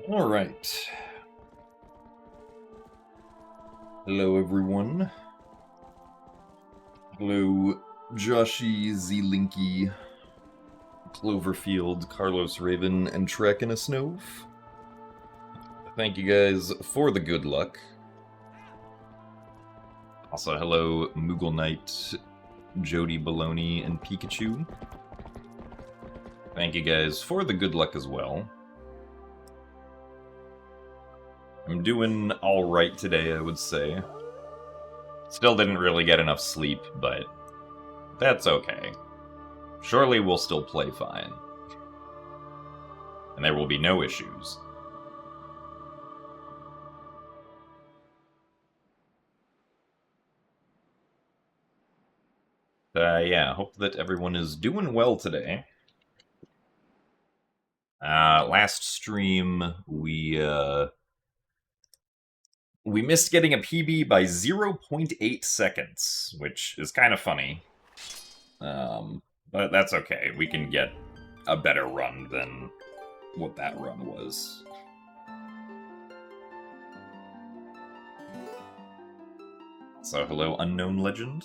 All right. Hello, everyone. Hello, Joshy, Z-Linky, Cloverfield, Carlos Raven, and Trek in a Snove. Thank you guys for the good luck. Also, hello, Moogle Knight, Jody Baloney, and Pikachu. Thank you guys for the good luck as well. I'm doing alright today, I would say. Still didn't really get enough sleep, but that's okay. Surely we'll still play fine. And there will be no issues. Yeah, hope that everyone is doing well today. Last stream, we missed getting a PB by 0.8 seconds, which is kind of funny. But that's okay. We can get a better run than what that run was. So, hello, Unknown Legend.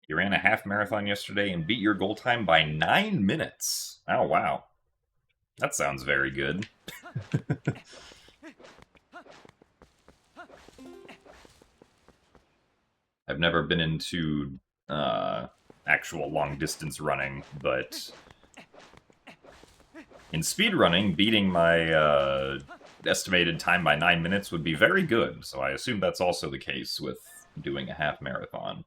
You ran a half marathon yesterday and beat your goal time by 9 minutes. Oh, wow. That sounds very good. I've never been into actual long-distance running, but in speedrunning, beating my estimated time by 9 minutes would be very good, so I assume that's also the case with doing a half marathon.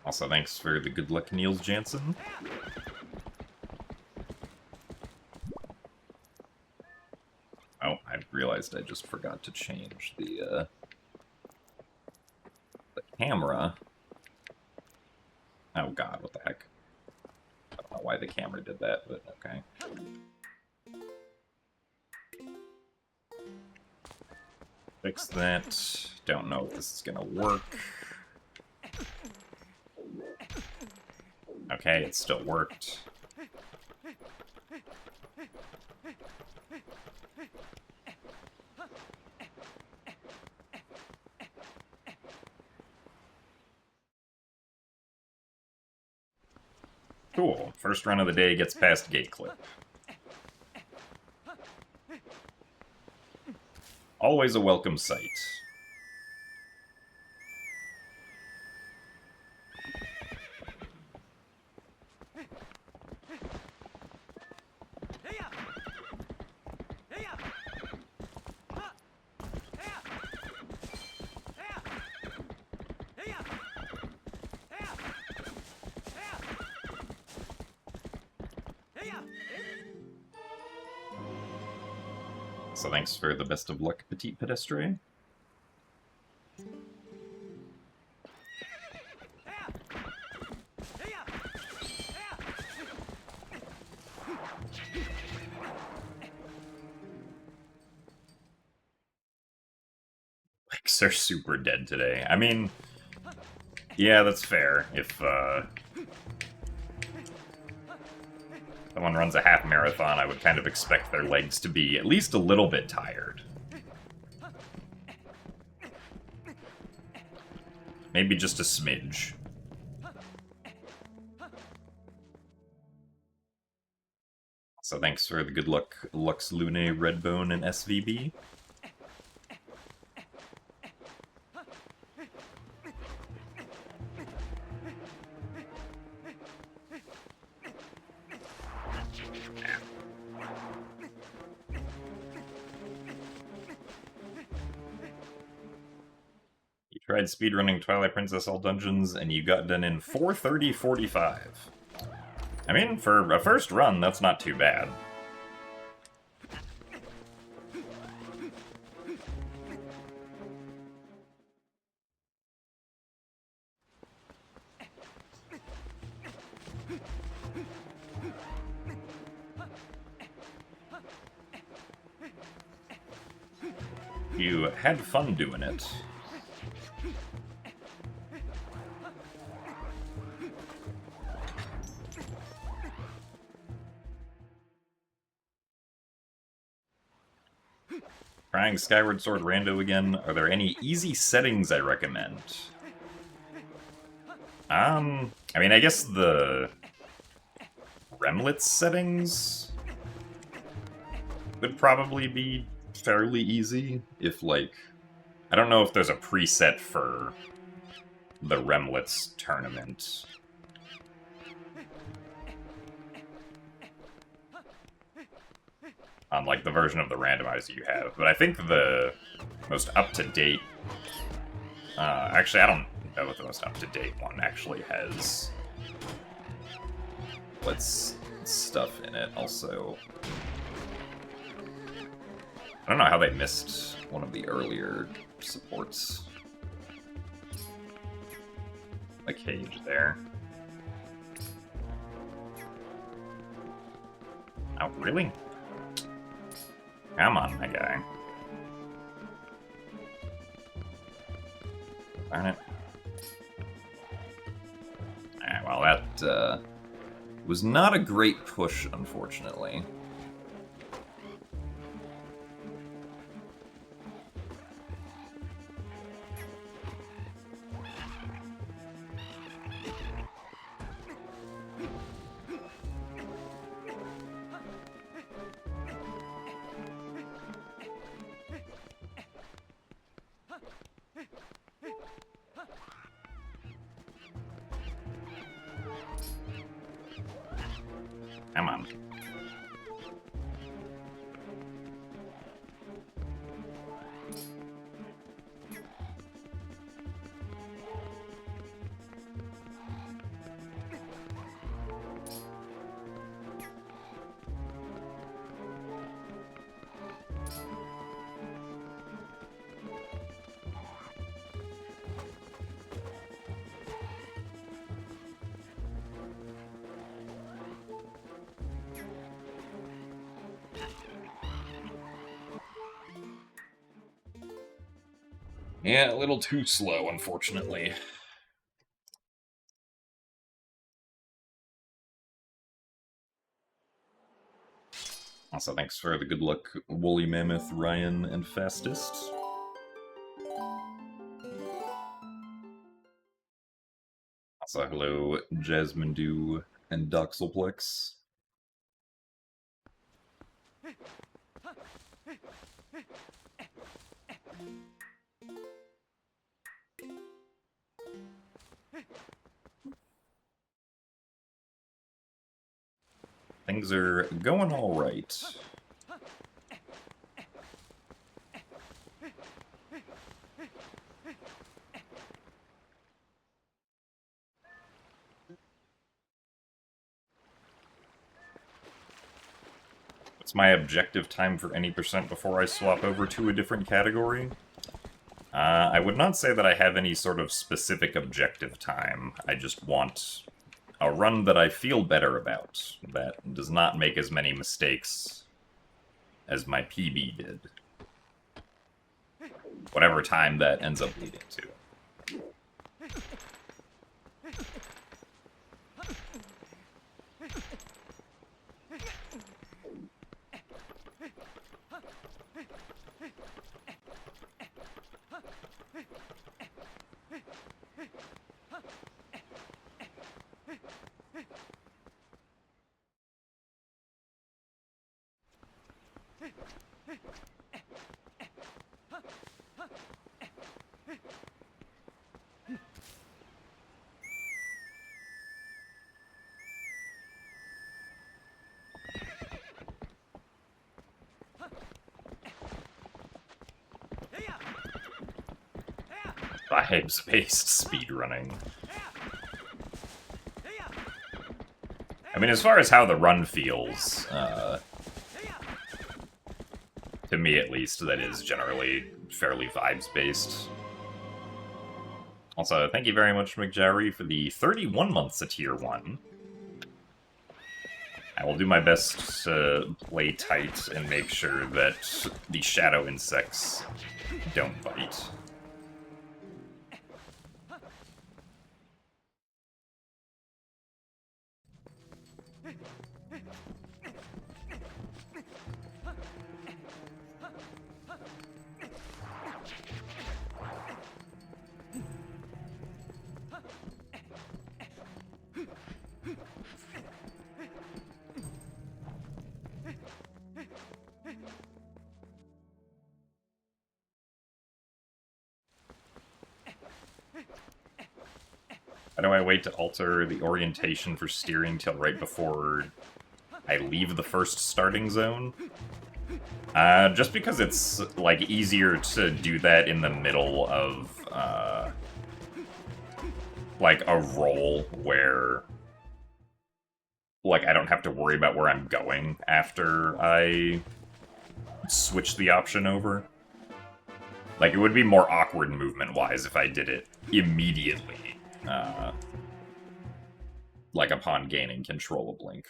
Also, thanks for the good luck, Niels Jansen. Oh, I realized I just forgot to change the camera. Oh god, what the heck. I don't know why the camera did that, but okay. Fix that. Don't know if this is gonna work. Okay, it still worked. Cool. First run of the day gets past gate clip. Always a welcome sight. So thanks for the best of luck, Petite Pedestre. Legs are super dead today. I mean, yeah, that's fair. If someone runs a half marathon, I would kind of expect their legs to be at least a little bit tired. Maybe just a smidge. So thanks for the good luck, Lux Lune, Redbone, and SVB. Tried speedrunning Twilight Princess all dungeons, and you got done in 4:30:45. I mean, for a first run, that's not too bad. You had fun doing it. Trying Skyward Sword Rando again. Are there any easy settings I recommend? I mean, I guess the Remlets settings would probably be fairly easy if, like, I don't know if there's a preset for the Remlets tournament. On, like, the version of the randomizer you have. But I think the most up-to-date... actually, I don't know if the most up-to-date one actually has... what's stuff in it, also. I don't know how they missed one of the earlier supports. A cage there. Oh, really? Come on, my guy. Darn it. Alright, well, that was not a great push, unfortunately. Come on. Yeah, a little too slow, unfortunately. Also, thanks for the good luck, Woolly Mammoth, Ryan, and Fastest. Also, hello, Jasmine Dew and Doxelplex. Things are going all right. What's my objective time for any percent before I swap over to a different category? I would not say that I have any sort of specific objective time. I just want a run that I feel better about, that does not make as many mistakes as my PB did. Whatever time that ends up leading to. Vibes-based speedrunning. I mean, as far as how the run feels, to me at least, that is generally fairly vibes-based. Also, thank you very much, McJarry, for the 31 months at Tier 1. I will do my best to play tight and make sure that the shadow insects don't bite. Why do I wait to alter the orientation for steering till right before I leave the first starting zone? Just because it's, like, easier to do that in the middle of, like, a roll where, like, I don't have to worry about where I'm going after I switch the option over. Like, it would be more awkward movement-wise if I did it immediately, like, upon gaining control of Link.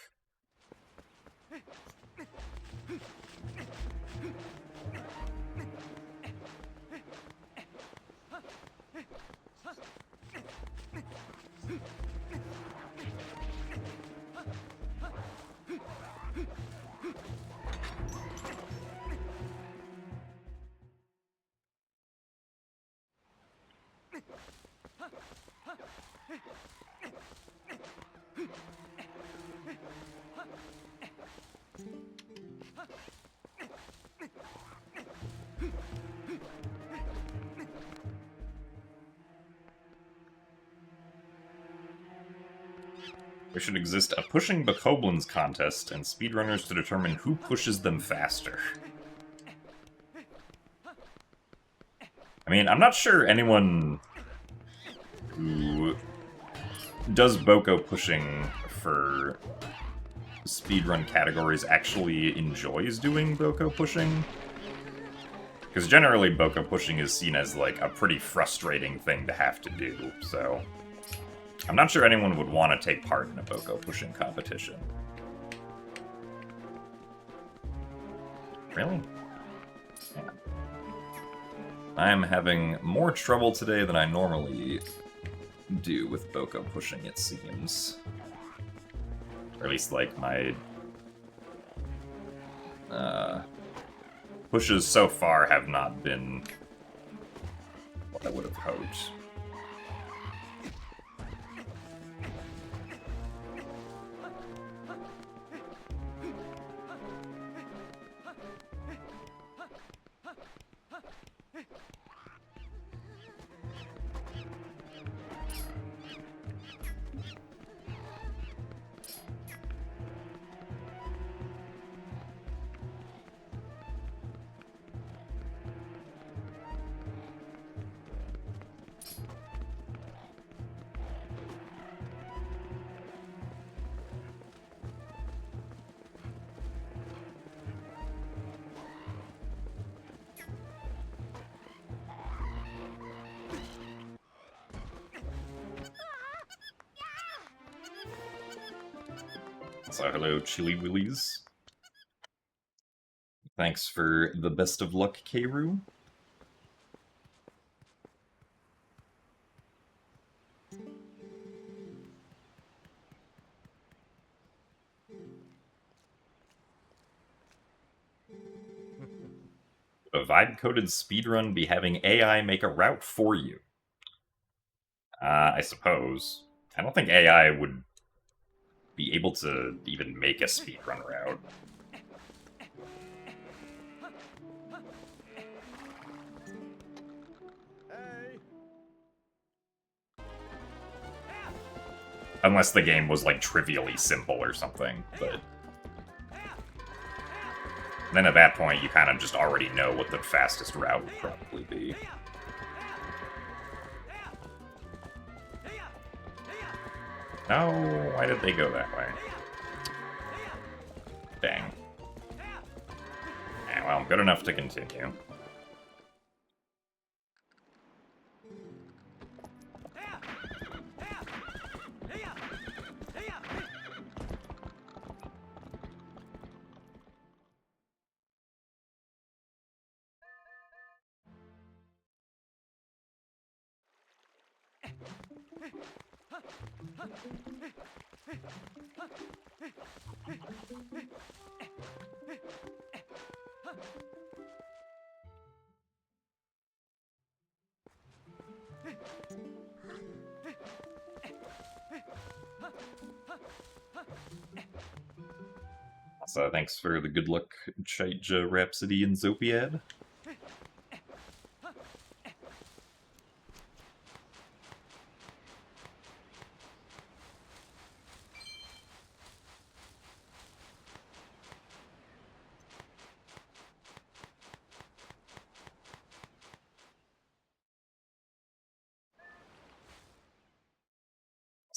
There should exist a pushing Bokoblins contest and speedrunners to determine who pushes them faster. I mean, I'm not sure anyone who does Boko pushing for speedrun categories actually enjoys doing Boko pushing. Because generally Boko pushing is seen as, like, a pretty frustrating thing to have to do, so I'm not sure anyone would want to take part in a Boko pushing competition. Really? Yeah. I'm having more trouble today than I normally do with Boko pushing, it seems. Or at least, like, my pushes so far have not been what I would have hoped. So hello, Chili Willies. Thanks for the best of luck, Keiru. A vibe-coded speedrun be having AI make a route for you? I suppose. I don't think AI would be able to even make a speedrun route. Unless the game was, like, trivially simple or something, but then at that point you kind of just already know what the fastest route would probably be. No, why did they go that way? Dang. Yeah, well, good enough to continue. So thanks for the good luck, Chaija, Rhapsody, and Zopiad.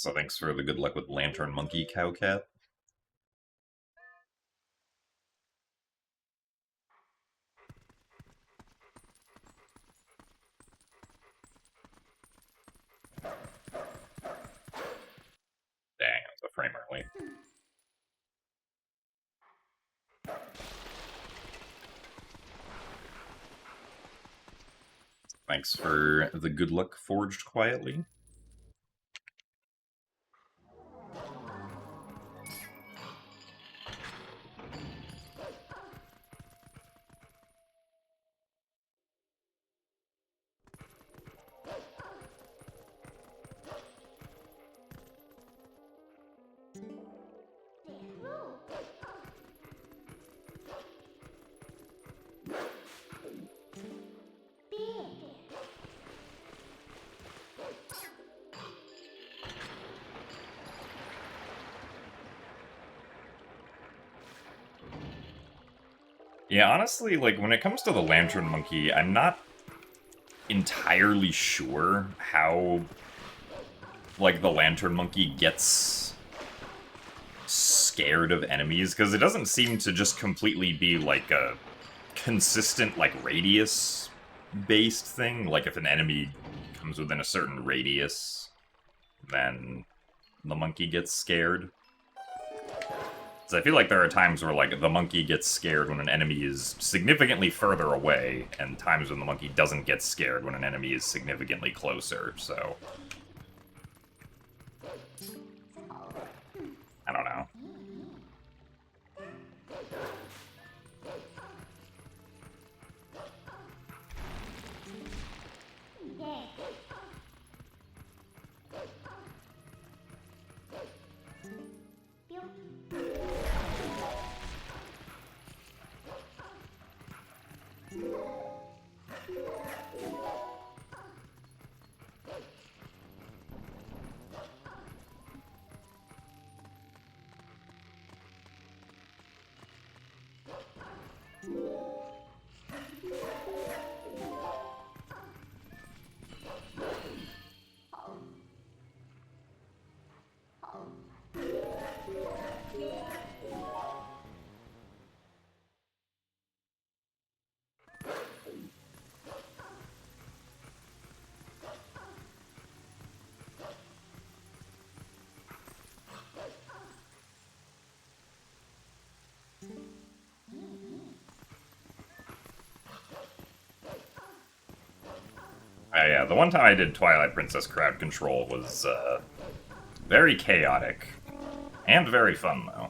So thanks for the good luck with Lantern Monkey Cowcat. Dang, it's a frame early. Thanks for the good luck forged quietly. Yeah, honestly, like, when it comes to the Lantern Monkey, I'm not entirely sure how, like, the Lantern Monkey gets scared of enemies, because it doesn't seem to just completely be, like, a consistent, like, radius-based thing. Like, if an enemy comes within a certain radius, then the monkey gets scared. So I feel like there are times where, like, the monkey gets scared when an enemy is significantly further away, and times when the monkey doesn't get scared when an enemy is significantly closer, so... I don't know. Yeah, the one time I did Twilight Princess crowd control was, very chaotic. And very fun, though.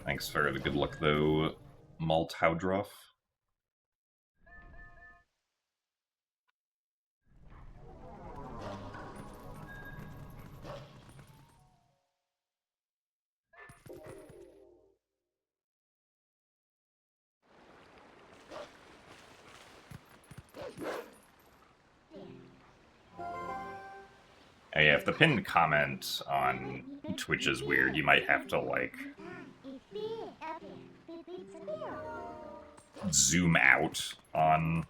Thanks for the good luck, though, Malthaudroff. Oh, yeah, if the pinned comment on Twitch is weird, you might have to, like, zoom out on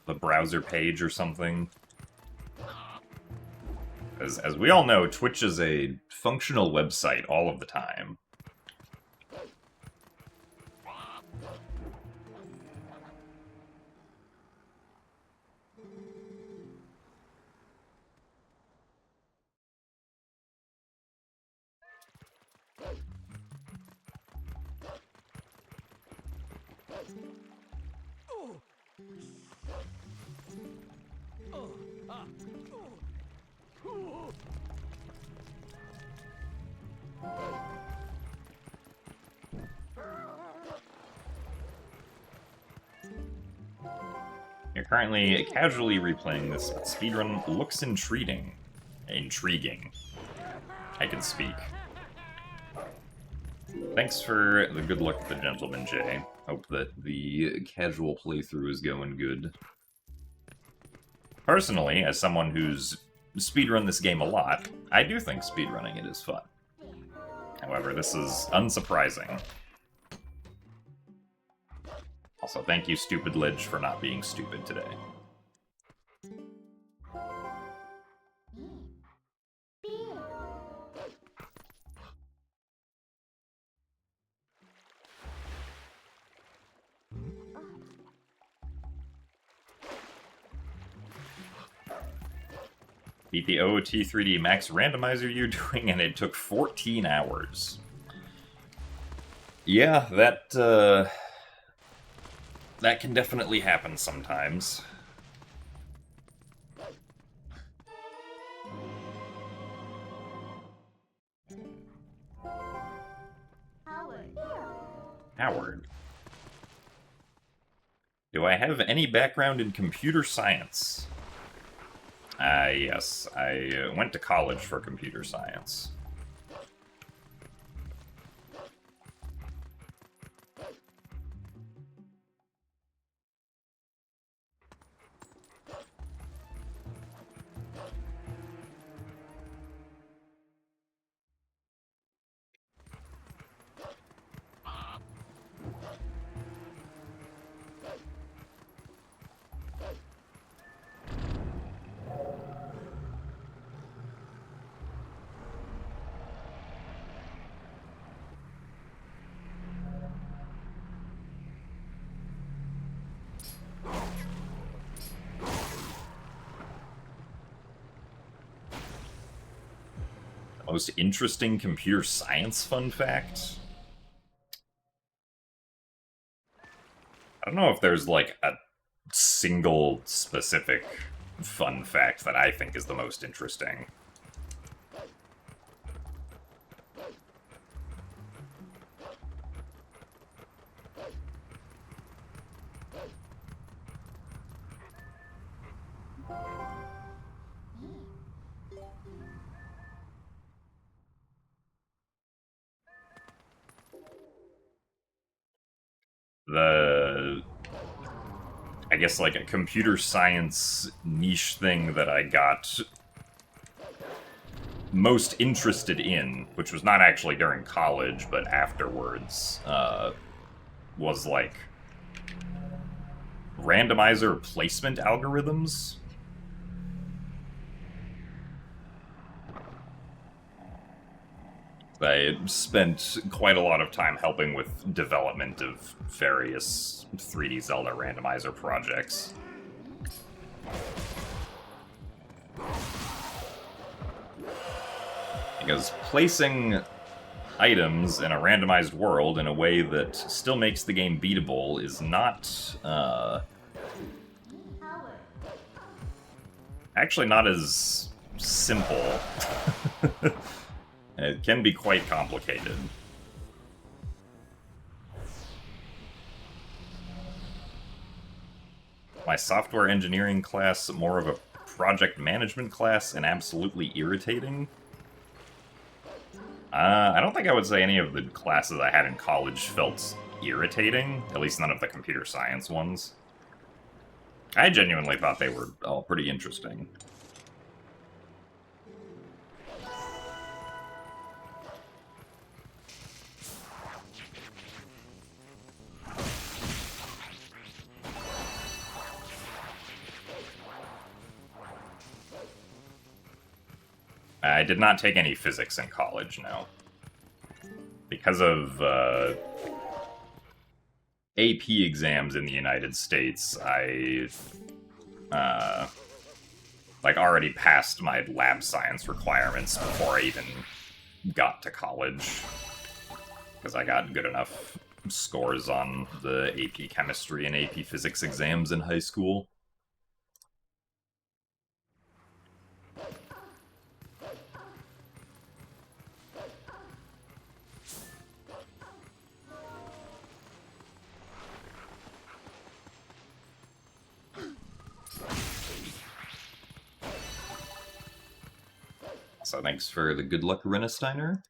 the browser page or something. As we all know, Twitch is a functional website all of the time. You're currently casually replaying this, but speedrun looks intriguing. Intriguing. I can speak. Thanks for the good luck with the Gentleman Jay. Hope that the casual playthrough is going good. Personally, as someone who's speedrun this game a lot, I do think speedrunning it is fun. However, this is unsurprising. Also, thank you, Stupid Lidge, for not being stupid today. Beat the OOT 3D Max randomizer you're doing, and it took 14 hours. Yeah, that can definitely happen sometimes. Howard. Do I have any background in computer science? Yes. I went to college for computer science. Most interesting computer science fun fact? I don't know if there's, like, a single specific fun fact that I think is the most interesting. I guess, like, a computer science niche thing that I got most interested in, which was not actually during college, but afterwards, was, like, randomizer placement algorithms. I spent quite a lot of time helping with development of various 3D Zelda randomizer projects. Because placing items in a randomized world in a way that still makes the game beatable is not, actually not as simple. It can be quite complicated. My software engineering class, more of a project management class, and absolutely irritating. I don't think I would say any of the classes I had in college felt irritating, at least none of the computer science ones. I genuinely thought they were all pretty interesting. I did not take any physics in college, no. Because of AP exams in the United States, I like already passed my lab science requirements before I even got to college. Because I got good enough scores on the AP chemistry and AP physics exams in high school. So thanks for the good luck, Renesteiner.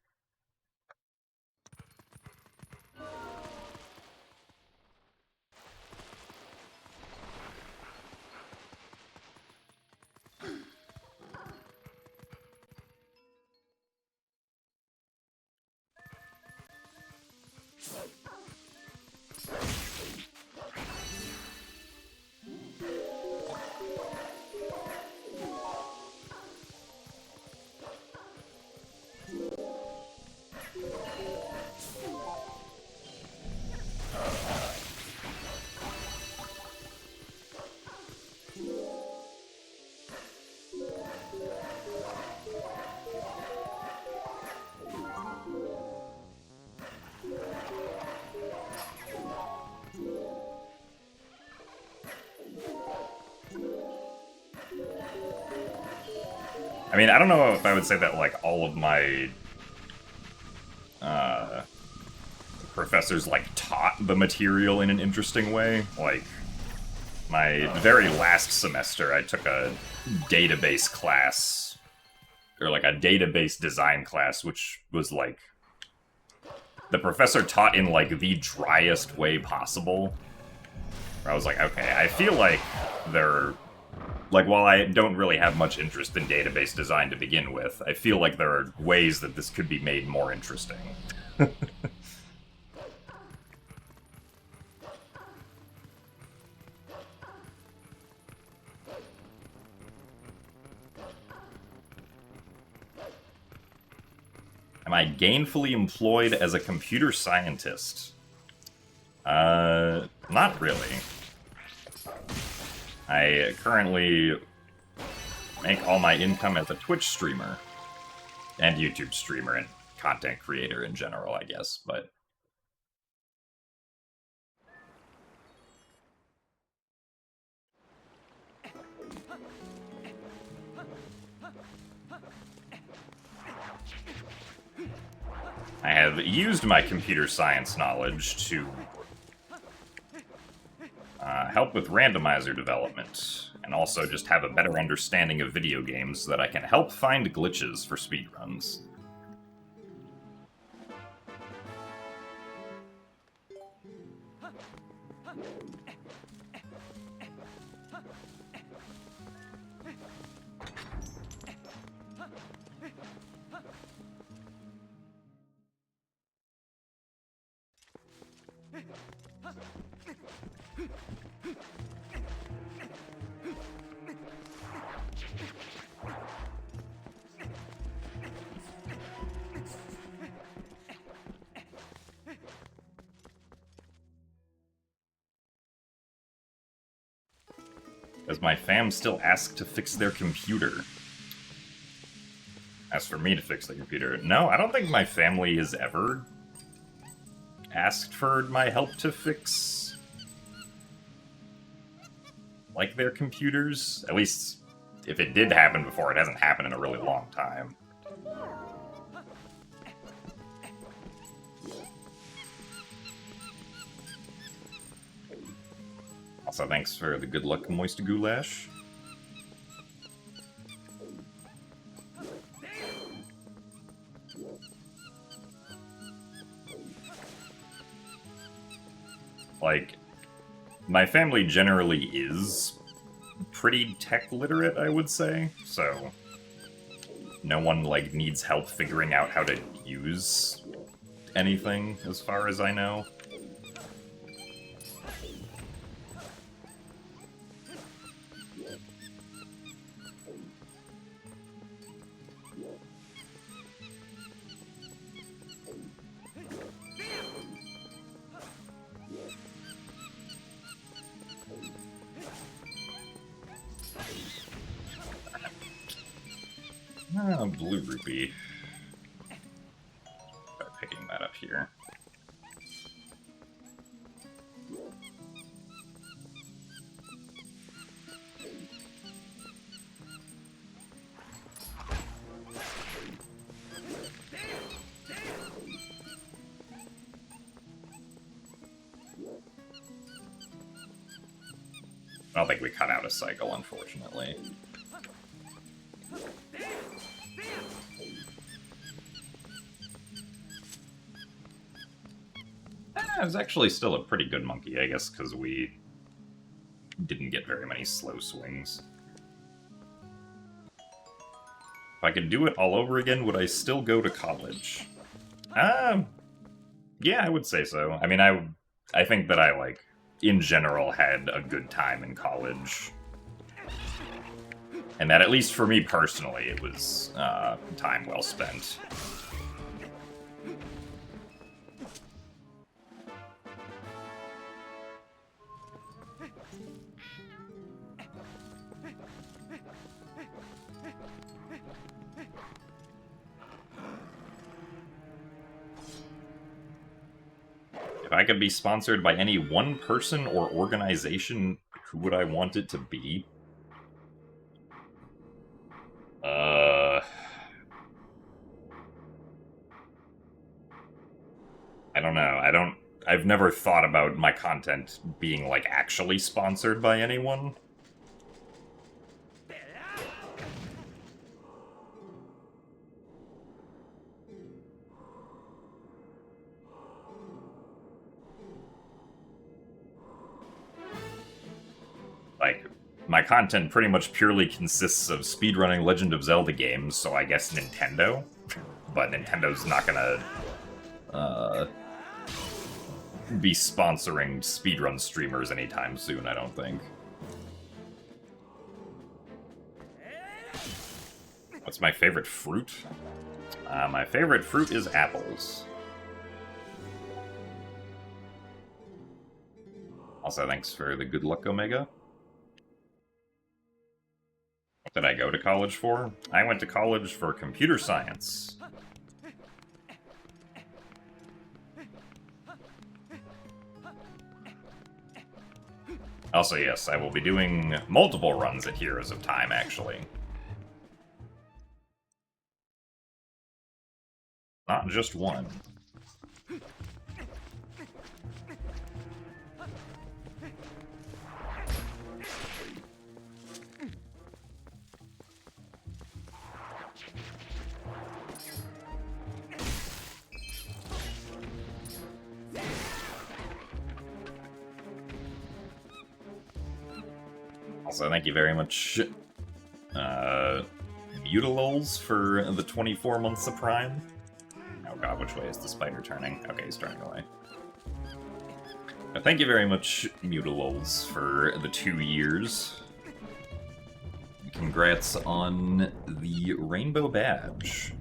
I mean, I don't know if I would say that, like, all of my professors, like, taught the material in an interesting way. Like, my very last semester, I took a database class, or, like, a database design class, which was, like, the professor taught in, like, the driest way possible. I was like, okay, I feel like they're... Like, while I don't really have much interest in database design to begin with, I feel like there are ways that this could be made more interesting. Am I gainfully employed as a computer scientist? Not really. I currently make all my income as a Twitch streamer. And YouTube streamer and content creator in general, I guess, but... I have used my computer science knowledge to help with randomizer development, and also just have a better understanding of video games so that I can help find glitches for speedruns. Does my fam still ask to fix their computer? Ask for me to fix the computer? No, I don't think my family has ever asked for my help to fix, like, their computers. At least, if it did happen before, it hasn't happened in a really long time. Also, thanks for the good luck, Moist Goulash. Like, my family generally is pretty tech literate, I would say, so no one, like, needs help figuring out how to use anything, as far as I know. Blue rupee. Start picking that up here. I don't think we cut out a cycle, unfortunately. It was actually still a pretty good monkey, I guess, because we didn't get very many slow swings. If I could do it all over again, would I still go to college? Yeah, I would say so. I mean, I think that I, like, in general, had a good time in college. And that, at least for me personally, it was time well spent. If I could be sponsored by any one person or organization, who would I want it to be? I don't know. I've never thought about my content being, like, actually sponsored by anyone. Like, my content pretty much purely consists of speedrunning Legend of Zelda games, so I guess Nintendo. But Nintendo's not gonna be sponsoring speedrun streamers anytime soon, I don't think. What's my favorite fruit? My favorite fruit is apples. Also, thanks for the good luck, Omega. What did I go to college for? I went to college for computer science. Also, yes, I will be doing multiple runs at Heroes of Time, actually. Not just one. Also, thank you very much, Mutilols, for the 24 months of Prime. Oh god, which way is the spider turning? Okay, he's turning away. But thank you very much, Mutilols, for the 2 years. Congrats on the Rainbow Badge.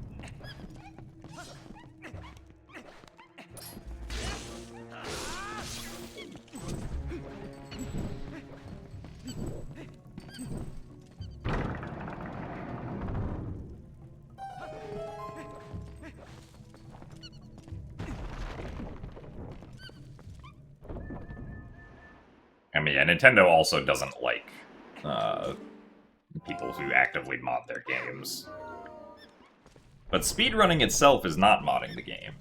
I mean, yeah, Nintendo also doesn't like people who actively mod their games. But speedrunning itself is not modding the game.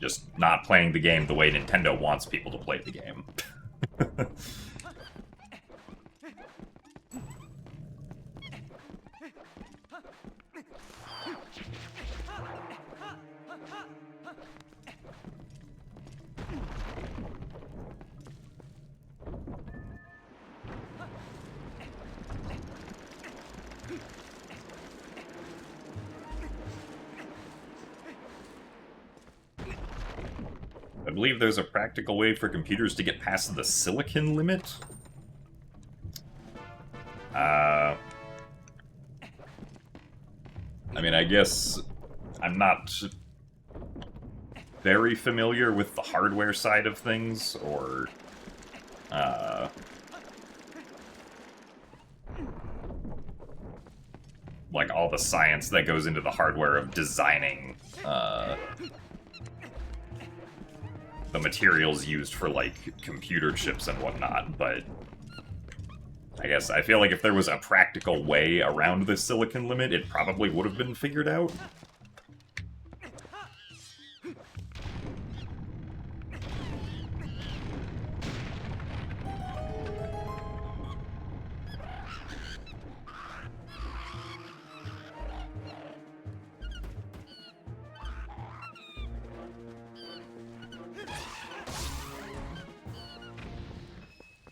Just not playing the game the way Nintendo wants people to play the game. I believe there's a practical way for computers to get past the silicon limit. I mean, I guess I'm not very familiar with the hardware side of things, or like all the science that goes into the hardware of designing the materials used for, like, computer chips and whatnot, but I feel like if there was a practical way around the silicon limit, it probably would have been figured out.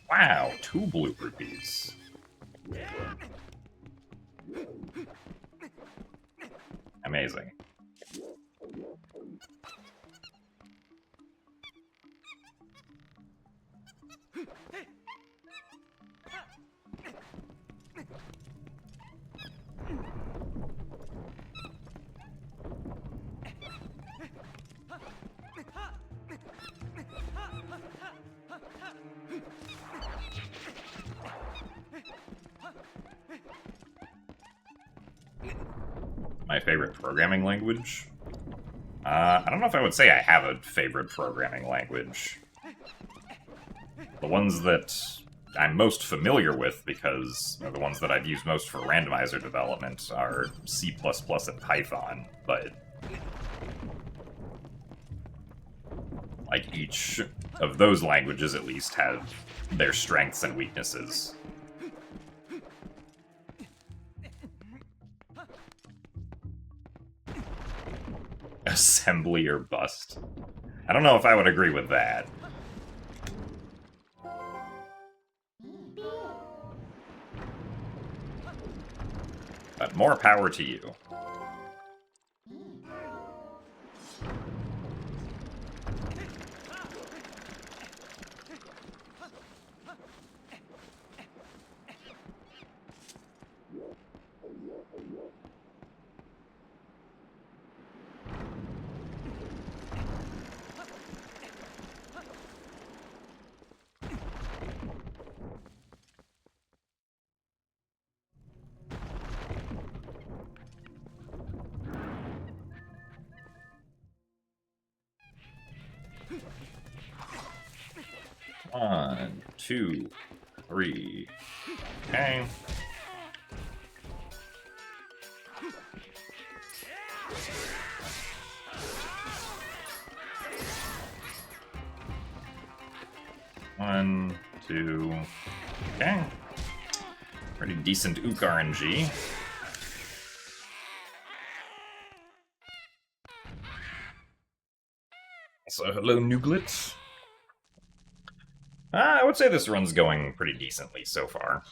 Wow, 2 blue rupees. Amazing. My favorite programming language? I don't know if I would say I have a favorite programming language. The ones that I'm most familiar with, because the ones that I've used most for randomizer development are C++ and Python, but like each of those languages at least have their strengths and weaknesses. Assembly or bust. I don't know if I would agree with that. But more power to you. One, two, three. Okay. One, two. Okay. Pretty decent Ook RNG. So, hello, Nooglets. I would say this run's going pretty decently so far.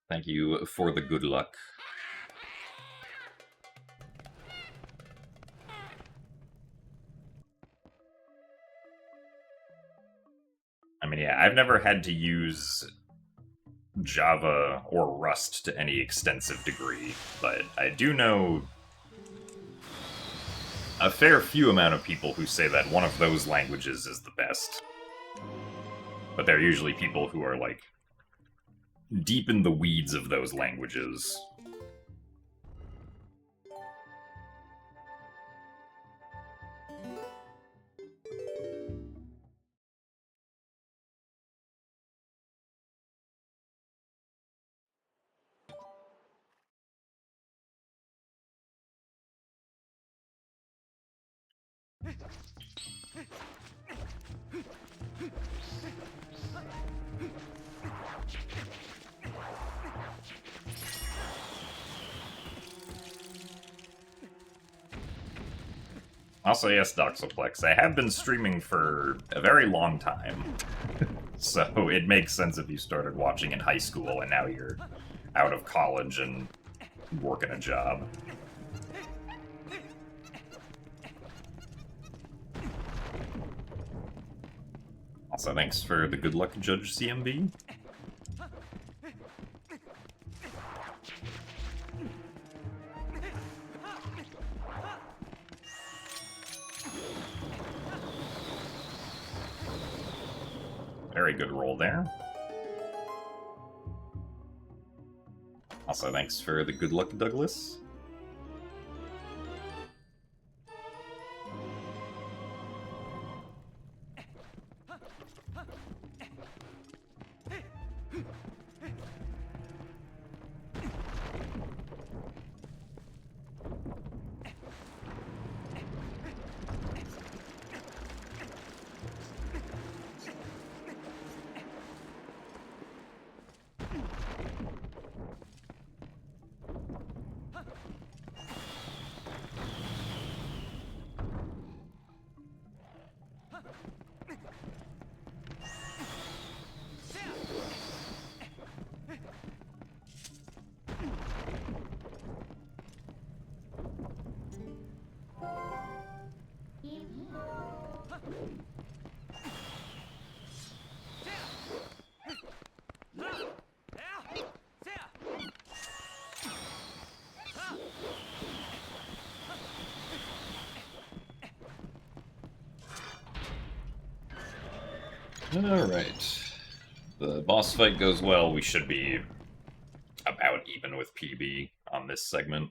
Thank you for the good luck. I mean, yeah, I've never had to use Java or Rust to any extensive degree, but I do know a fair few amount of people who say that one of those languages is the best. But they're usually people who are, like, deep in the weeds of those languages. Also, yes, Doxoplex, I have been streaming for a very long time. So it makes sense if you started watching in high school and now you're out of college and working a job. Also, thanks for the good luck, Judge CMB. Very good roll there. Also, thanks for the good luck, Douglas. Alright. The boss fight goes well. We should be about even with PB on this segment.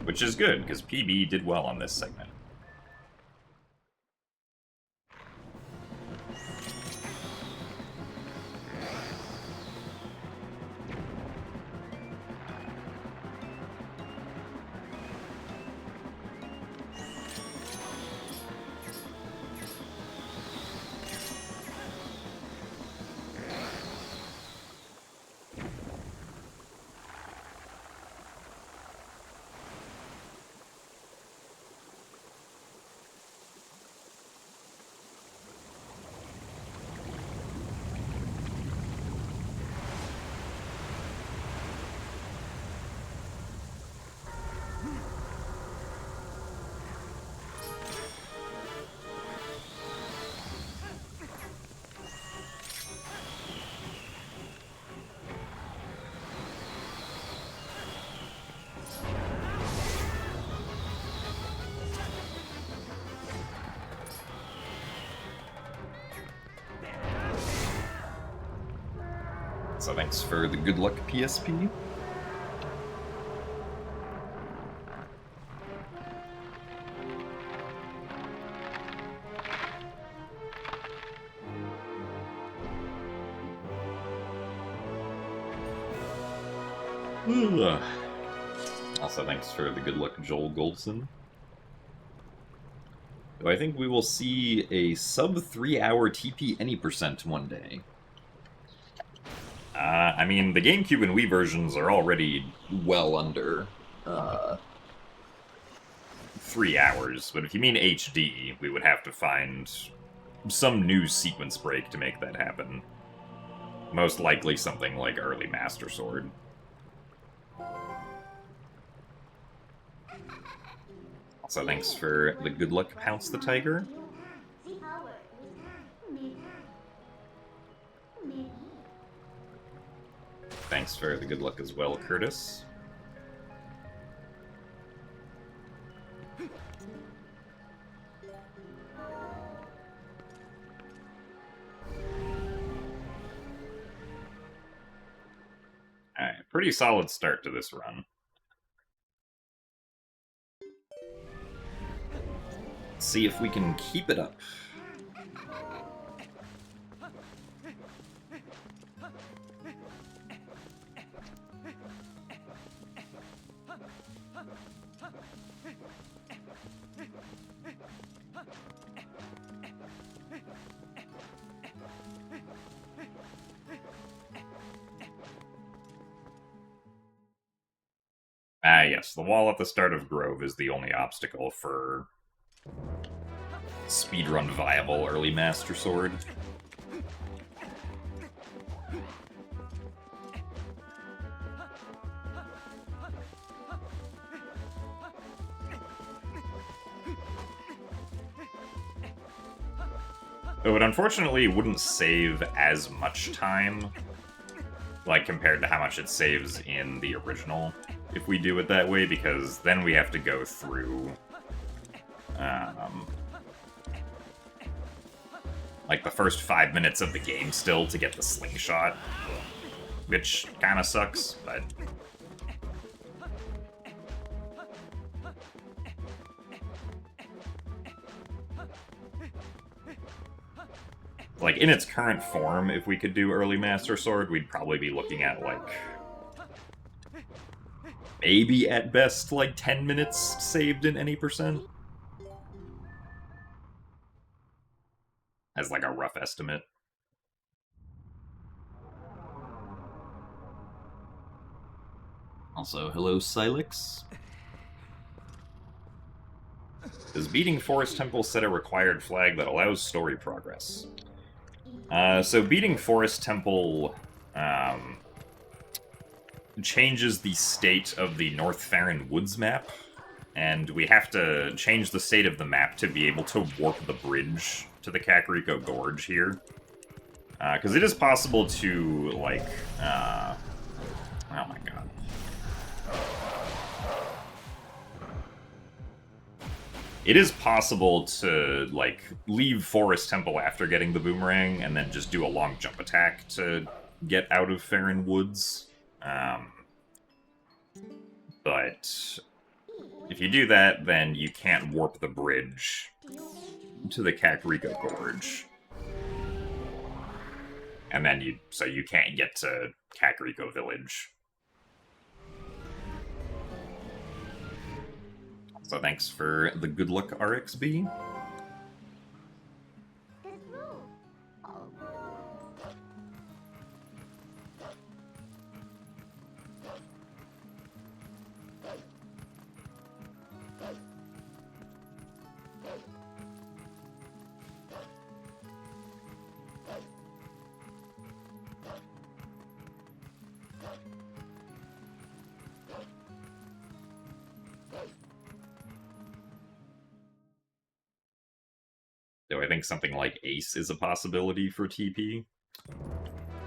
Which is good, because PB did well on this segment. So thanks for the good luck, PSP. Also thanks for the good luck, Joel Goldson. So I think we will see a sub 3-hour TP any % one day. I mean, the GameCube and Wii versions are already well under 3 hours, but if you mean HD, we would have to find some new sequence break to make that happen. Most likely something like early Master Sword. Also, thanks for the good luck, Pounce the Tiger. Thanks for the good luck as well, Curtis. Alright, pretty solid start to this run. Let's see if we can keep it up. Ah, yes, the wall at the start of Grove is the only obstacle for speedrun viable early Master Sword. Though it unfortunately wouldn't save as much time, like compared to how much it saves in the original, if we do it that way, because then we have to go through like the first 5 minutes of the game still to get the slingshot, which kind of sucks, but like in its current form, if we could do early Master Sword, we'd probably be looking at like maybe at best like 10 minutes saved in any %. As like a rough estimate. Also, hello, Silex. Does beating Forest Temple set a required flag that allows story progress? So beating Forest Temple changes the state of the North Farron Woods map, and we have to change the state of the map to be able to warp the bridge to the Kakariko Gorge here. Because it is possible to, like, oh my god. It is possible to, like, leave Forest Temple after getting the boomerang and then just do a long jump attack to get out of Farron Woods. But if you do that, then you can't warp the bridge to the Kakariko Gorge. And then so you can't get to Kakariko Village. So thanks for the good luck, RXB. Though I think something like Ace is a possibility for TP.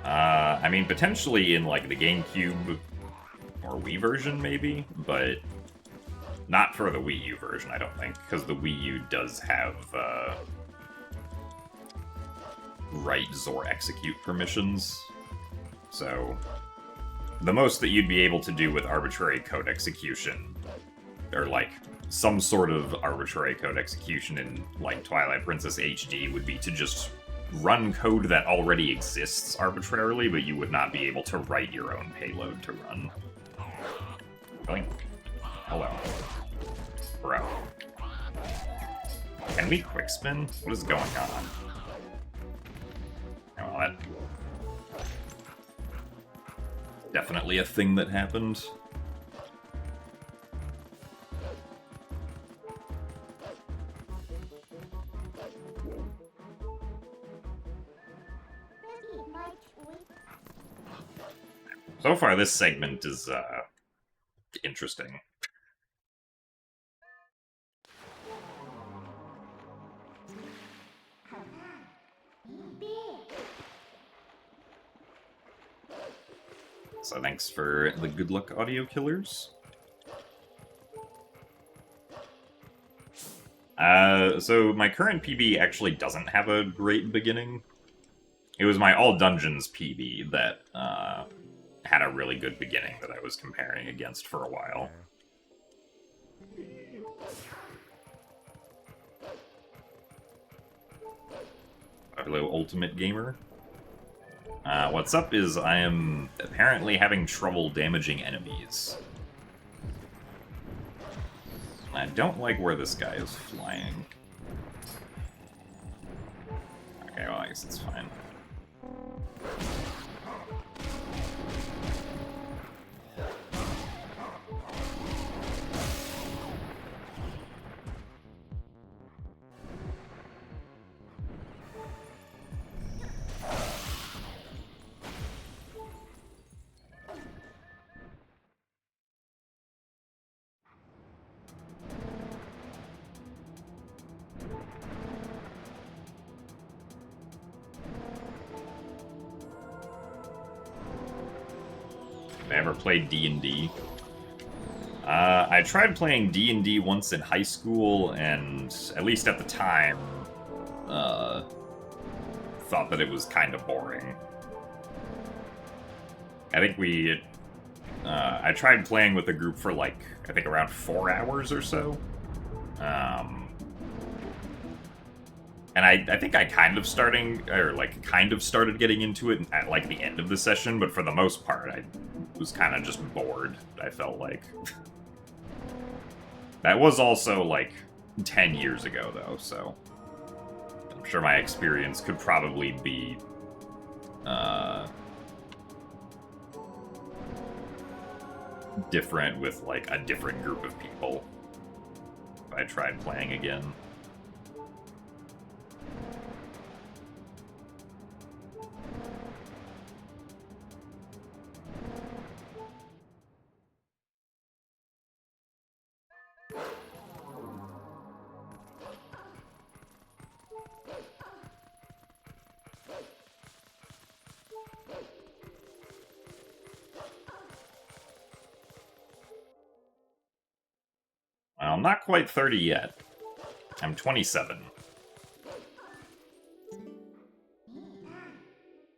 I mean, potentially in, like, the GameCube or Wii version, maybe, but not for the Wii U version, I don't think, because the Wii U does have, write Zor execute permissions. So, the most that you'd be able to do with arbitrary code execution, or, like, some sort of arbitrary code execution in, like, Twilight Princess HD would be to just run code that already exists arbitrarily, but you would not be able to write your own payload to run. Blink. Hello. Bro. Can we quick spin? What is going on? Oh, well, that... definitely a thing that happened. So far, this segment is, interesting. So thanks for the good luck, audio killers. So my current PB actually doesn't have a great beginning. It was my All Dungeons PB that, had a really good beginning that I was comparing against for a while. Hello, Ultimate Gamer. What's up is I am apparently having trouble damaging enemies. I don't like where this guy is flying. Okay, well, I guess it's fine. I ever played D&D. I tried playing D&D once in high school, and at least at the time, thought that it was kind of boring. I think I tried playing with a group for, like, I think around 4 hours or so. And I think I kind of started getting into it at, like, the end of the session, but for the most part, I was kind of just bored, I felt like. That was also, like, 10 years ago, though, so I'm sure my experience could probably be, different with, like, a different group of people if I tried playing again. Well, I'm not quite 30 yet. I'm 27.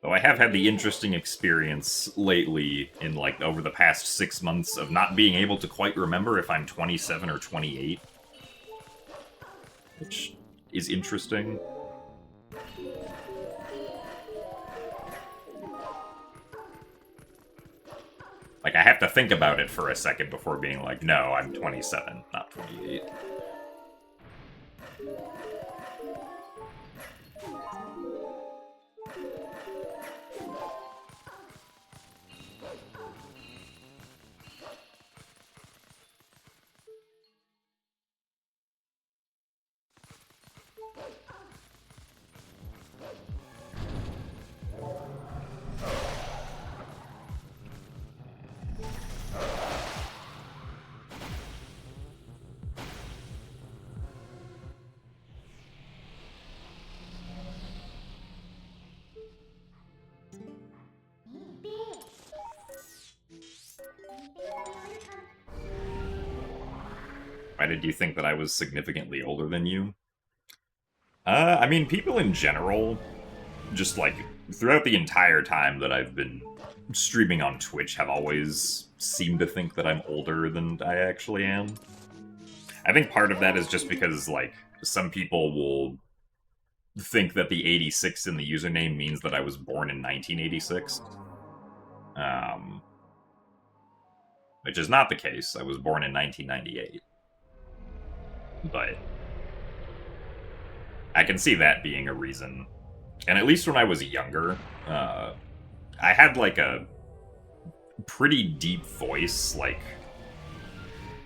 Though I have had the interesting experience lately in, like, over the past 6 months of not being able to quite remember if I'm 27 or 28. Which is interesting. Like, I have to think about it for a second before being like, no, I'm 27, not 28. Why did you think that I was significantly older than you? I mean, people in general, just like, throughout the entire time that I've been streaming on Twitch, have always seemed to think that I'm older than I actually am. I think part of that is just because, like, some people will think that the 86 in the username means that I was born in 1986. Which is not the case. I was born in 1998. But I can see that being a reason. And at least when I was younger, I had, like, a pretty deep voice, like,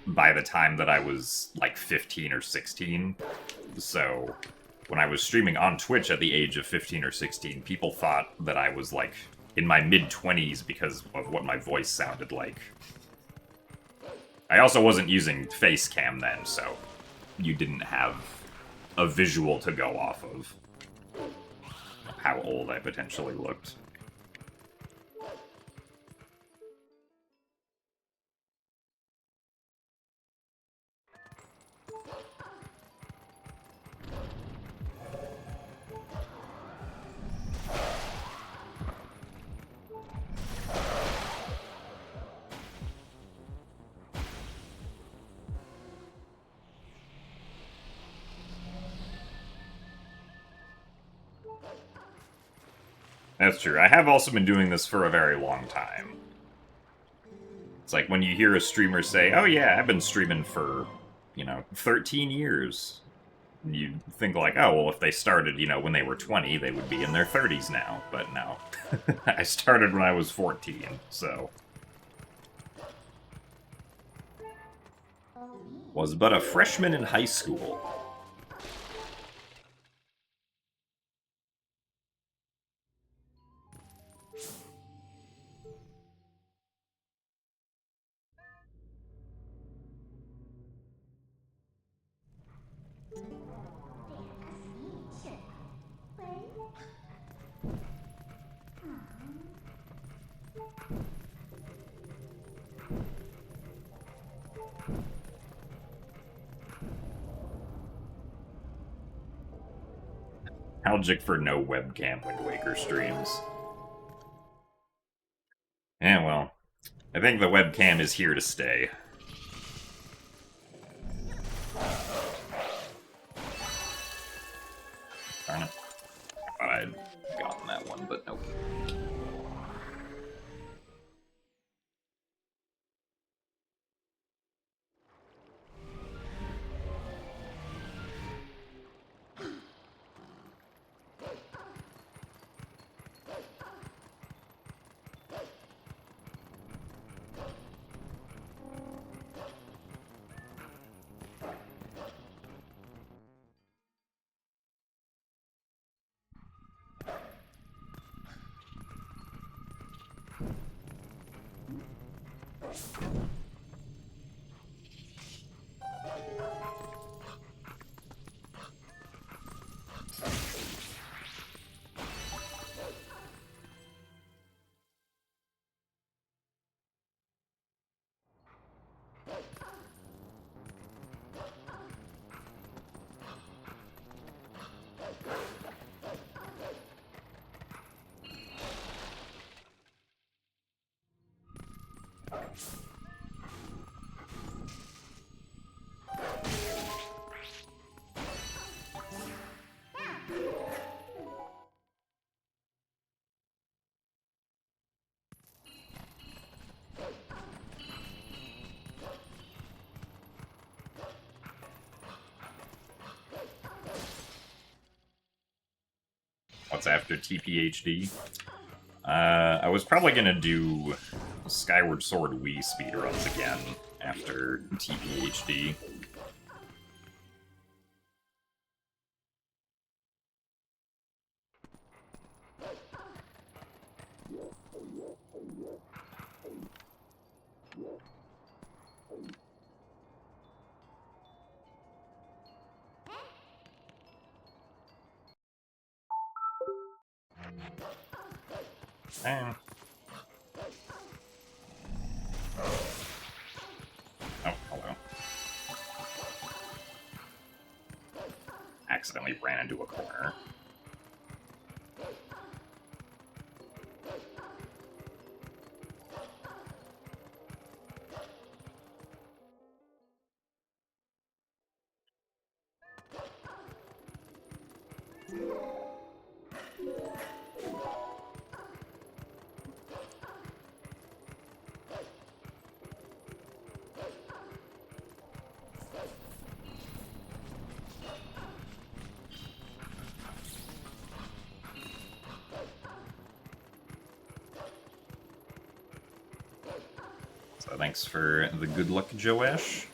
by the time that I was, like, 15 or 16. So, when I was streaming on Twitch at the age of 15 or 16, people thought that I was, like, in my mid-20s because of what my voice sounded like. I also wasn't using face cam then, so you didn't have a visual to go off of how old I potentially looked. That's true. I have also been doing this for a very long time. It's like when you hear a streamer say, oh yeah, I've been streaming for, 13 years. You think like, oh, well, if they started, when they were 20, they would be in their 30s now. But no. I started when I was 14, so... Was but a freshman in high school. Algic for no webcam Wind Waker streams. Yeah, well, I think the webcam is here to stay. Darn it. I thought I'd gotten that one, but nope. What's after TPHD? I was probably gonna do Skyward Sword Wii speedruns again after TPHD. Eh. Oh, hello. Accidentally ran into a corner. So thanks for the good luck, Joash.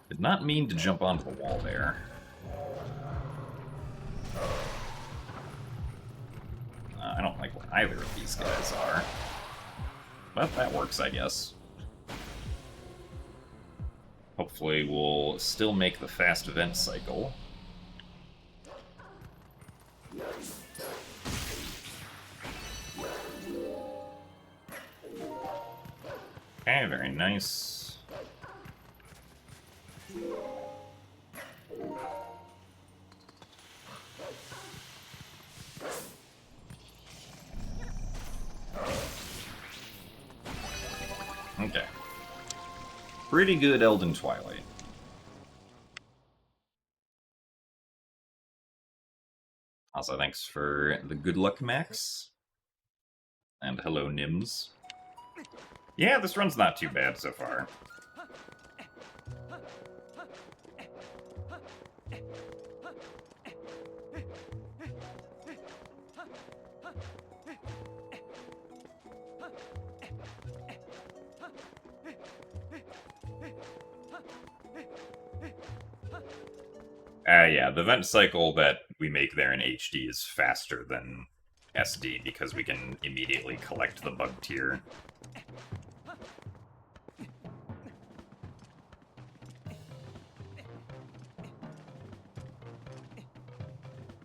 Did not mean to jump onto the wall there. I don't like where either of these guys are. But that works, I guess. Hopefully we'll still make the fast event cycle. Okay, very nice. Okay. Pretty good Elden Twilight. Also, thanks for the good luck, Max. And hello, Nims. Yeah, this run's not too bad so far. Yeah, the event cycle that we make there in HD is faster than SD because we can immediately collect the bug tier.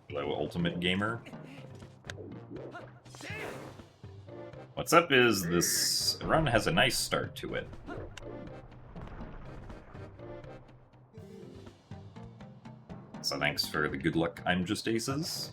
Hello, Ultimate Gamer. What's up is this run has a nice start to it. So thanks for the good luck, I'm just aces.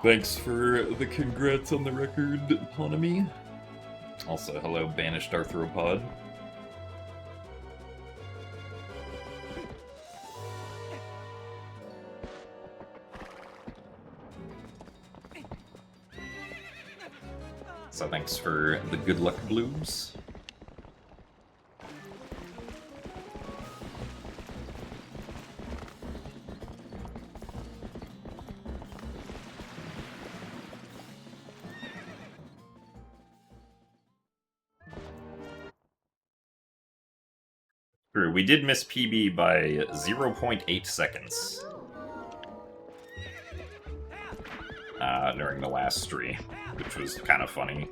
Thanks for the congrats on the record, Ponami. Also, hello, Banished Arthropod. So thanks for the good luck, Bloobs. True, we did miss PB by 0.8 seconds during the last stream, which was kind of funny.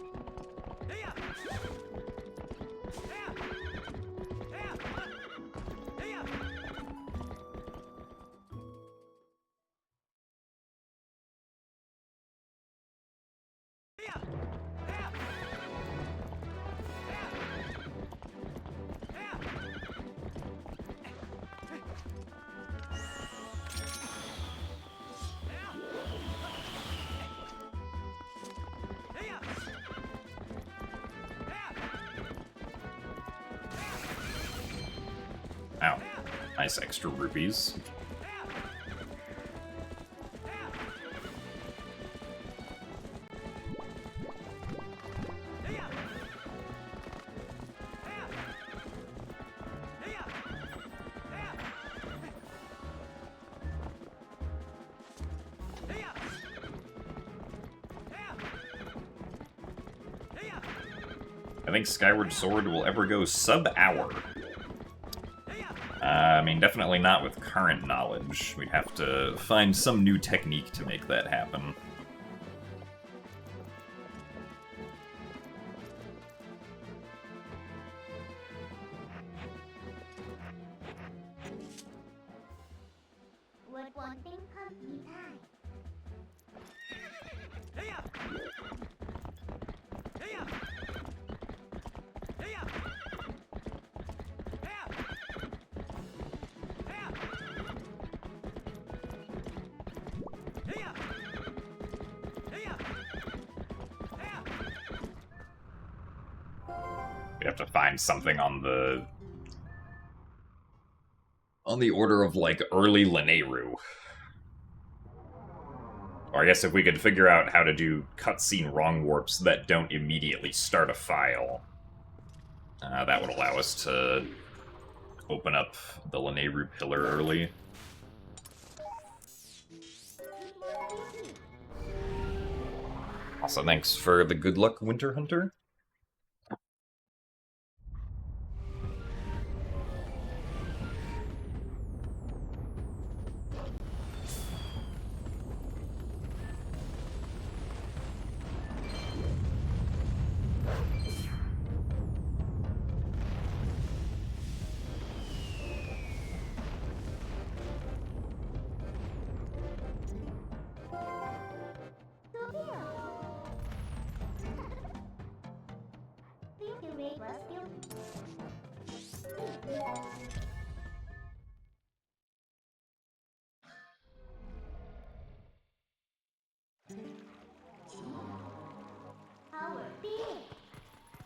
Ow. Nice extra rupees. I think Skyward Sword will ever go sub-hour. I mean, definitely not with current knowledge. We'd have to find some new technique to make that happen. Would one thing come me time? We have to find something on the order of, like, early Lineru. Or I guess if we could figure out how to do cutscene wrong warps that don't immediately start a file, that would allow us to open up the Lineru pillar early. Also, thanks for the good luck, Winter Hunter.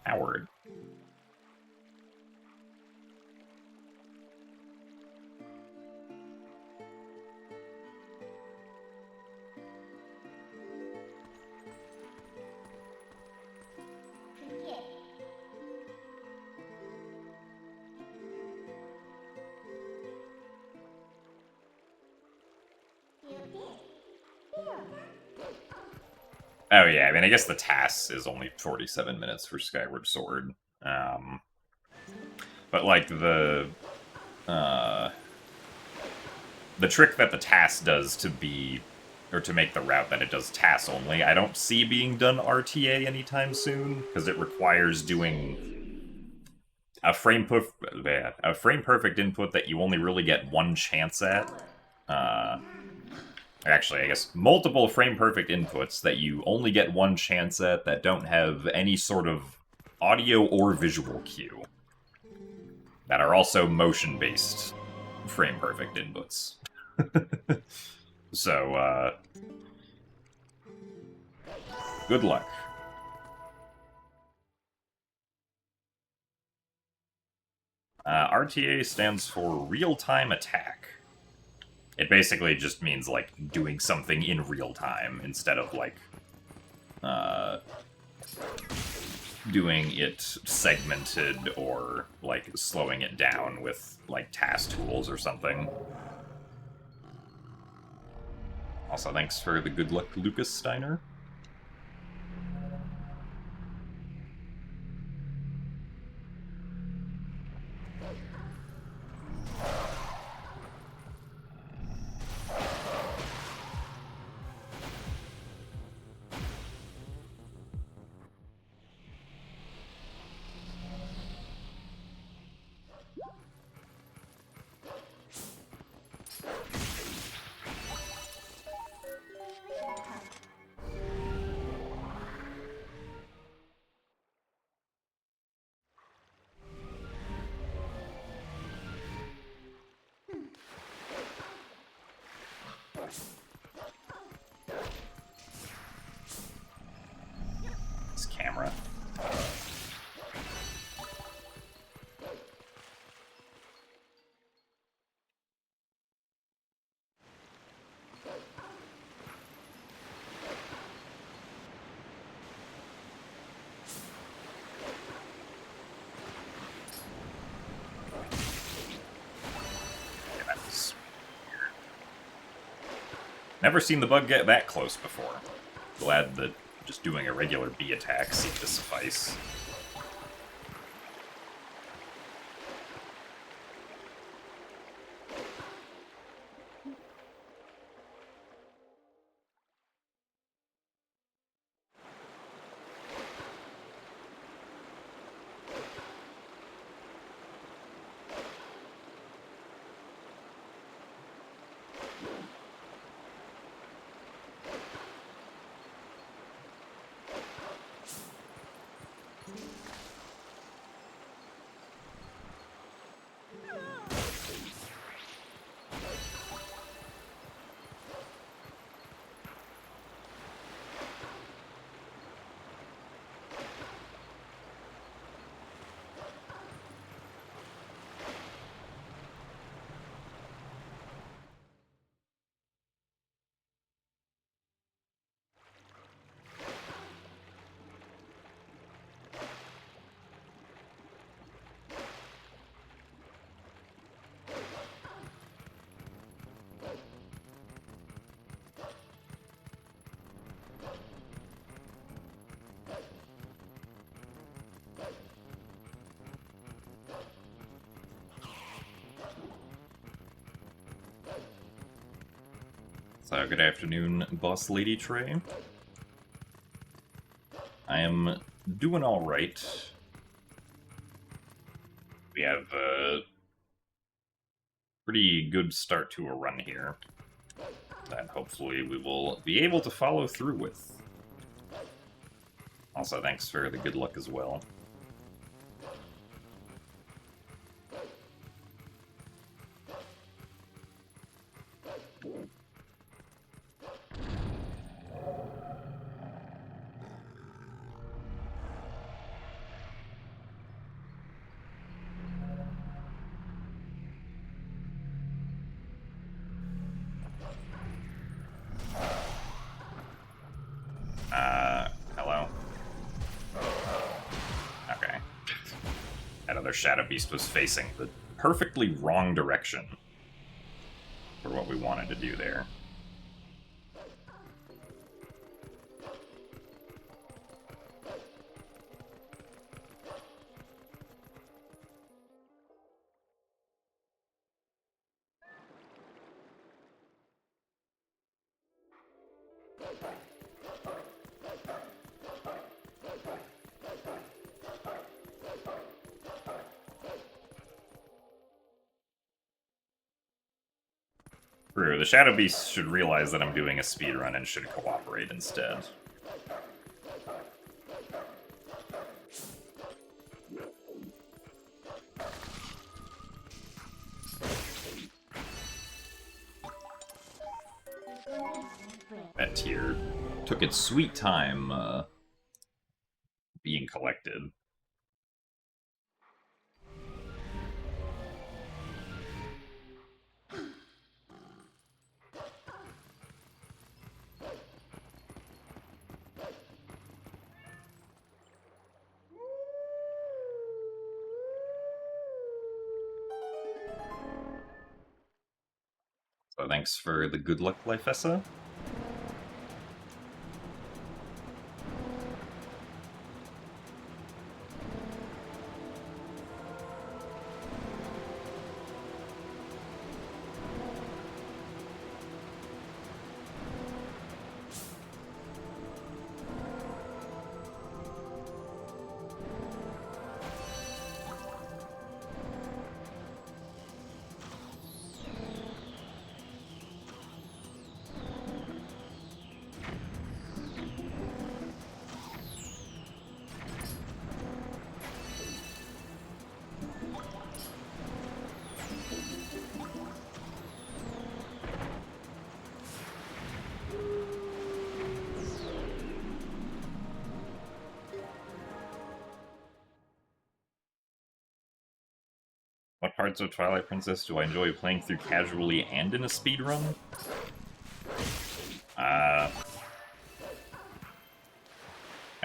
Howard. Oh yeah, I mean, I guess the task is only 47 minutes for Skyward Sword. But like the trick that the task does to be, or to make the route that it does task only, I don't see being done RTA anytime soon, because it requires doing a frame perfect input that you only really get one chance at. Actually, I guess multiple frame-perfect inputs that you only get one chance at that don't have any sort of audio or visual cue. That are also motion-based frame-perfect inputs. So, good luck. RTA stands for Real-Time Attack. It basically just means, like, doing something in real time, instead of, like, doing it segmented or, like, slowing it down with, like, task tools or something. Also, thanks for the good luck, Lucas Steiner. Never seen the bug get that close before. Glad that just doing a regular bee attack seemed to suffice. So, good afternoon, Boss Lady Trey. I am doing alright. We have a pretty good start to a run here that hopefully we will be able to follow through with. Also, thanks for the good luck as well. Hello? Okay. That other Shadow Beast was facing the perfectly wrong direction for what we wanted to do there. True, the Shadow Beast should realize that I'm doing a speedrun and should cooperate instead. That tier took its sweet time being collected. So thanks for the good luck, Lyfessa. What parts of Twilight Princess do I enjoy playing through casually and in a speedrun? I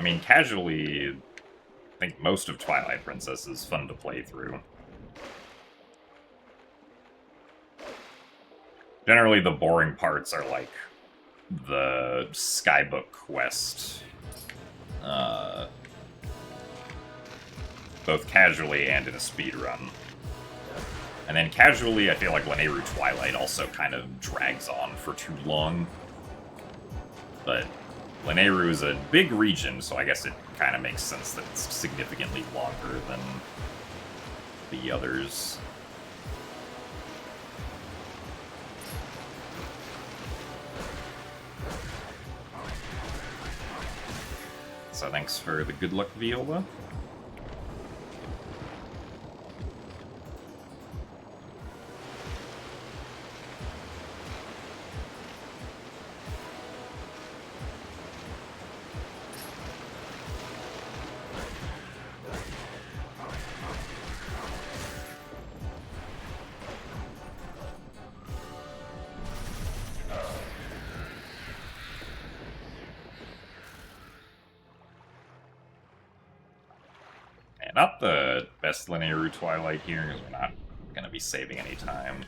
mean, casually, I think most of Twilight Princess is fun to play through. Generally, the boring parts are like the Skybook quest, both casually and in a speedrun. And then casually, I feel like Lanayru Twilight also kind of drags on for too long. But Lanayru is a big region, so I guess it kind of makes sense that it's significantly longer than the others. So thanks for the good luck, Viola. Not the best Lanayru Twilight here, because we're not going to be saving any time.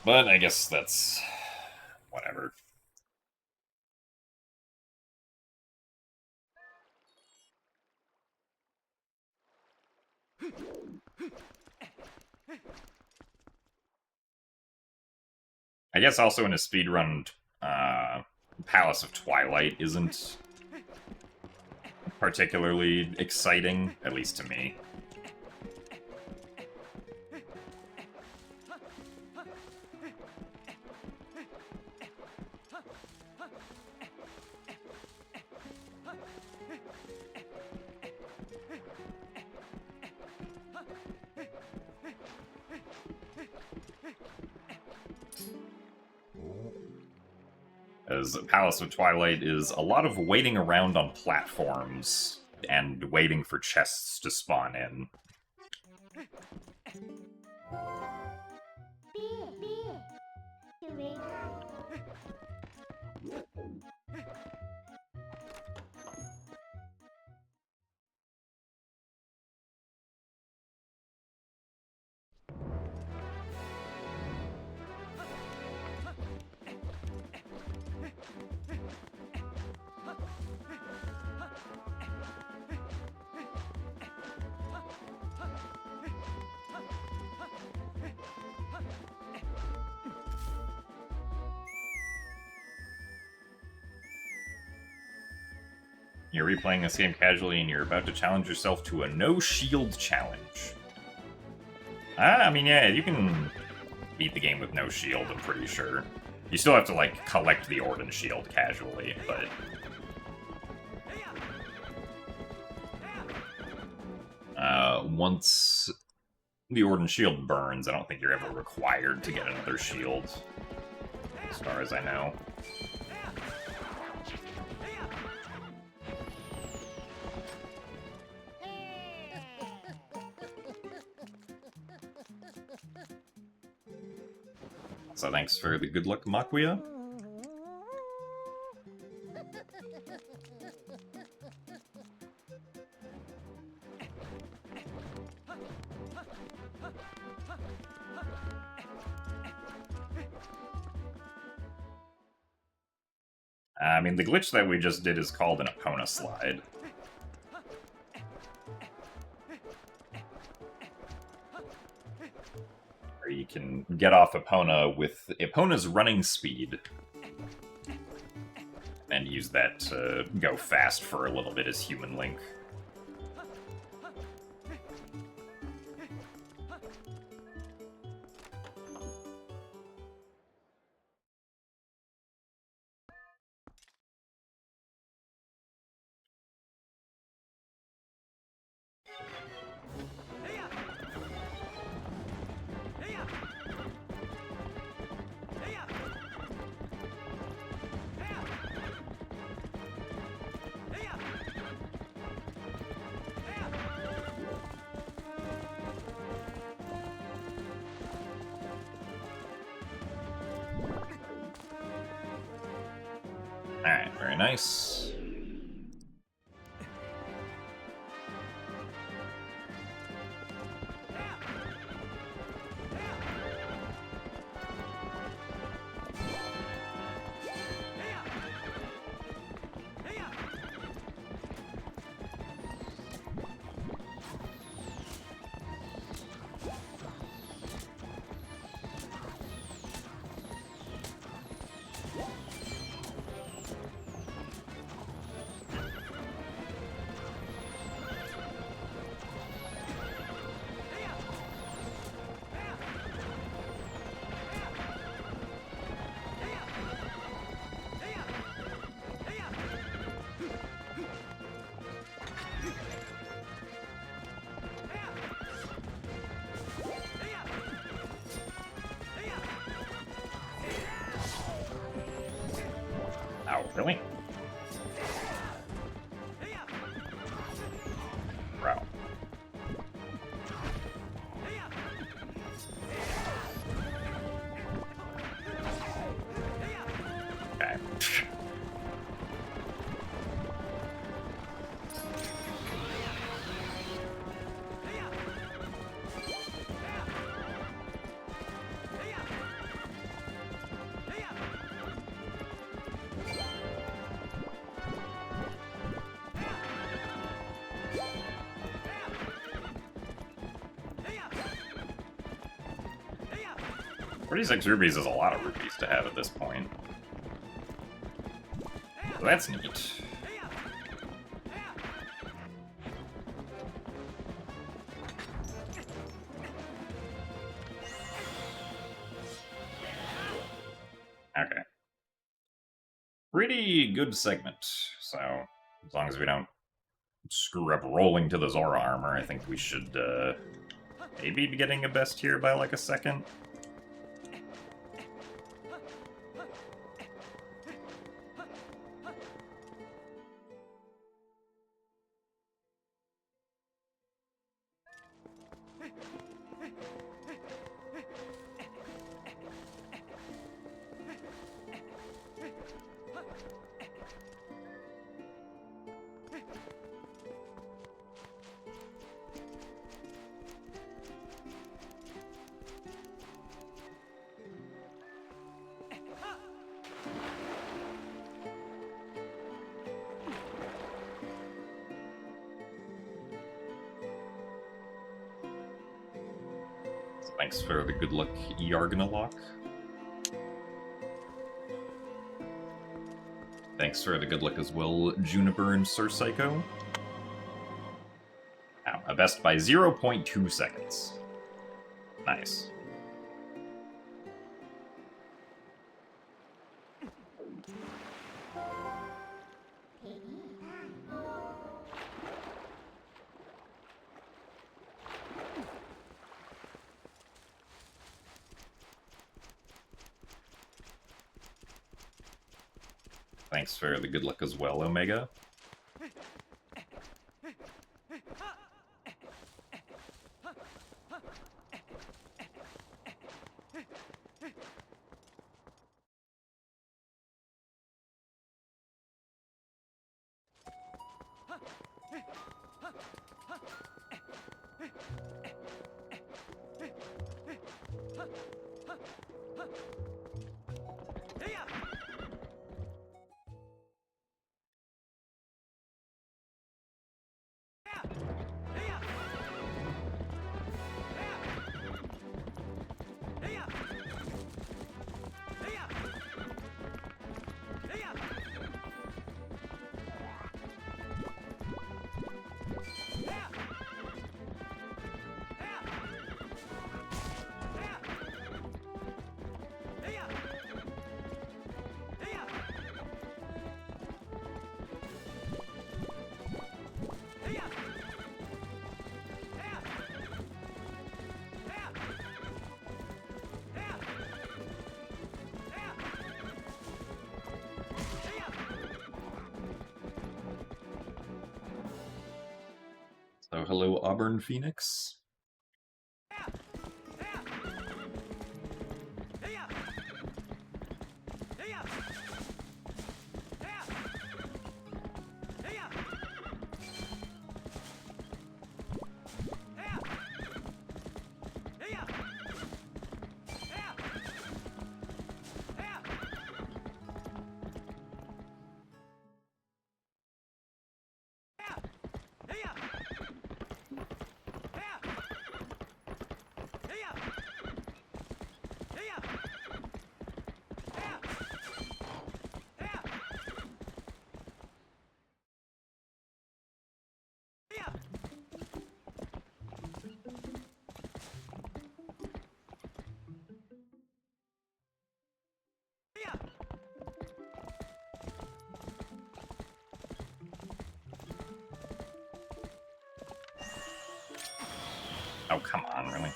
But I guess that's... whatever. I guess also in a speedrun, Palace of Twilight isn't particularly exciting, at least to me. As Palace of Twilight is a lot of waiting around on platforms and waiting for chests to spawn in. You're replaying this game casually and you're about to challenge yourself to a no-shield challenge. I mean, yeah, you can beat the game with no shield, I'm pretty sure. You still have to, like, collect the Orden shield casually, but... once the Orden shield burns, I don't think you're ever required to get another shield, as far as I know. So thanks for the good luck, Makuya. I mean, the glitch that we just did is called an Epona slide. Where you can get off Epona with Epona's running speed. And use that to go fast for a little bit as Human Link. Alright, very nice. Really? Bro. Okay. $46 rupees is a lot of rupees to have at this point. So that's neat. Okay. Pretty good segment. So, as long as we don't screw up rolling to the Zora armor, I think we should, maybe be getting a best here by like a second. Thanks for the good luck, Yargnalock. Thanks for the good luck as well, Juniper and Sir Psycho. Now, a best by 0.2 seconds. Nice. Thanks for the good luck as well, Omega. So hello, Auburn Phoenix. Oh, come on, really?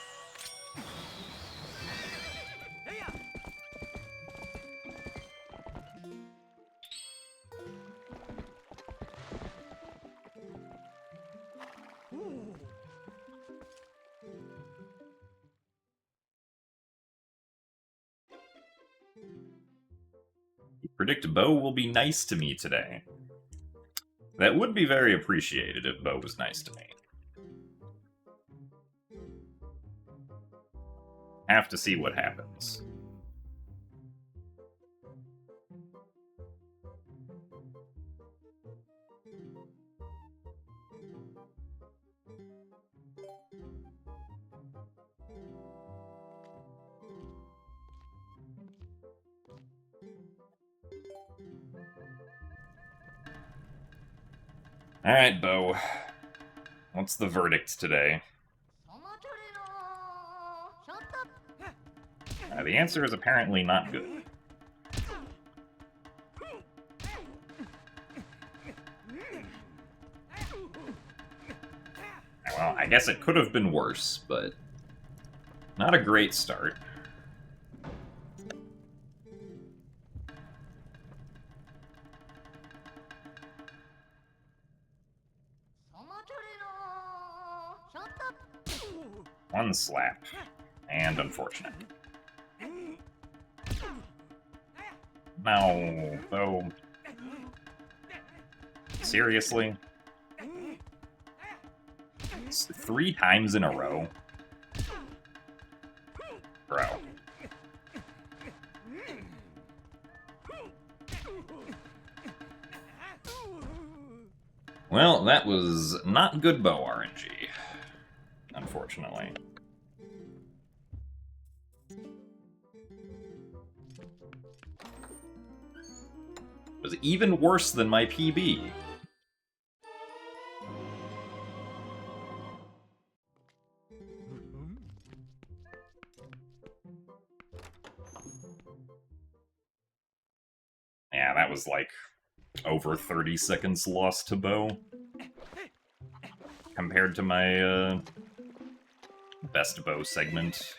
You predict Bo will be nice to me today. That would be very appreciated if Bo was nice to me. Have to see what happens. Alright, Bo. What's the verdict today? The answer is apparently not good. Well, I guess it could have been worse, but not a great start. One slap. And unfortunate. No, though. Seriously? It's 3 times in a row? Bro. Well, that was not good bow RNG, unfortunately. It was even worse than my PB. Yeah, that was like over 30 seconds lost to bow. Compared to my best bow segment.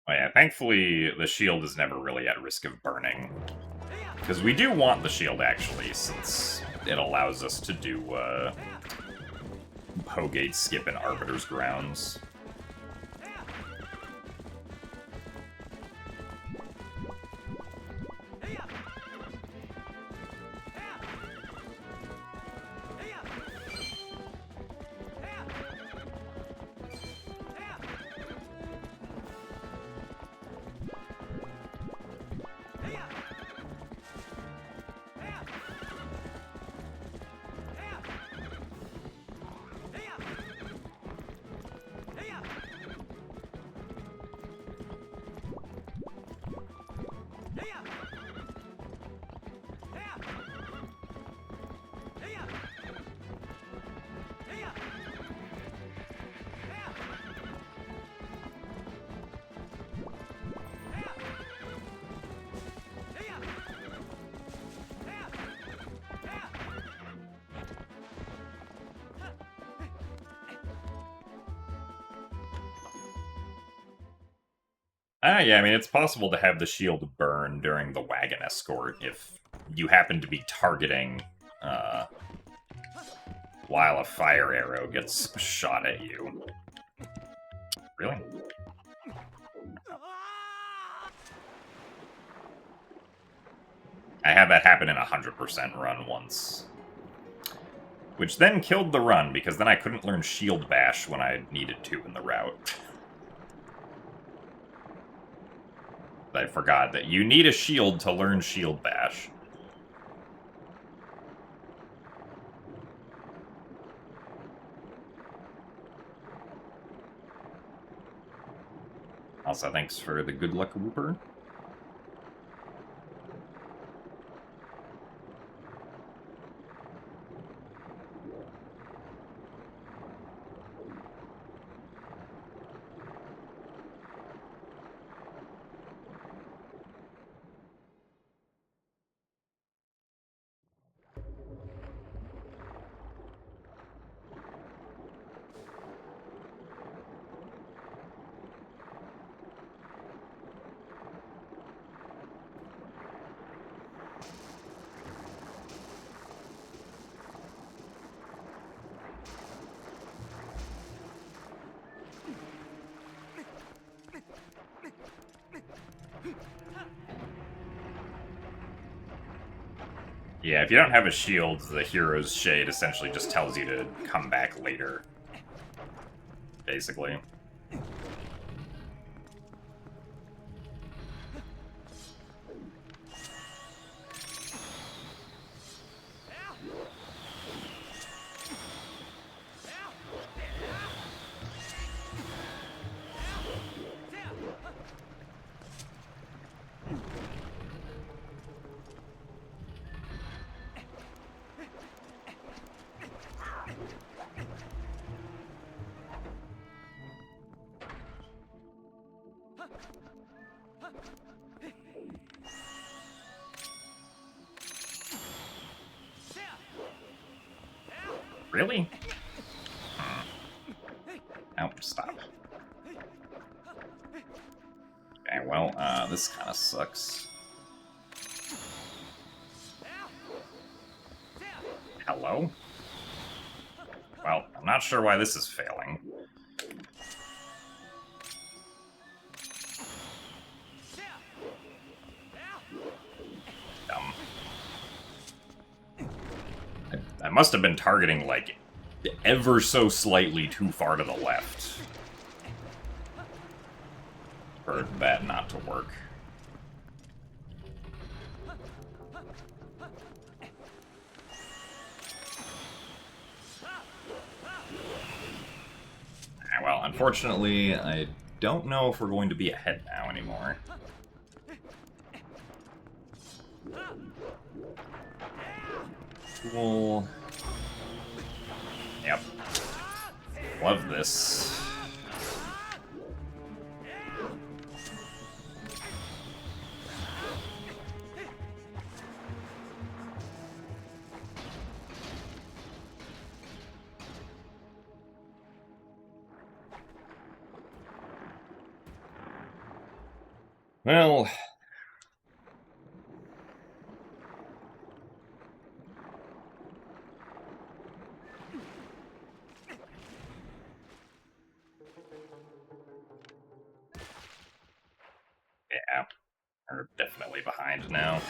Oh yeah, thankfully the shield is never really at risk of burning. Because we do want the shield, actually, since it allows us to do Hogate skip in Arbiter's Grounds. Yeah, I mean, it's possible to have the shield burn during the wagon escort if you happen to be targeting while a fire arrow gets shot at you. Really? I had that happen in a 100% run once. Which then killed the run, because then I couldn't learn Shield Bash when I needed to in the route. I forgot that you need a shield to learn Shield Bash. Also, thanks for the good luck whooper. Yeah, if you don't have a shield, the Hero's Shade essentially just tells you to come back later. Basically. Really? Oh, stop. Okay, well, this kind of sucks. Hello? Well, I'm not sure why this is failing. Dumb. I must have been targeting, like, ever so slightly too far to the left for that not to work. Well, unfortunately, I don't know if we're going to be ahead now anymore. Cool. Yep. Love this. Well... yeah, we're definitely behind now.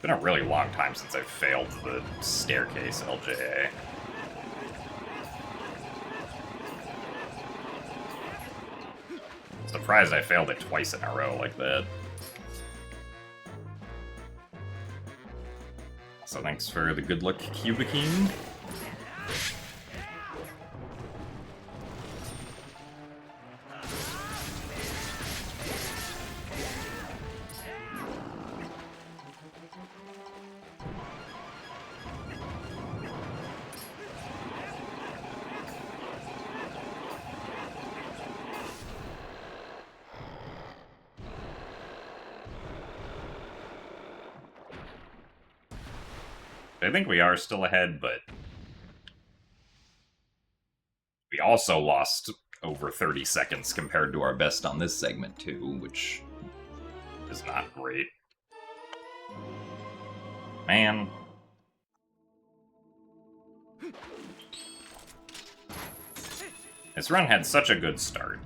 It's been a really long time since I've failed the staircase LJA. Surprised I failed it twice in a row like that. So thanks for the good luck, Cubikine. I think we are still ahead, but we also lost over 30 seconds compared to our best on this segment too, which is not great. Man. This run had such a good start.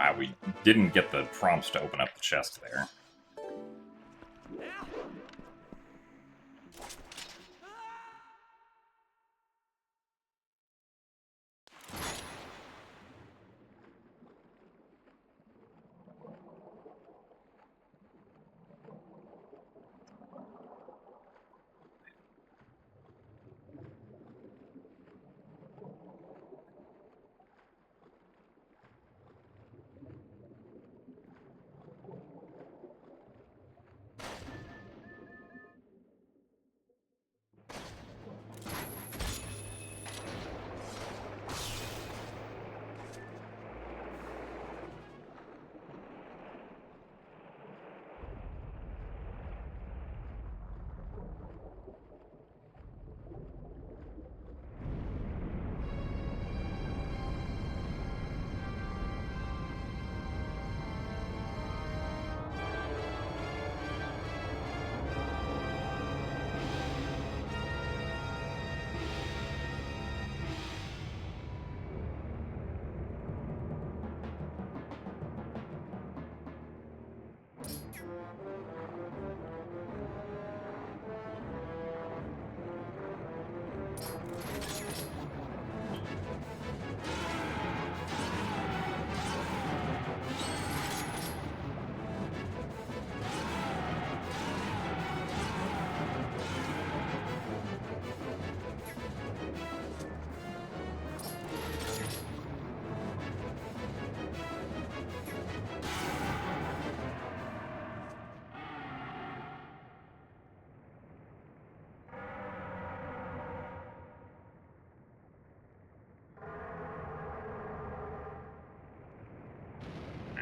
Wow, we didn't get the prompt to open up the chest there.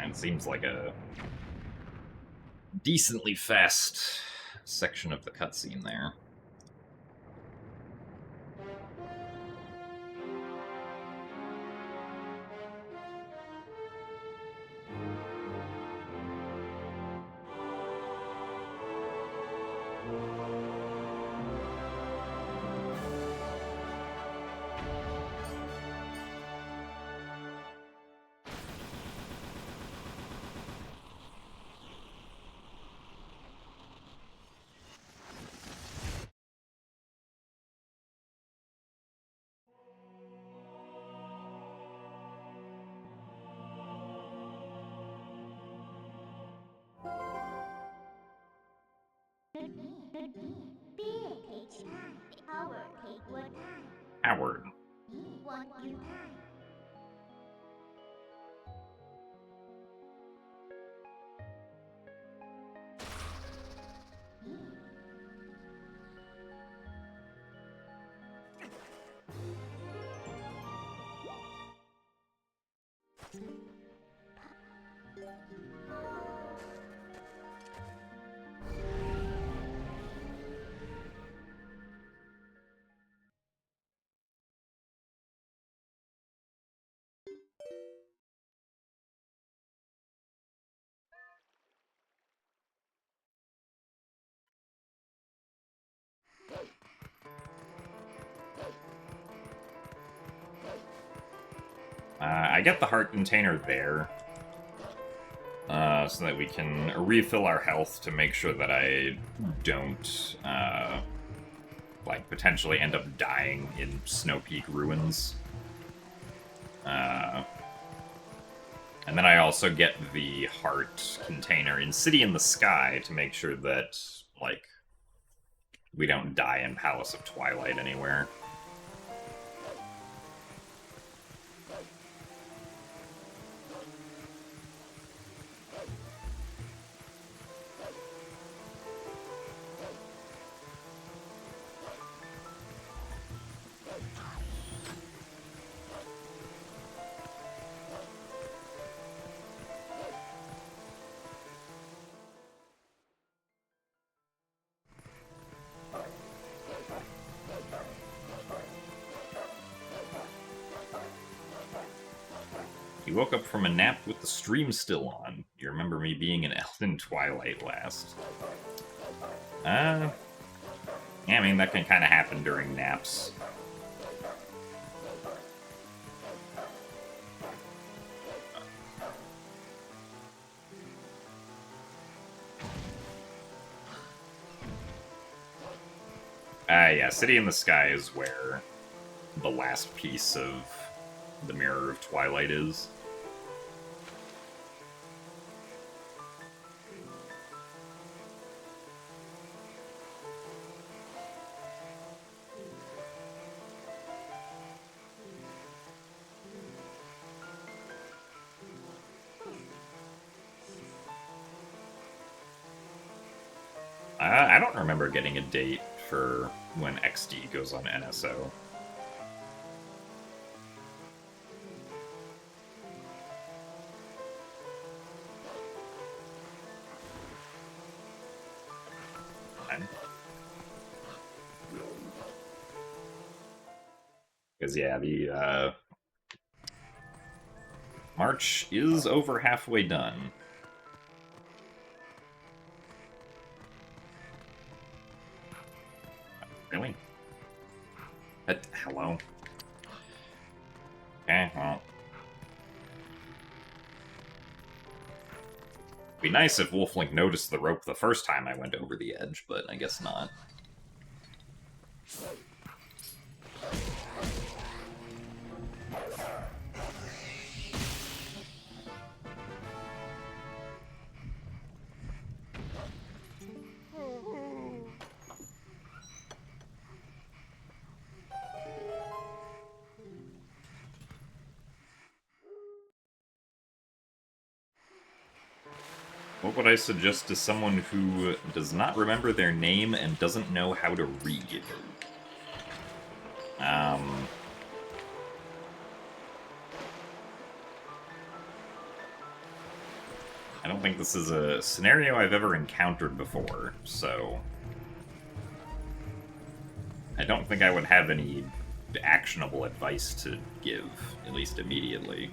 It seems like a decently fast section of the cutscene there. Howard. I get the heart container there, so that we can refill our health to make sure that I don't, like, potentially end up dying in Snow Peak ruins. And then I also get the heart container in City in the Sky to make sure that, like, we don't die in Palace of Twilight anywhere. He woke up from a nap with the stream still on. You remember me being in Elden Twilight last. Yeah, I mean, that can kind of happen during naps. Yeah, City in the Sky is where the last piece of the Mirror of Twilight is. I don't remember getting a date for when XD goes on NSO. Because, yeah, the March is over halfway done. Really? Hello? Okay, well. Be nice if Wolflink noticed the rope the first time I went over the edge, but I guess not. What would I suggest to someone who does not remember their name and doesn't know how to read? I don't think this is a scenario I've ever encountered before, so I don't think I would have any actionable advice to give, at least immediately.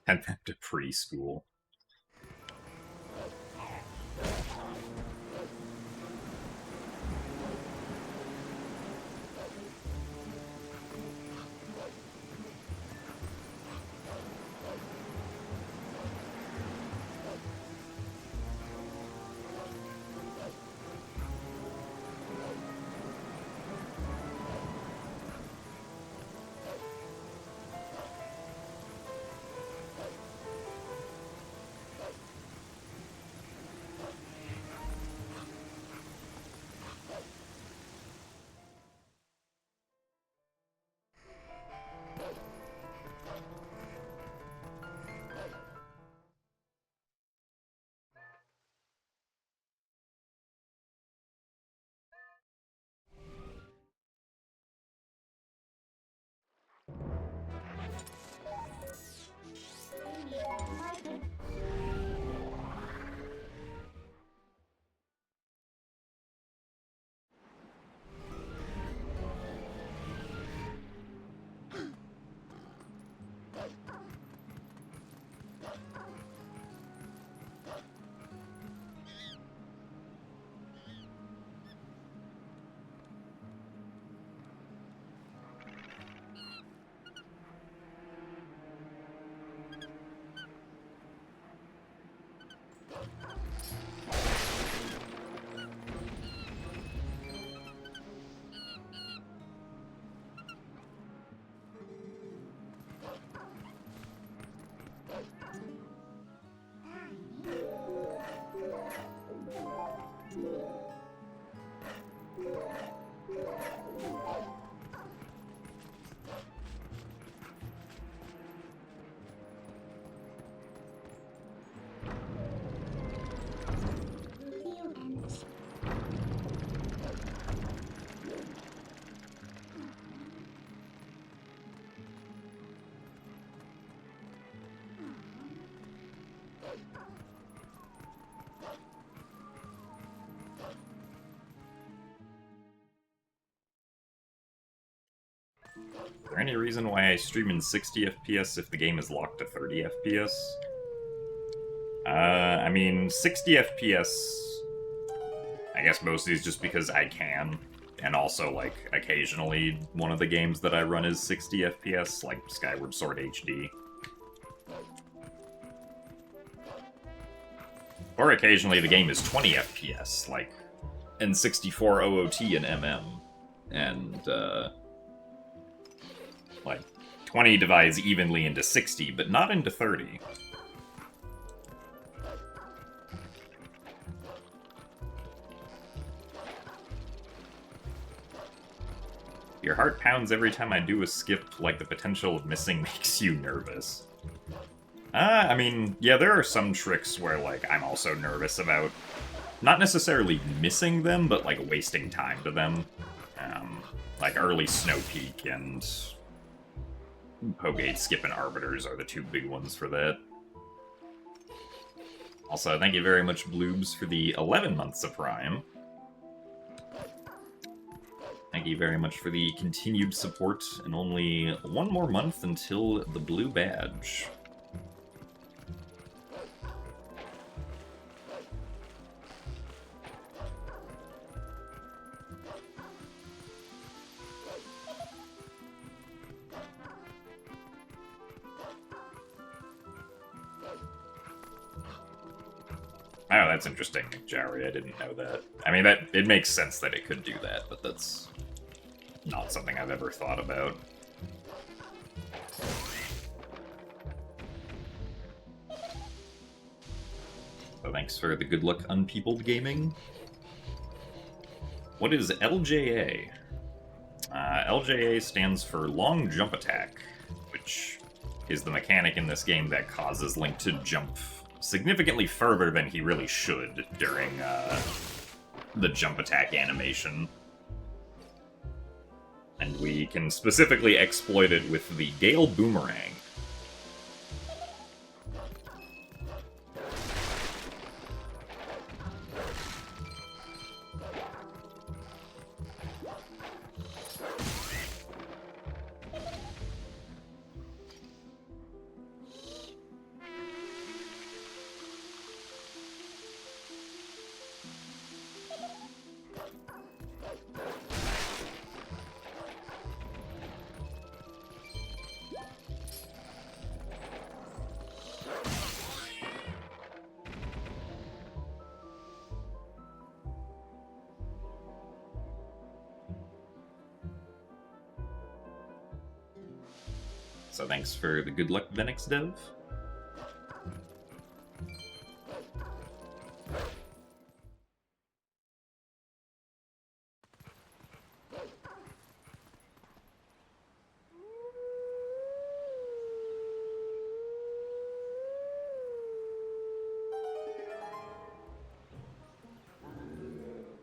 Send them to preschool. Is there any reason why I stream in 60 FPS if the game is locked to 30 FPS? I mean, 60 FPS, I guess mostly is just because I can. And also, like, occasionally one of the games that I run is 60 FPS, like Skyward Sword HD. Or occasionally the game is 20 FPS, like N64 OOT and MM. And, like, 20 divides evenly into 60, but not into 30. Your heart pounds every time I do a skip, like the potential of missing makes you nervous. I mean, yeah, there are some tricks where, like, I'm also nervous about not necessarily missing them, but, like, wasting time to them. Like, early Snow Peak and Pogate Skip and Arbiters are the two big ones for that. Also, thank you very much, Bloobs, for the 11 months of Prime. Thank you very much for the continued support, and only one more month until the blue badge. Oh, that's interesting, Jowery. I didn't know that. I mean, it makes sense that it could do that, but that's not something I've ever thought about. So thanks for the good luck, Unpeopled Gaming. What is LJA? LJA stands for Long Jump Attack, which is the mechanic in this game that causes Link to jump significantly further than he really should during the jump attack animation. And we can specifically exploit it with the Gale Boomerang. So thanks for the good luck, Venix Dev.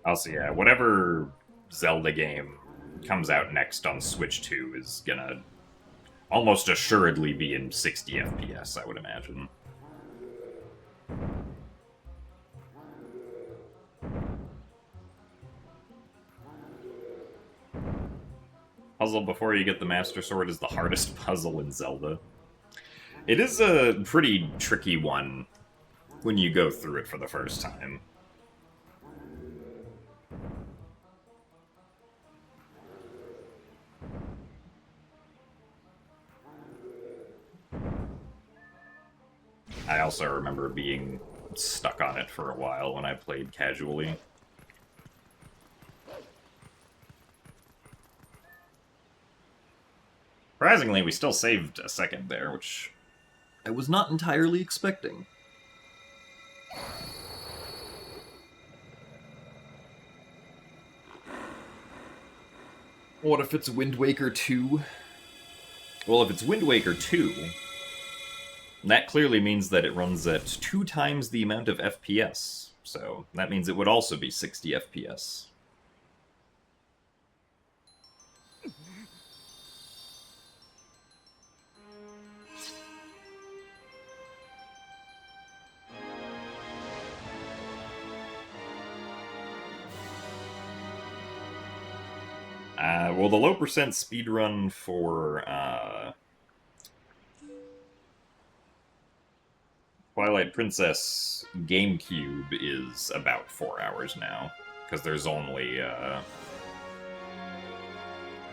Also, yeah, whatever Zelda game comes out next on Switch 2 is gonna almost assuredly be in 60 FPS, I would imagine. Puzzle before you get the Master Sword is the hardest puzzle in Zelda. It is a pretty tricky one when you go through it for the first time. I also remember being stuck on it for a while when I played casually. Surprisingly, we still saved a second there, which I was not entirely expecting. What if it's Wind Waker 2? Well, if it's Wind Waker 2, that clearly means that it runs at 2 times the amount of FPS, so that means it would also be 60 FPS. Well, the low percent speedrun for Twilight Princess GameCube is about 4 hours now, because there's only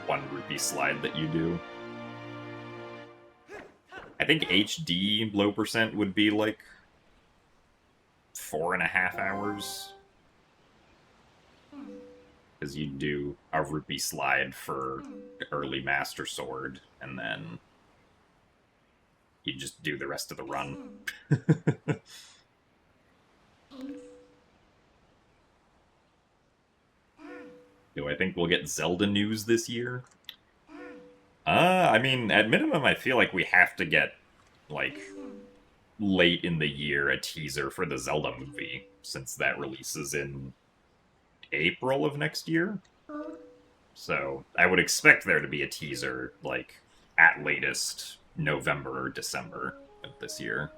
one rupee slide that you do. I think HD low percent would be like 4.5 hours. Because you do a rupee slide for early Master Sword, and then you just do the rest of the run. Do I think we'll get Zelda news this year? I mean, at minimum, I feel like we have to get, like, late in the year a teaser for the Zelda movie, since that releases in April of next year. So I would expect there to be a teaser, like, at latest November or December of this year.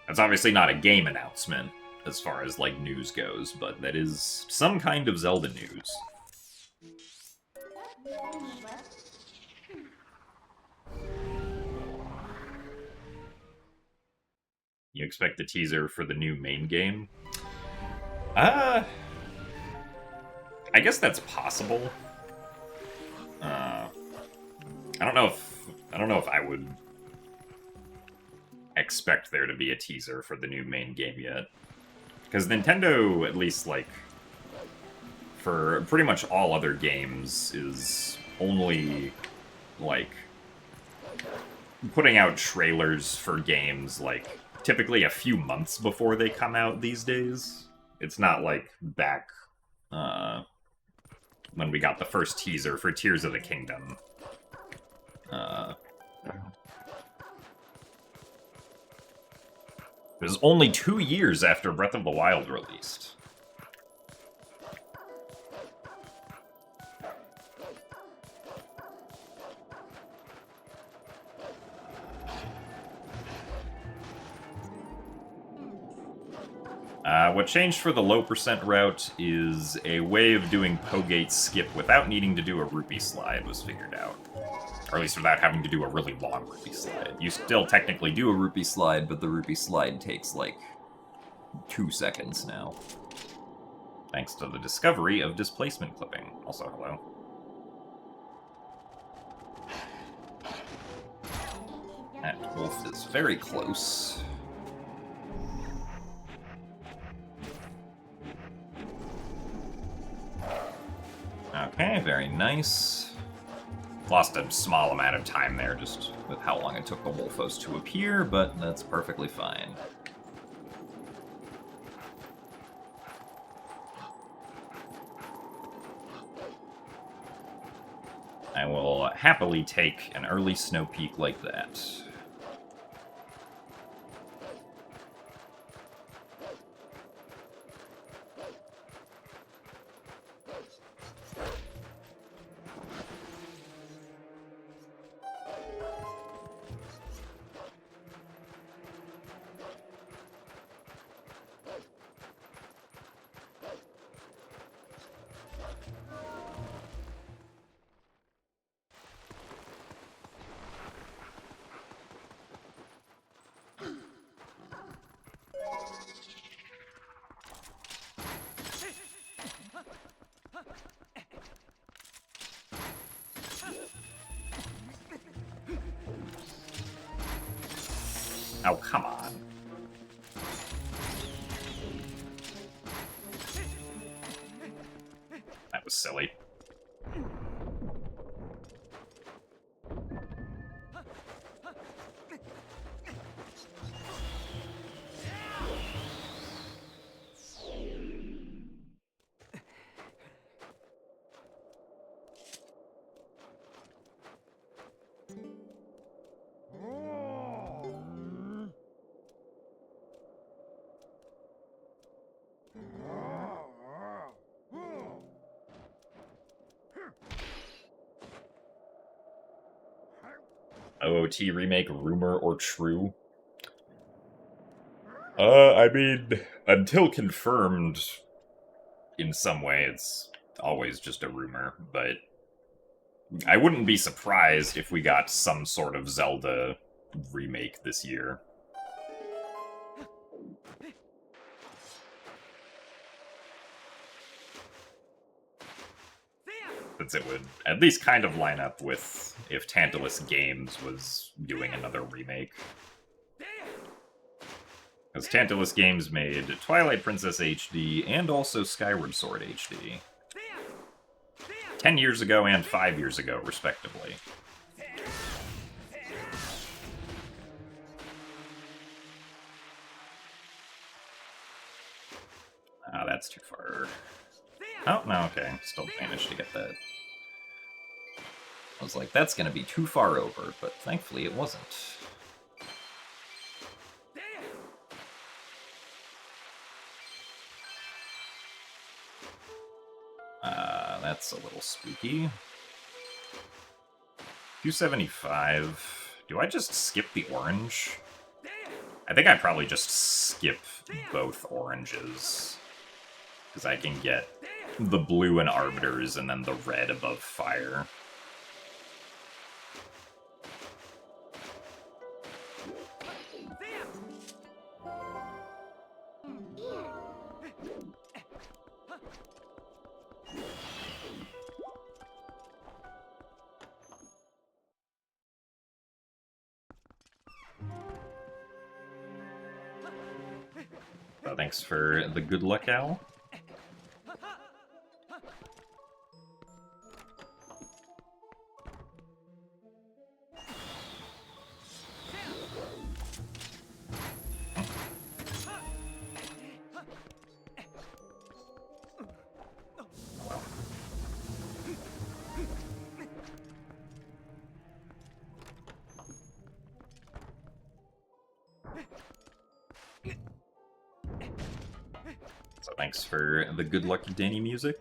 That's obviously not a game announcement as far as, like, news goes, but that is some kind of Zelda news. You expect the teaser for the new main game? I guess that's possible. I don't know if I would expect there to be a teaser for the new main game yet. Because Nintendo, at least, like, for pretty much all other games, is only, like, putting out trailers for games, like, typically a few months before they come out these days. It's not like back when we got the first teaser for Tears of the Kingdom. It was only 2 years after Breath of the Wild released. What changed for the low percent route is a way of doing Pogate skip without needing to do a rupee slide was figured out. Or at least without having to do a really long rupee slide. You still technically do a rupee slide, but the rupee slide takes like 2 seconds now. Thanks to the discovery of displacement clipping. Also, hello. That wolf is very close. Okay, very nice. Lost a small amount of time there just with how long it took the Wolfos to appear, but that's perfectly fine. I will happily take an early snow peak like that. Oh, come on. That was silly. OOT remake, rumor or true? I mean, until confirmed, in some way it's always just a rumor, but I wouldn't be surprised if we got some sort of Zelda remake this year. Since it would at least kind of line up with if Tantalus Games was doing another remake. Because Tantalus Games made Twilight Princess HD and also Skyward Sword HD. 10 years ago and 5 years ago, respectively. Ah, that's too far. Oh, no, okay. Still managed to get that. I was like, that's gonna be too far over, but thankfully it wasn't. That's a little spooky. 275. Do I just skip the orange? I think I probably just skip both oranges. Because I can get the blue and arbiters and then the red above fire. So thanks for the good luck, Al. So thanks for the good lucky Danny music.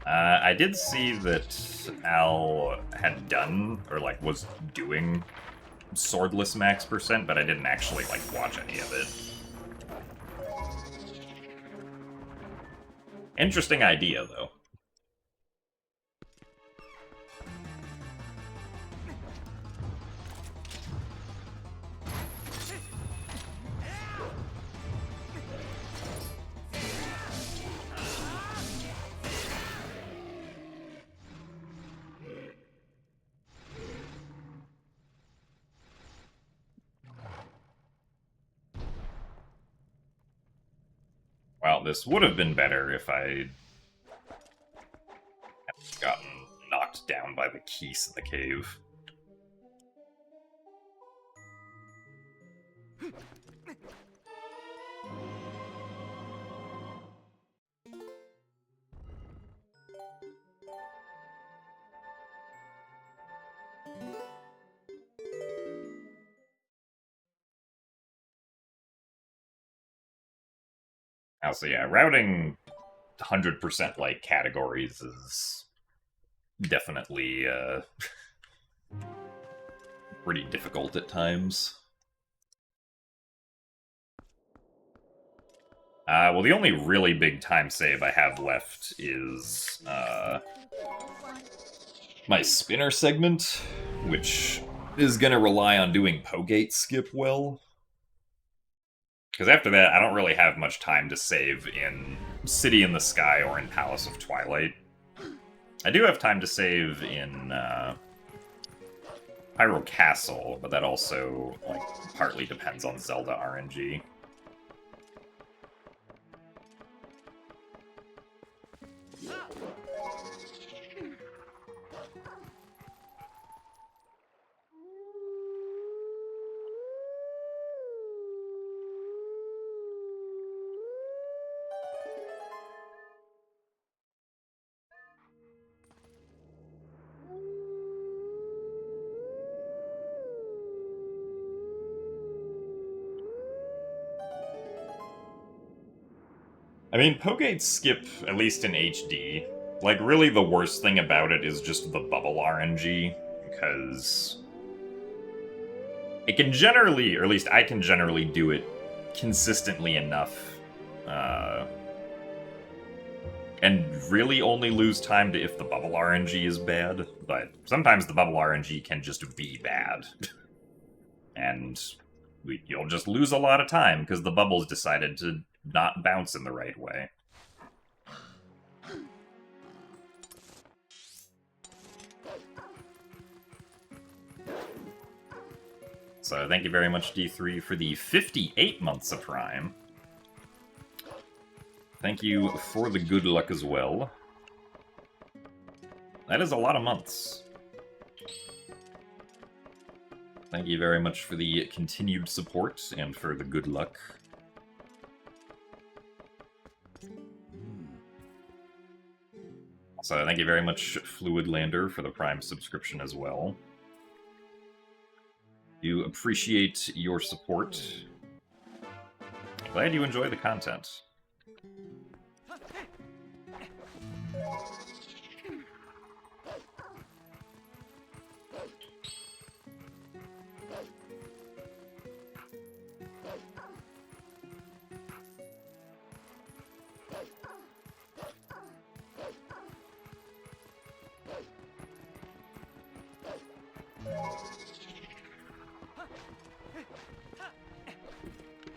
I did see that Al had done, or like was doing swordless max percent, but I didn't actually like watch any of it. Interesting idea, though. Well, this would have been better if I hadn't gotten knocked down by the keys in the cave. Also, yeah, routing 100% like categories is definitely pretty difficult at times. Well, the only really big time save I have left is my spinner segment, which is going to rely on doing Pogate skip well. Because after that, I don't really have much time to save in City in the Sky or in Palace of Twilight. I do have time to save in Hyrule Castle, but that also like partly depends on Zelda RNG. I mean, Pogate skip, at least in HD, like, really the worst thing about it is just the bubble RNG, because it can generally, or at least I can generally do it consistently enough, and really only lose time to if the bubble RNG is bad, but sometimes the bubble RNG can just be bad. And you'll just lose a lot of time because the bubbles decided to not bounce in the right way. So thank you very much, D3, for the 58 months of Prime. Thank you for the good luck as well. That is a lot of months. Thank you very much for the continued support and for the good luck. Also, thank you very much, Fluidlander, for the Prime subscription as well. You appreciate your support. Glad you enjoy the content.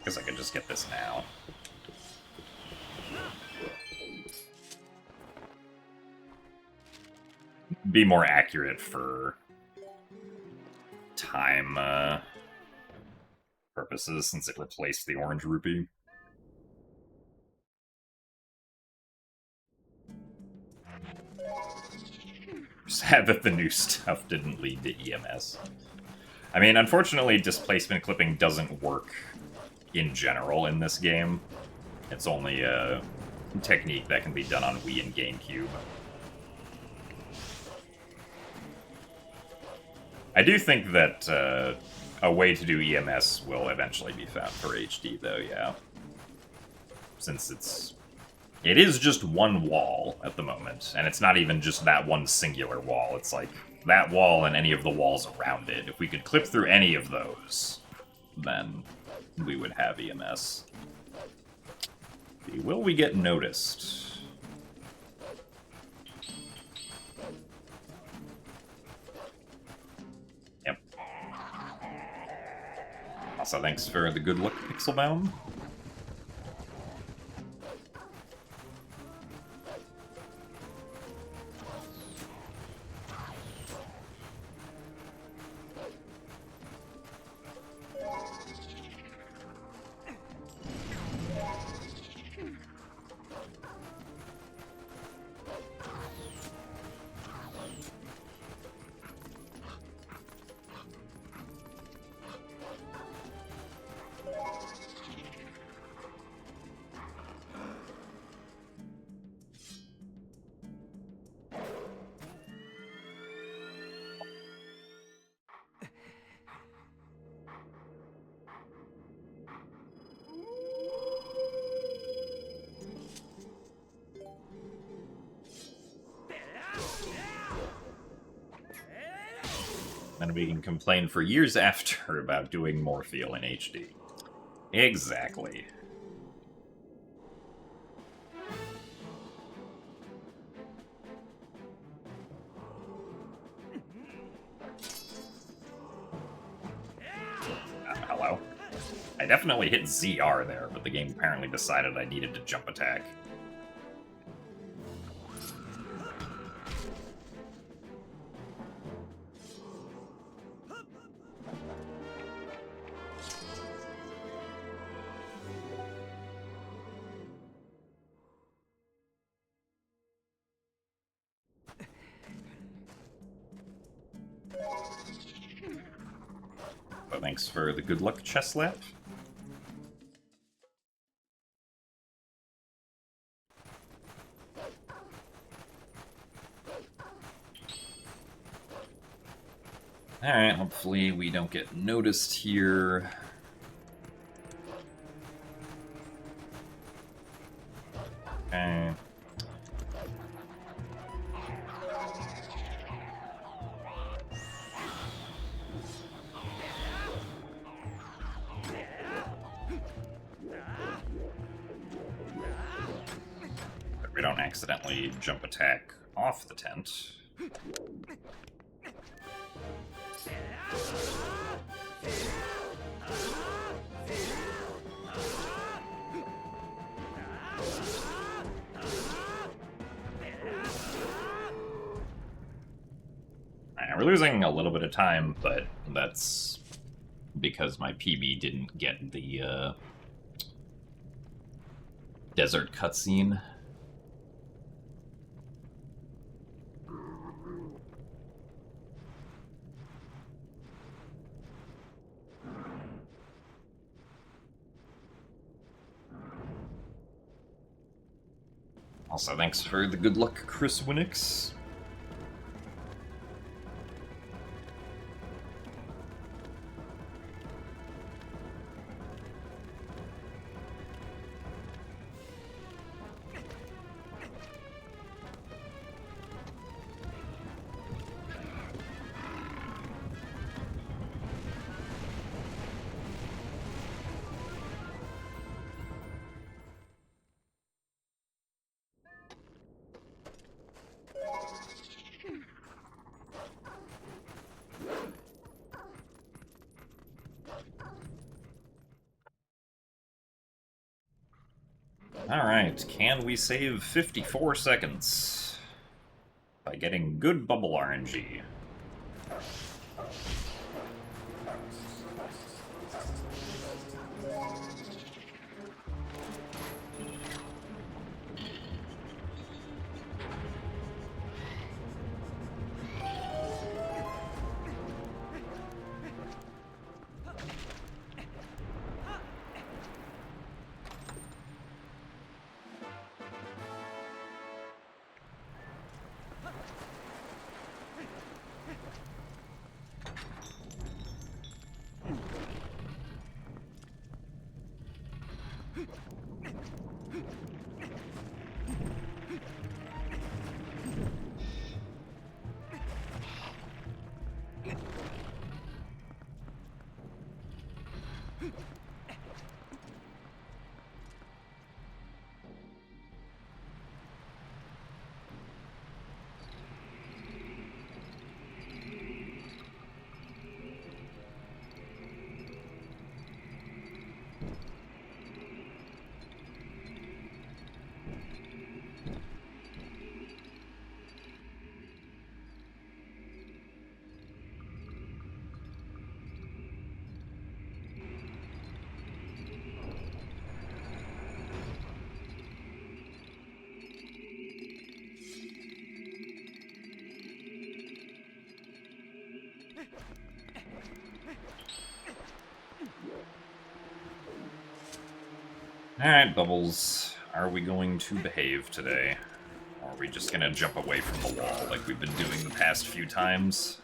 Guess I could just get this now. Be more accurate for time purposes since it replaced the orange rupee. Sad that the new stuff didn't lead to EMS. I mean, unfortunately, displacement clipping doesn't work in general in this game. It's only a technique that can be done on Wii and GameCube. I do think that a way to do EMS will eventually be found for HD, though, yeah. Since it is just one wall at the moment, and it's not even just that one singular wall. It's like that wall and any of the walls around it. If we could clip through any of those, then we would have EMS. Will we get noticed? Yep. Also, thanks for the good look, Pixelbound. And we can complain for years after about doing Morpheal in HD. Exactly. Hello? I definitely hit ZR there, but the game apparently decided I needed to jump attack. But thanks for the good luck, Cheslap. Alright, hopefully we don't get noticed here. Okay. don't accidentally jump attack off the tent. Alright, we're losing a little bit of time, but that's because my PB didn't get the desert cutscene. Also, thanks for the good luck, Chris Winnix. Alright, can we save 54 seconds by getting good bubble RNG? Alright, Bubbles. Are we going to behave today? Or are we just gonna jump away from the wall like we've been doing the past few times?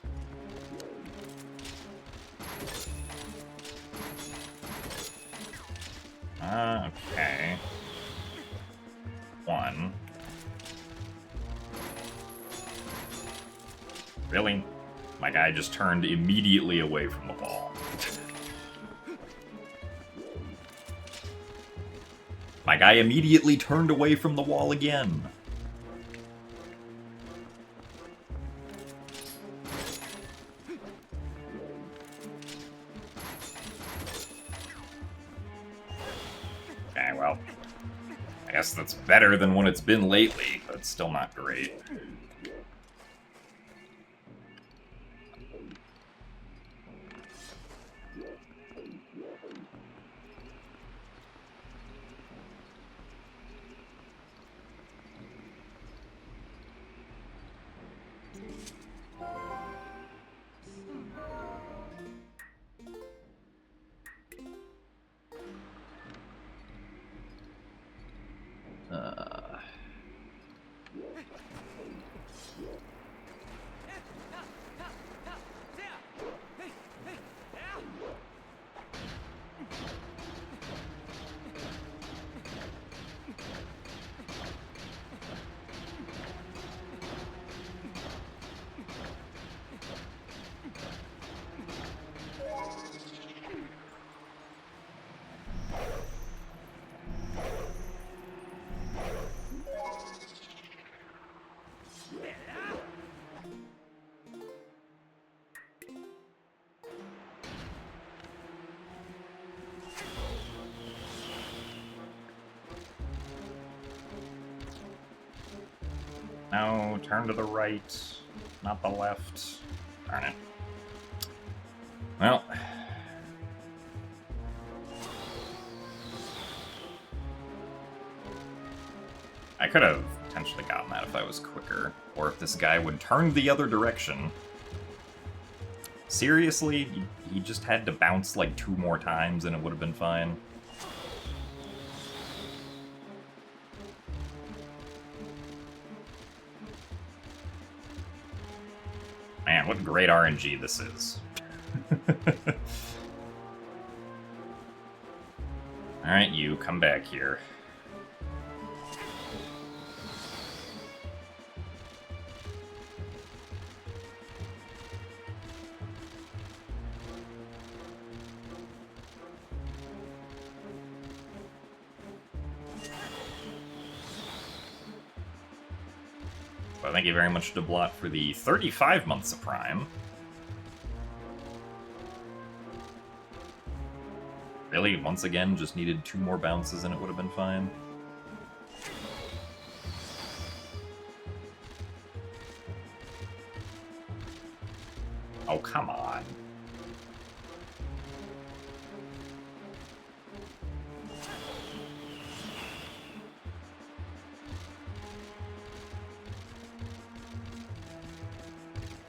Okay. One. Really? My guy just turned immediately away from the wall. My guy immediately turned away from the wall again. Okay, well, I guess that's better than what it's been lately, but it's still not great. No, turn to the right, not the left. Darn it. Well. I could have potentially gotten that if I was quicker, or if this guy would turn the other direction. Seriously? He just had to bounce like 2 more times and it would have been fine. Man, what great RNG this is. Alright, you, come back here. So thank you very much to Blot for the 35 months of Prime. Really, once again, just needed 2 more bounces and it would have been fine. Oh, come on.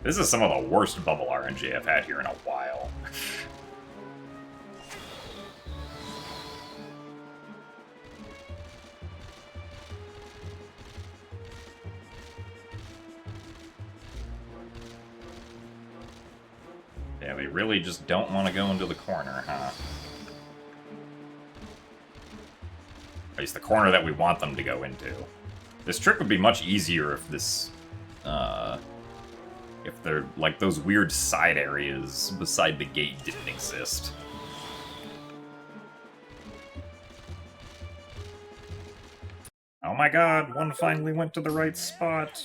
This is some of the worst bubble RNG I've had here in a while. Yeah, we really just don't want to go into the corner, huh? At least the corner that we want them to go into. This trick would be much easier if this, if they're, like, those weird side areas beside the gate didn't exist. Oh my god, one finally went to the right spot.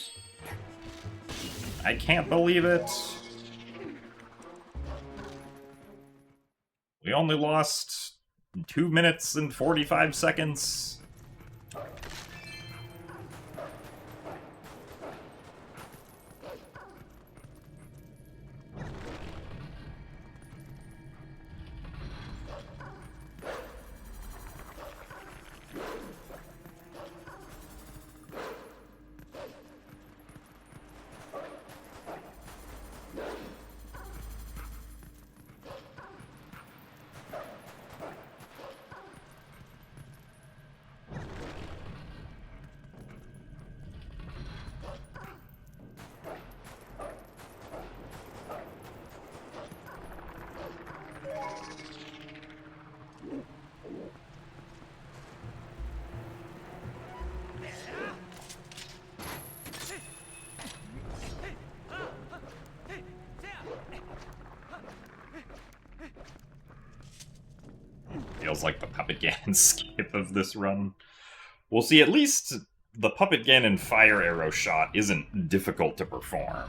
I can't believe it. We only lost 2 minutes and 45 seconds. Feels like the Puppet Ganon skip of this run. We'll see, at least the Puppet Ganon Fire Arrow shot isn't difficult to perform.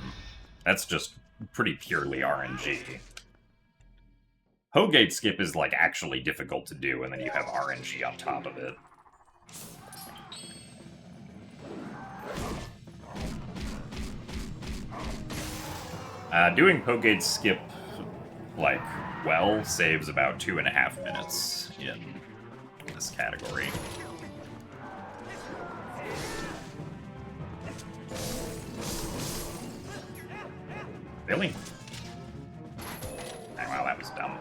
That's just pretty purely RNG. Hogate skip is, like, actually difficult to do, and then you have RNG on top of it. Doing Hogate skip, like, well, saves about 2.5 minutes in this category. Really? Oh, wow, that was dumb.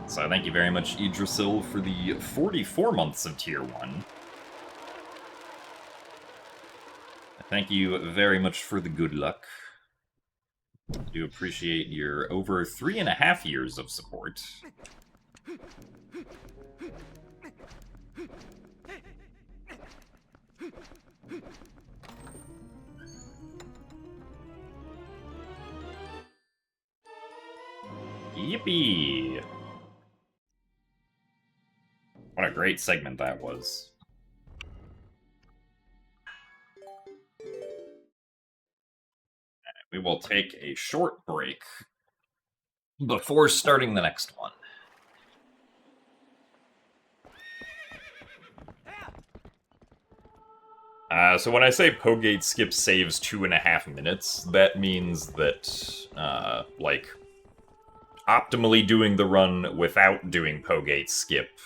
So thank you very much, Idrisil, for the 44 months of Tier 1. Thank you very much for the good luck. I do appreciate your over 3.5 years of support. Yippee! What a great segment that was. We will take a short break before starting the next one. So when I say Pogate skip saves 2.5 minutes, that means that, like, optimally doing the run without doing Pogate skip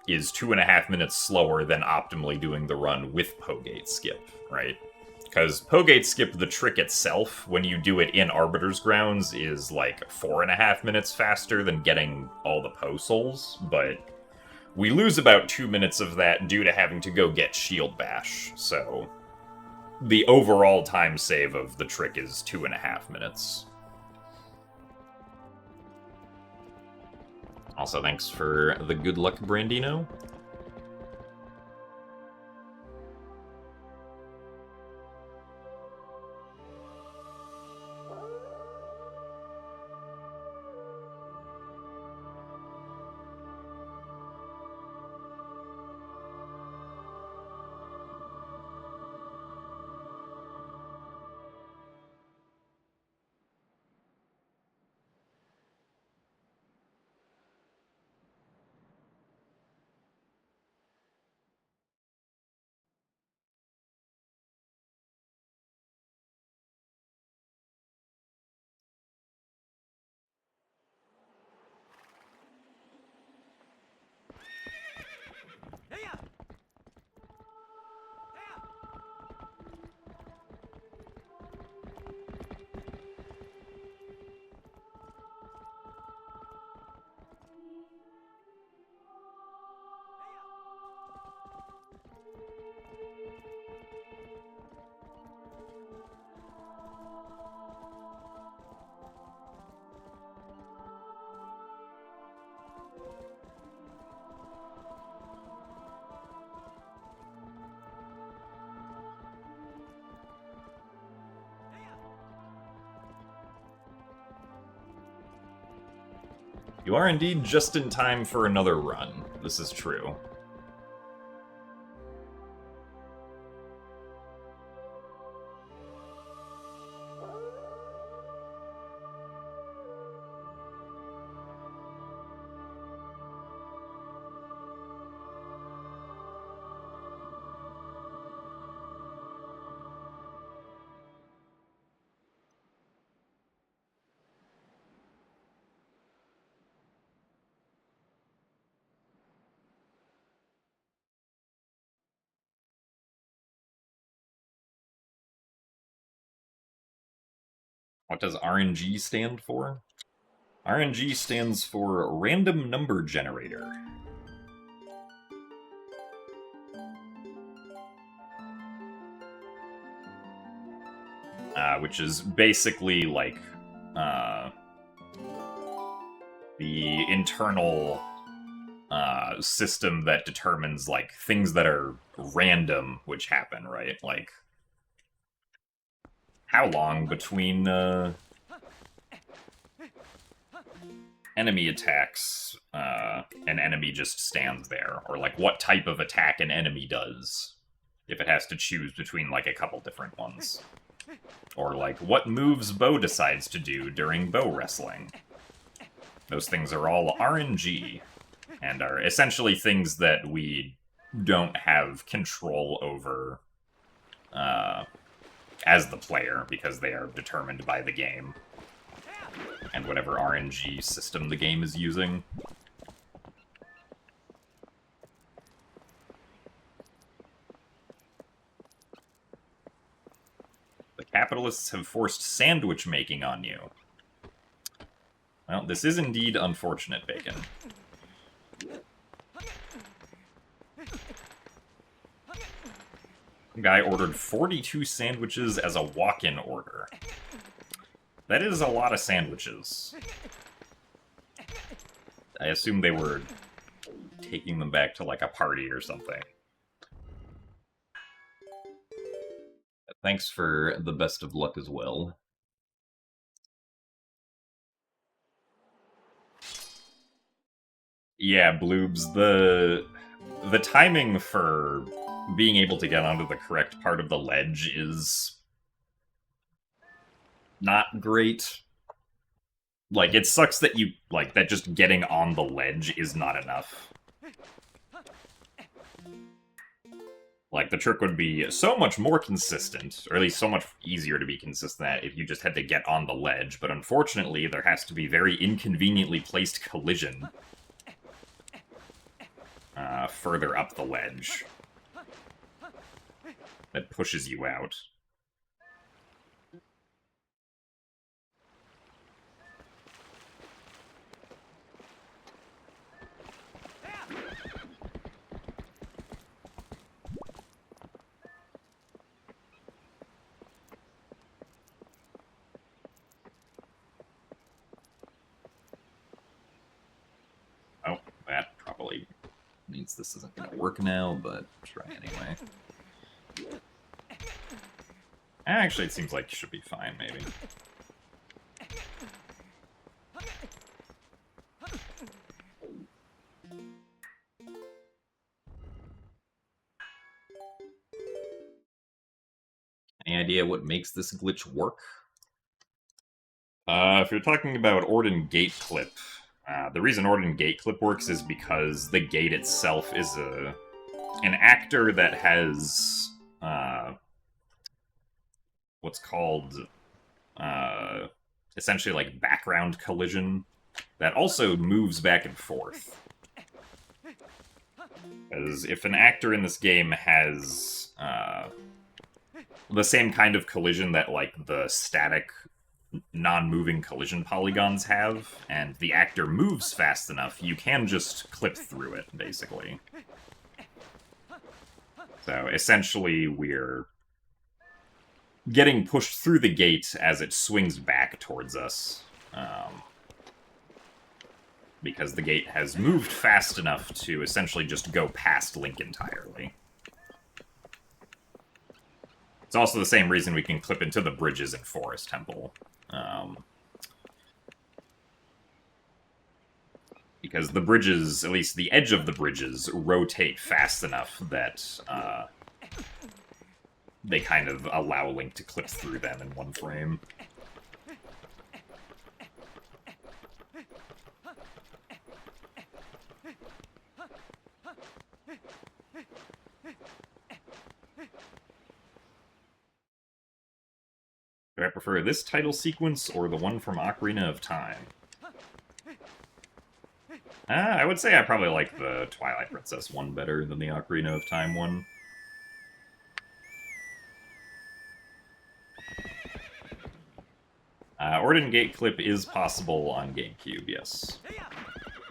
is 2.5 minutes slower than optimally doing the run with Pogate skip, right? Because Pogate skip, the trick itself, when you do it in Arbiter's Grounds, is like 4.5 minutes faster than getting all the Po Souls, but we lose about 2 minutes of that due to having to go get Shield Bash, so the overall time save of the trick is 2.5 minutes. Also, thanks for the good luck, Brandino. You are indeed just in time for another run. This is true. What does RNG stand for? RNG stands for Random Number Generator. Which is basically like the internal system that determines like things that are random which happen, right? Like how long between enemy attacks an enemy just stands there, or like what type of attack an enemy does if it has to choose between like a couple different ones. Or like what moves Bo decides to do during bow wrestling. Those things are all RNG, and are essentially things that we don't have control over as the player, because they are determined by the game and whatever RNG system the game is using. The capitalists have forced sandwich making on you. Well, this is indeed unfortunate, Bacon. Guy ordered 42 sandwiches as a walk-in order. That is a lot of sandwiches. I assume they were taking them back to, like, a party or something. Thanks for the best of luck as well. Yeah, Bloobs, the timing for being able to get onto the correct part of the ledge is not great. Like, it sucks that that just getting on the ledge is not enough. Like, the trick would be so much more consistent, or at least so much easier to be consistent at if you just had to get on the ledge, but unfortunately, there has to be very inconveniently placed collision further up the ledge that pushes you out. Oh, that probably means this isn't going to work now, but try anyway. Actually, it seems like it should be fine, maybe. Any idea what makes this glitch work? If you're talking about Orden Gate Clip, the reason Orden Gate Clip works is because the gate itself is an actor that has what's called essentially like background collision that also moves back and forth. Because if an actor in this game has the same kind of collision that like the static non-moving collision polygons have, and the actor moves fast enough, you can just clip through it, basically. So, essentially, we're getting pushed through the gate as it swings back towards us. Because the gate has moved fast enough to essentially just go past Link entirely. It's also the same reason we can clip into the bridges in Forest Temple. Because the bridges, at least the edge of the bridges, rotate fast enough that they kind of allow Link to clip through them in one frame. Do I prefer this title sequence or the one from Ocarina of Time? I would say I probably like the Twilight Princess one better than the Ocarina of Time one. Orden Gate Clip is possible on GameCube, yes.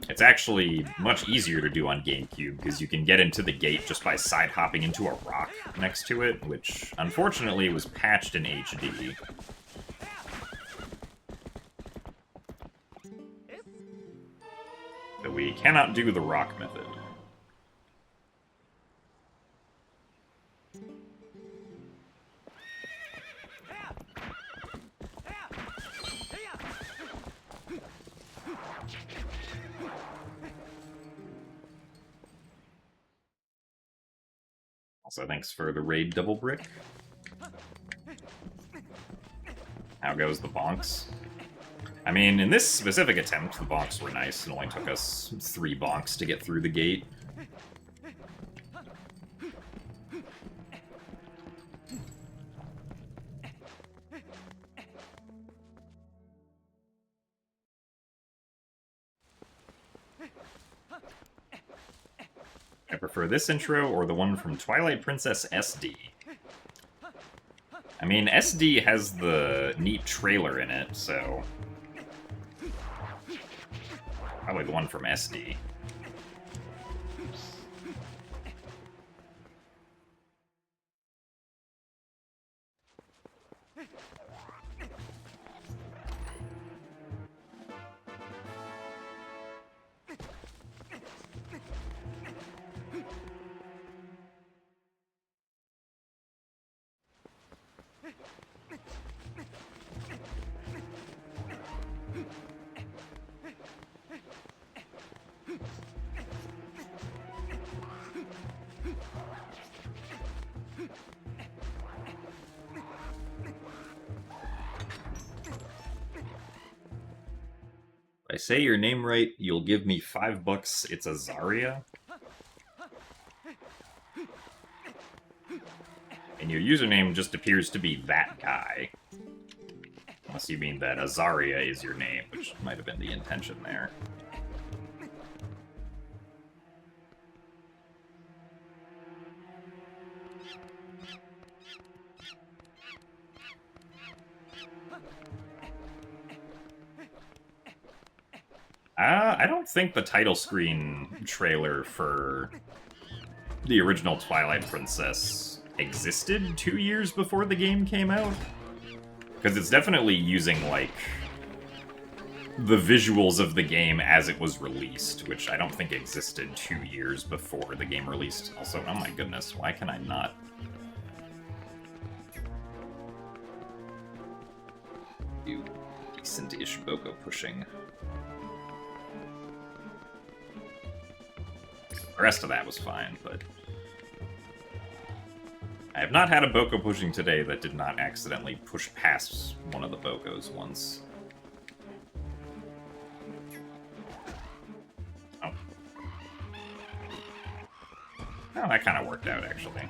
It's actually much easier to do on GameCube, because you can get into the gate just by side-hopping into a rock next to it, which, unfortunately, was patched in HD. So we cannot do the rock method. Also, thanks for the raid double brick. How goes the bonks? I mean, in this specific attempt, the bonks were nice. It only took us 3 bonks to get through the gate. I prefer this intro or the one from Twilight Princess SD. I mean, SD has the neat trailer in it, so probably the one from SD. If I say your name right, you'll give me $5. It's Azaria. And your username just appears to be that guy. Unless you mean that Azaria is your name, which might have been the intention there. I don't think the title screen trailer for the original Twilight Princess existed 2 years before the game came out. Because it's definitely using, like, the visuals of the game as it was released, which I don't think existed 2 years before the game released. Also, oh my goodness, why can I not... do decent-ish Boko pushing? The rest of that was fine, but... I have not had a Boko pushing today that did not accidentally push past one of the Bokos once. Oh. Oh, that kind of worked out, actually.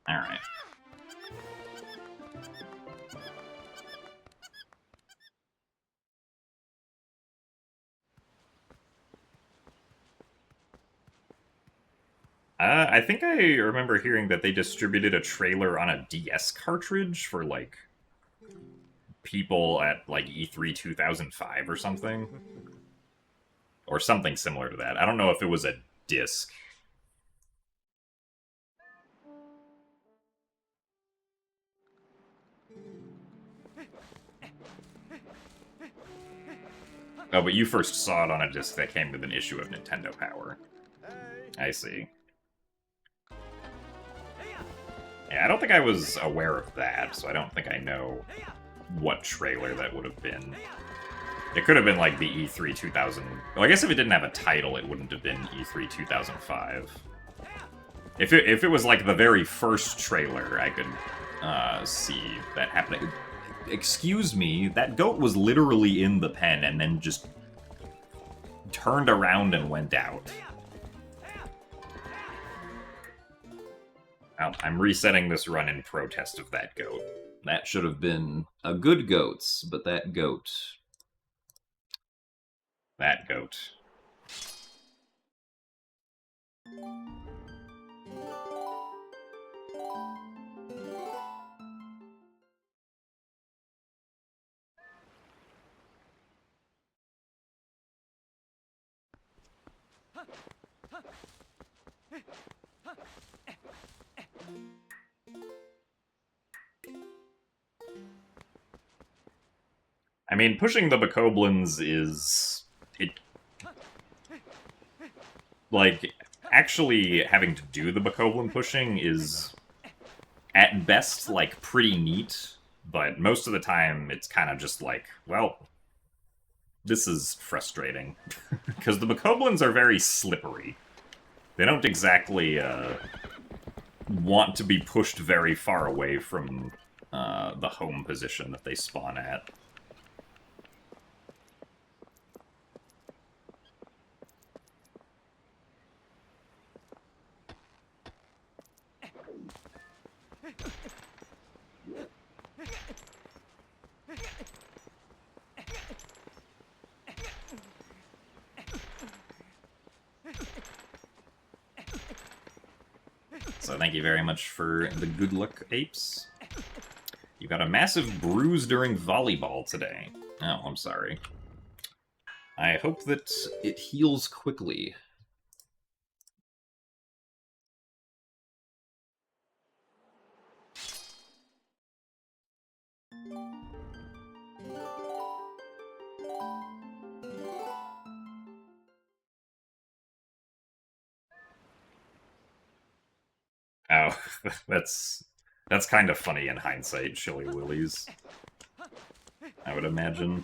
Alright. I think I remember hearing that they distributed a trailer on a DS cartridge for, like, people at, like, E3 2005 or something. Or something similar to that. I don't know if it was a disc. Oh, but you first saw it on a disc that came with an issue of Nintendo Power. I see. Yeah, I don't think I was aware of that, so I don't think I know what trailer that would have been. It could have been like the E3 2000... Well, I guess if it didn't have a title, it wouldn't have been E3 2005. If it was like the very first trailer, I could see that happening. Excuse me, that goat was literally in the pen and then just turned around and went out. Well, I'm resetting this run in protest of that goat. That should have been a good goats, but that goat... That goat. I mean, pushing the Bokoblins is... Like, actually having to do the Bokoblin pushing is, at best, like, pretty neat, but most of the time it's kind of just like, well, this is frustrating. Because the Bokoblins are very slippery. They don't exactly, want to be pushed very far away from, the home position that they spawn at. Also, thank you very much for the good luck, apes. You got a massive bruise during volleyball today. Oh, I'm sorry. I hope that it heals quickly. Oh, that's kind of funny in hindsight, Chili Willies. I would imagine.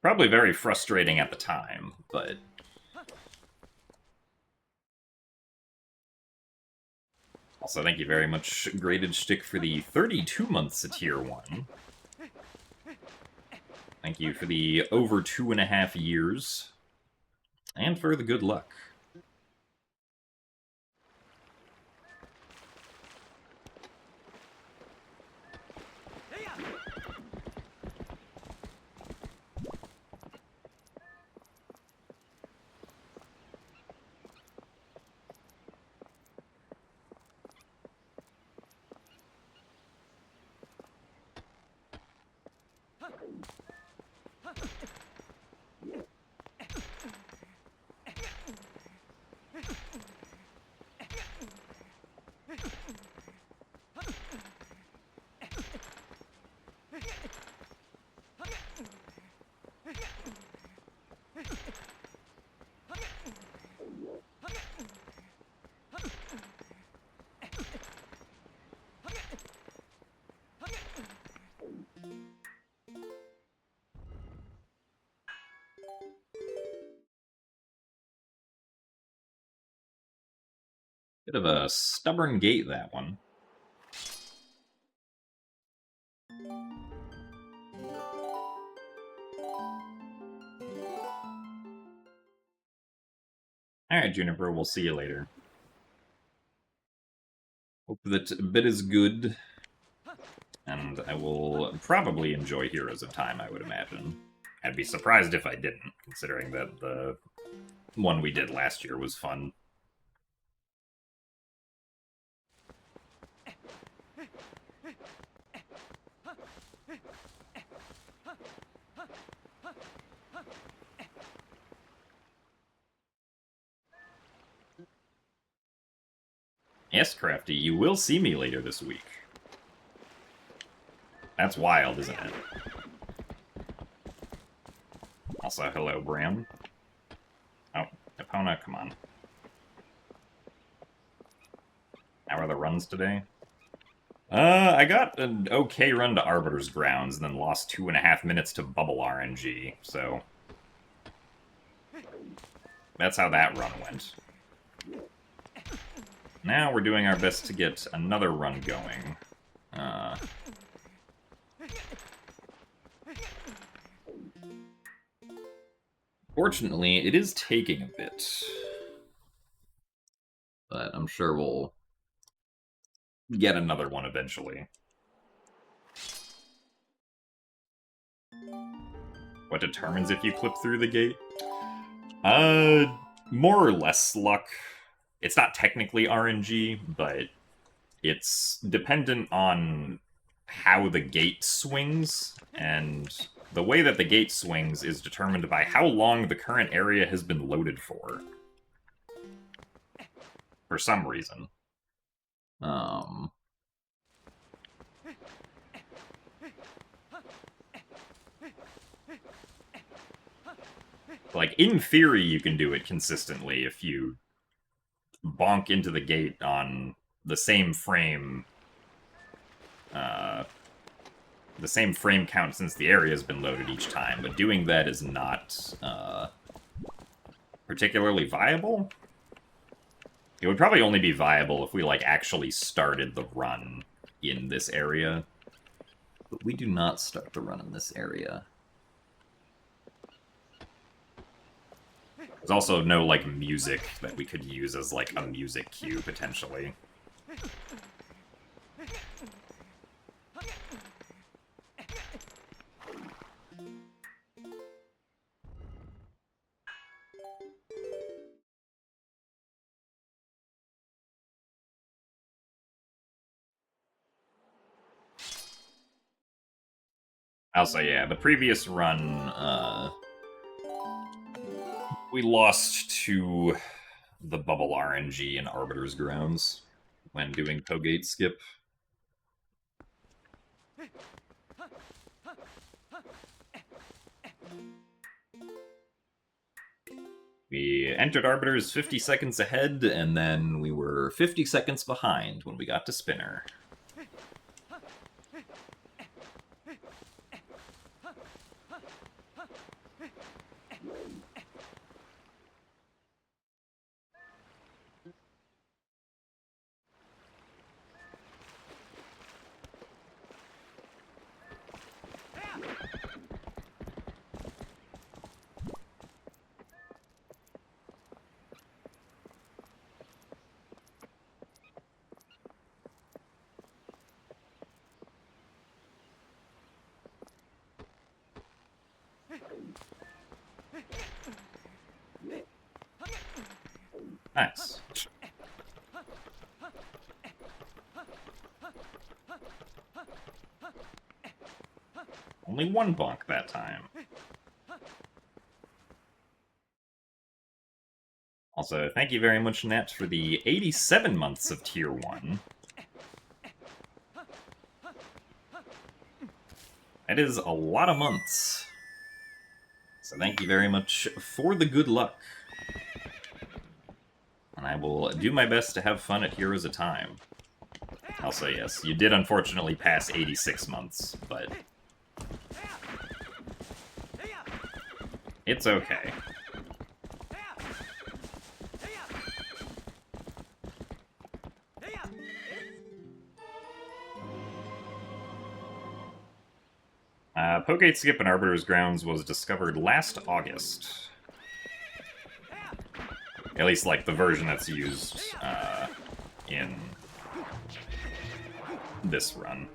Probably very frustrating at the time, but... Also, thank you very much, Graded Shtick, for the 32 months at Tier 1. Thank you for the over 2.5 years. And for the good luck. Bit of a stubborn gate, that one. Alright, Juniper, we'll see you later. Hope that bit is good. And I will probably enjoy Heroes of Time, I would imagine. I'd be surprised if I didn't, considering that the one we did last year was fun. Yes, Crafty, you will see me later this week. That's wild, isn't it? Also, hello, Bram. Oh, Epona, come on. How are the runs today? I got an okay run to Arbiter's Grounds, and then lost 2.5 minutes to Bubble RNG, so... That's how that run went. Now we're doing our best to get another run going. Fortunately, it is taking a bit. But I'm sure we'll get another one eventually. What determines if you clip through the gate? More or less luck. It's not technically RNG, but it's dependent on how the gate swings, and the way that the gate swings is determined by how long the current area has been loaded for some reason. Like, in theory, you can do it consistently if you bonk into the gate on the same frame, count since the area has been loaded each time, but doing that is not particularly viable. It would probably only be viable if we, like, actually started the run in this area. But we do not start the run in this area. There's also no, like, music that we could use as, like, a music cue, potentially. Also, yeah, the previous run, we lost to the bubble RNG in Arbiter's Grounds when doing Pogate Skip. We entered Arbiters 50 seconds ahead, and then we were 50 seconds behind when we got to Spinner. Nice. Only one bonk that time. Also, thank you very much, Net, for the 87 months of Tier 1. That is a lot of months. So thank you very much for the good luck. And I will do my best to have fun at Heroes of Time. Also, yes, you did unfortunately pass 86 months, but it's okay. Pogate Skip in Arbiter's Grounds was discovered last August. At least, like, the version that's used in this run.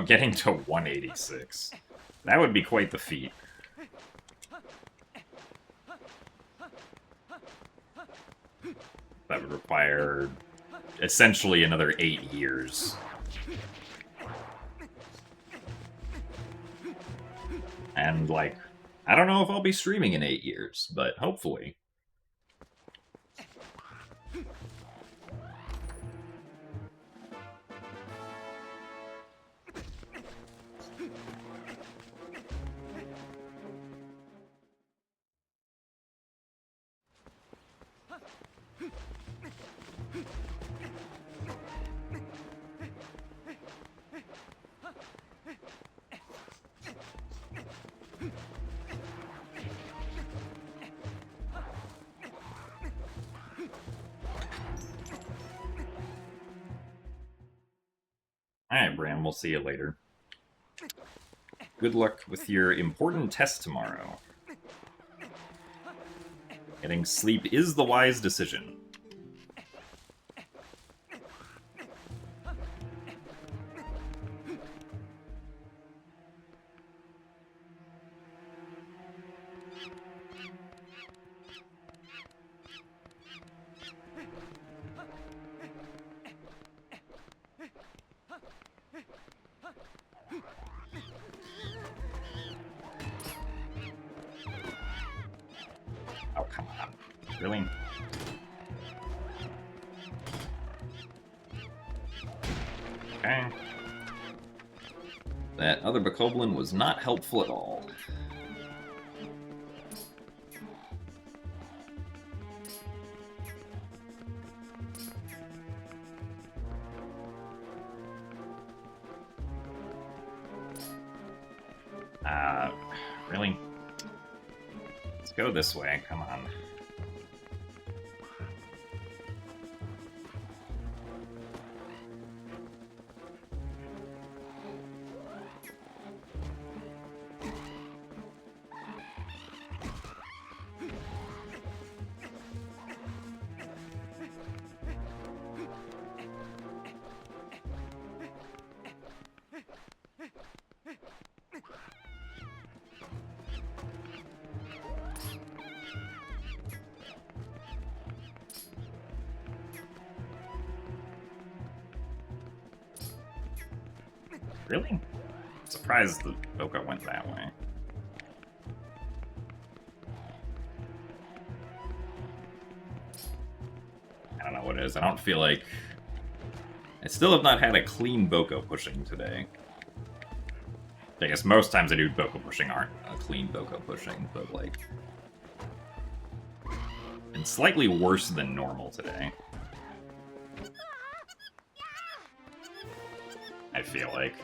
Getting to 186. That would be quite the feat. That would require essentially another 8 years. And, like, I don't know if I'll be streaming in 8 years, but hopefully. Alright, Bram, we'll see you later. Good luck with your important test tomorrow. Getting sleep is the wise decision. Oh, come on. Really? Okay. That other Bokoblin was not helpful at all. Really? Let's go this way, come on. Really? Surprised the Boko went that way. I don't know what it is. I don't feel like... I still have not had a clean Boko pushing today. I guess most times I do Boko pushing aren't a clean Boko pushing, but like... It's slightly worse than normal today. I feel like.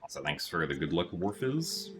Also, thanks for the good luck, Warfiz.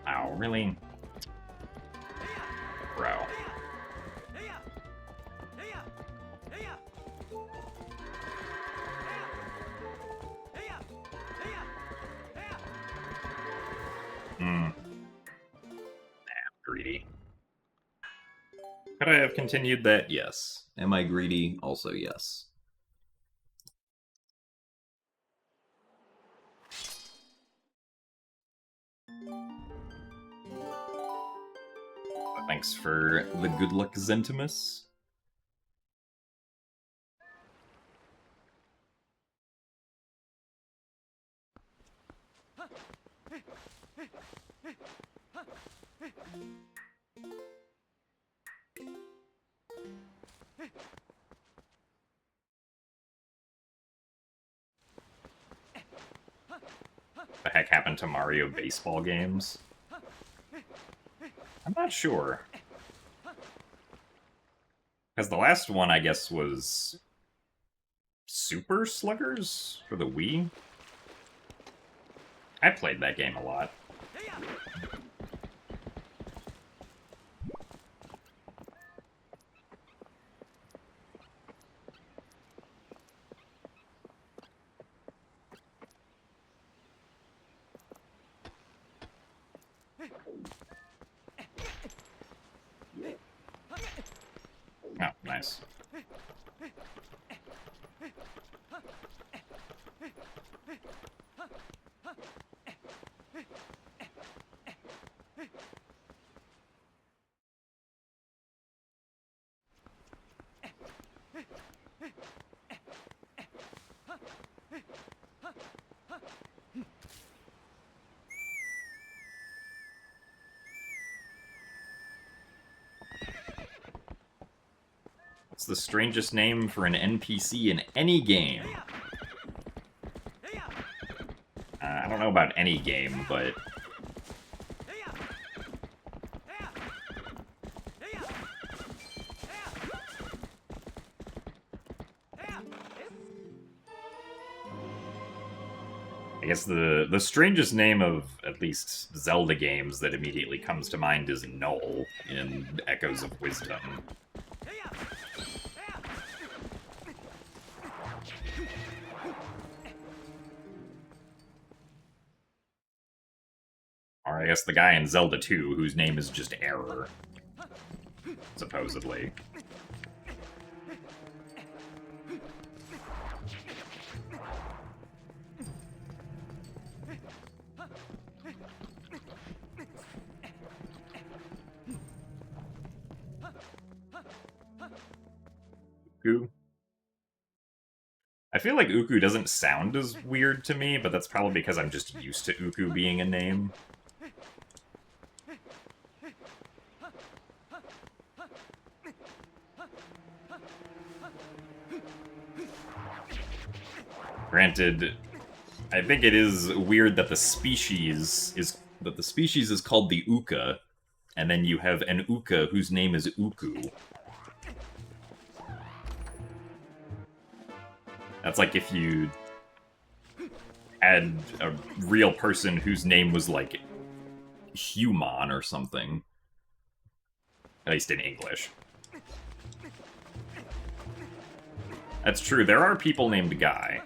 Ow, really? Bro. Greedy. Could I have continued that? Yes. Am I greedy? Also yes. Thanks for the good luck, Zentimus. The heck happened to Mario baseball games? I'm not sure. Because the last one, I guess, was Super Sluggers for the Wii? I played that game a lot. Oh, nice. What's the strangest name for an NPC in any game? I don't know about any game, but... I guess the strangest name of at least Zelda games that immediately comes to mind is Null in Echoes of Wisdom. Or I guess the guy in Zelda 2 whose name is just Error. Supposedly. Uku. I feel like Uku doesn't sound as weird to me, but that's probably because I'm just used to Uku being a name. Granted, I think it is weird that the species is called the Uka, and then you have an Uka whose name is Uku. That's like if you had a real person whose name was like Human or something. At least in English. That's true, there are people named Guy.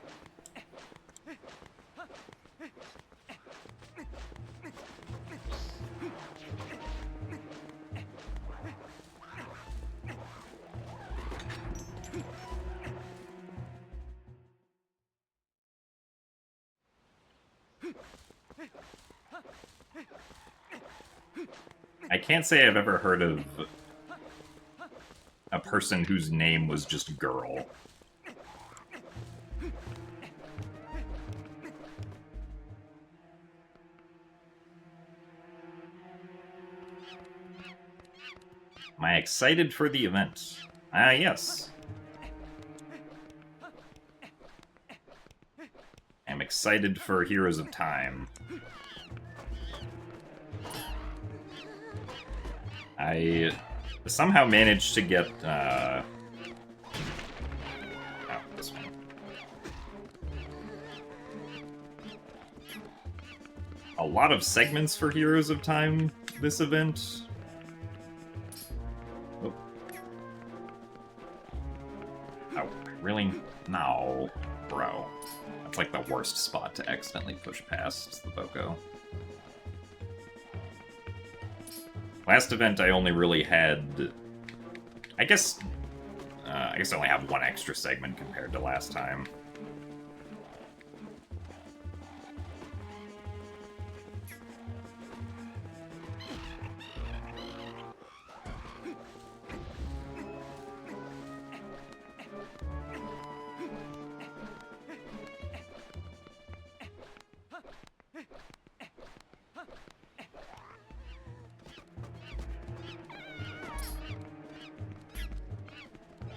I can't say I've ever heard of a person whose name was just Girl. Am I excited for the event? Yes. I'm excited for Heroes of Time. I somehow managed to get, oh, this one. A lot of segments for Heroes of Time this event. Oh, oh really? No, bro. That's like the worst spot to accidentally push past the Boko. Last event, I only really had... I guess I only have one extra segment compared to last time.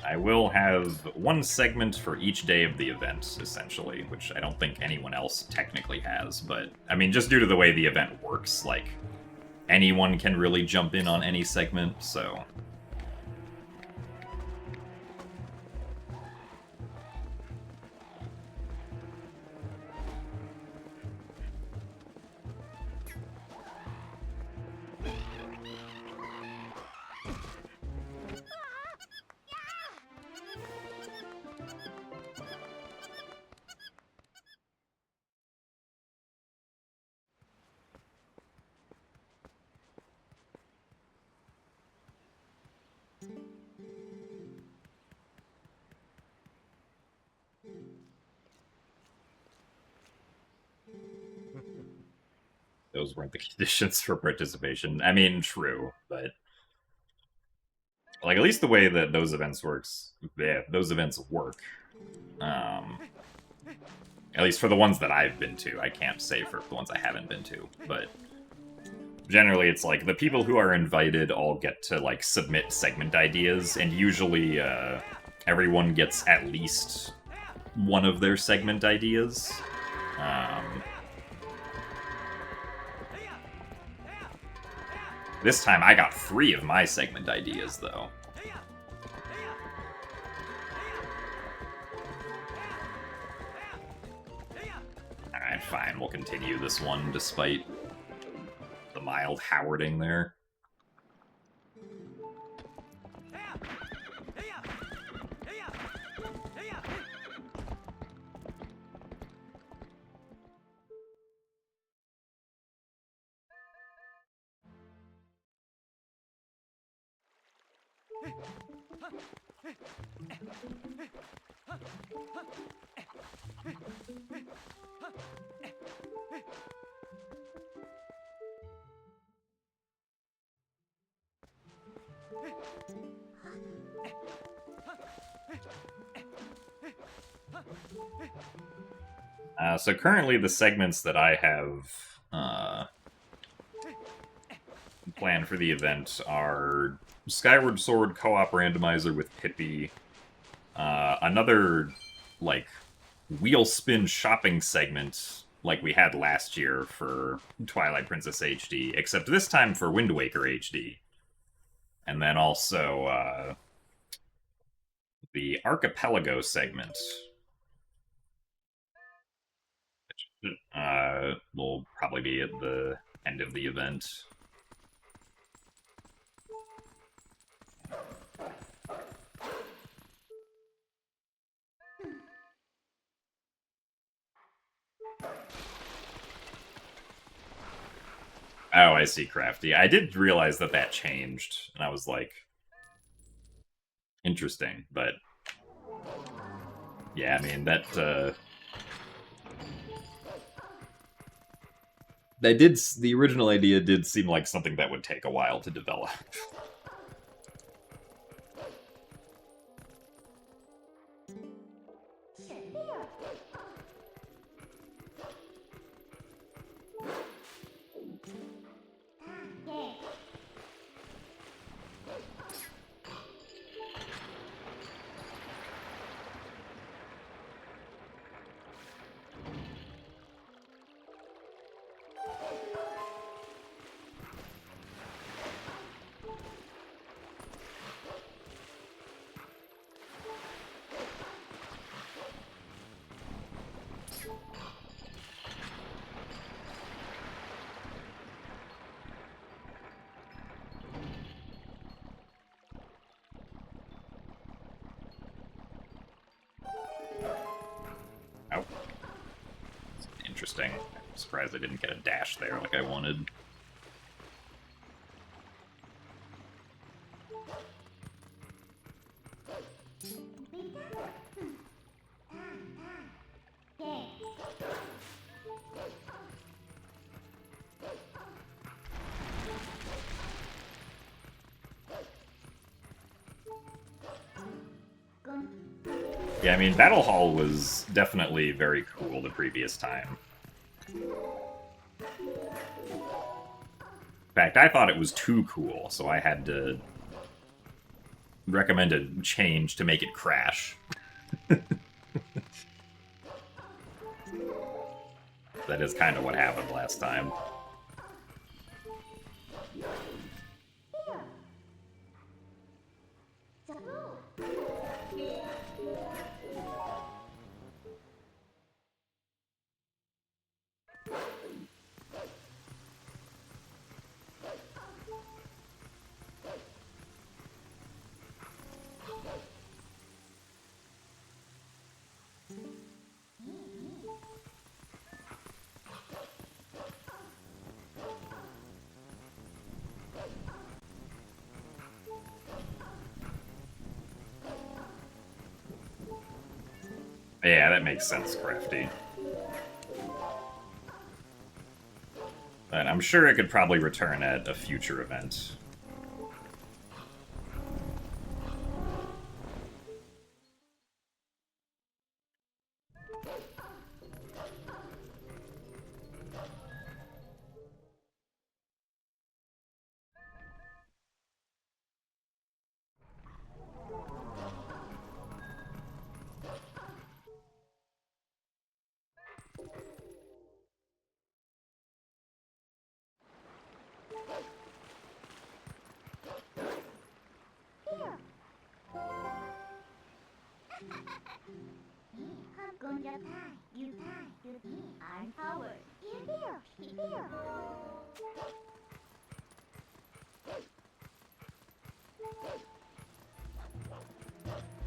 I will have one segment for each day of the event, essentially, which I don't think anyone else technically has, but, I mean, just due to the way the event works, like, anyone can really jump in on any segment, so... Those weren't the conditions for participation. I mean, true, but... Like, at least the way that those events work, at least for the ones that I've been to. I can't say for the ones I haven't been to, but... Generally, it's like, the people who are invited all get to, like, submit segment ideas, and usually, everyone gets at least one of their segment ideas. This time I got 3 of my segment ideas, though. Alright, fine, we'll continue this one despite the mild Howarding there. So currently the segments that I have planned for the event are Skyward Sword co-op randomizer with Pippi, another, like, wheel spin shopping segment like we had last year for Twilight Princess HD, except this time for Wind Waker HD. And then also, the Archipelago segment, Will probably be at the end of the event. Oh, I see, Crafty. I did realize that that changed, and I was like, interesting, but yeah, I mean the original idea did seem like something that would take a while to develop. Oh. Interesting. I'm surprised I didn't get a dash there like I wanted. Yeah, I mean, Battle Hall was definitely very cool the previous time. In fact, I thought it was too cool, so I had to recommend a change to make it crash. That is kind of what happened last time. Yeah, that makes sense, Crafty. And I'm sure it could probably return at a future event.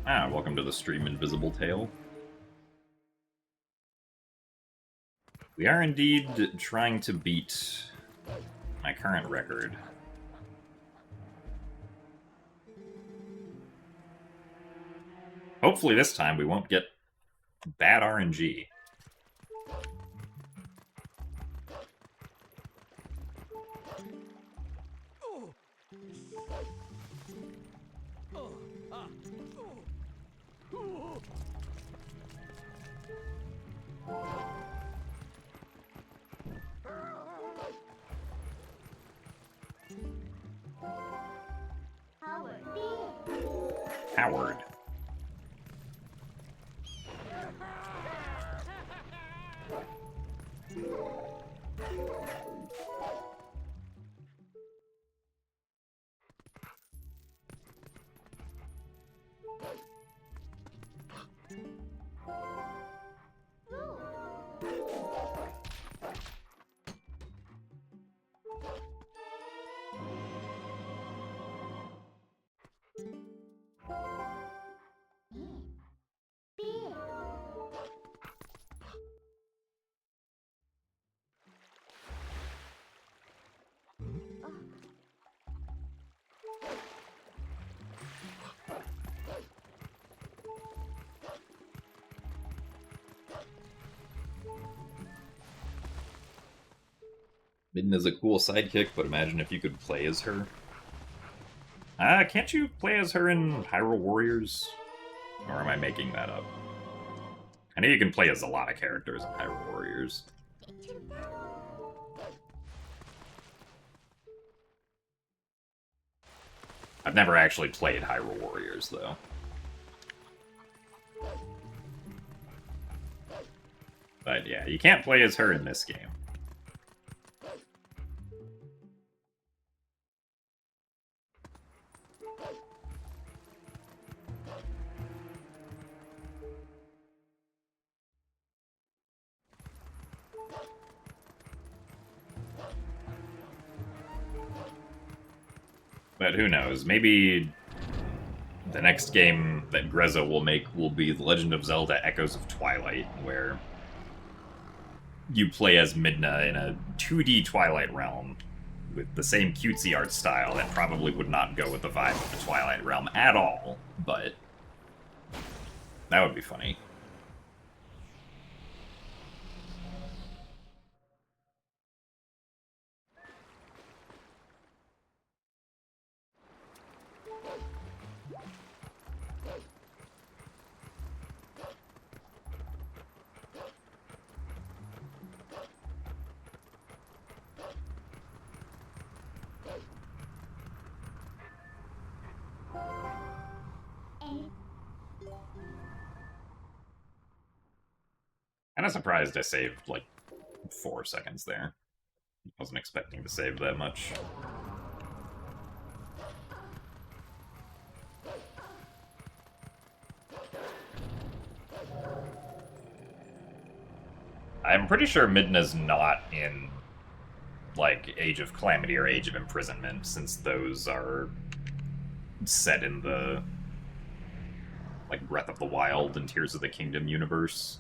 Ah, welcome to the stream, Invisible Tail. We are indeed trying to beat my current record. Hopefully this time we won't get bad RNG. Howard. Midna's a cool sidekick, but imagine if you could play as her. Can't you play as her in Hyrule Warriors? Or am I making that up? I know you can play as a lot of characters in Hyrule Warriors. I've never actually played Hyrule Warriors, though. But yeah, you can't play as her in this game. But who knows? Maybe the next game that Grezza will make will be The Legend of Zelda Echoes of Twilight, where you play as Midna in a 2D Twilight realm with the same cutesy art style that probably would not go with the vibe of the Twilight realm at all, but that would be funny. Kind of surprised I saved, like, 4 seconds there. Wasn't expecting to save that much. I'm pretty sure Midna's not in, like, Age of Calamity or Age of Imprisonment, since those are set in the, like, Breath of the Wild and Tears of the Kingdom universe.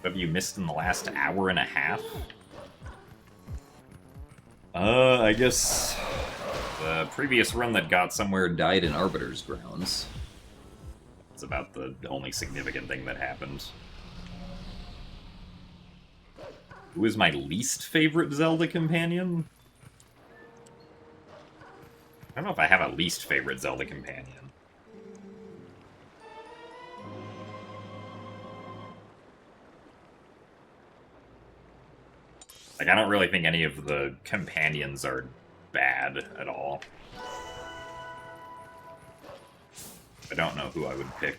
Have you missed in the last hour and a half? I guess the previous run that got somewhere died in Arbiter's Grounds. It's about the only significant thing that happened. Who is my least favorite Zelda companion? I don't know if I have a least favorite Zelda companion. Like, I don't really think any of the companions are bad at all. I don't know who I would pick.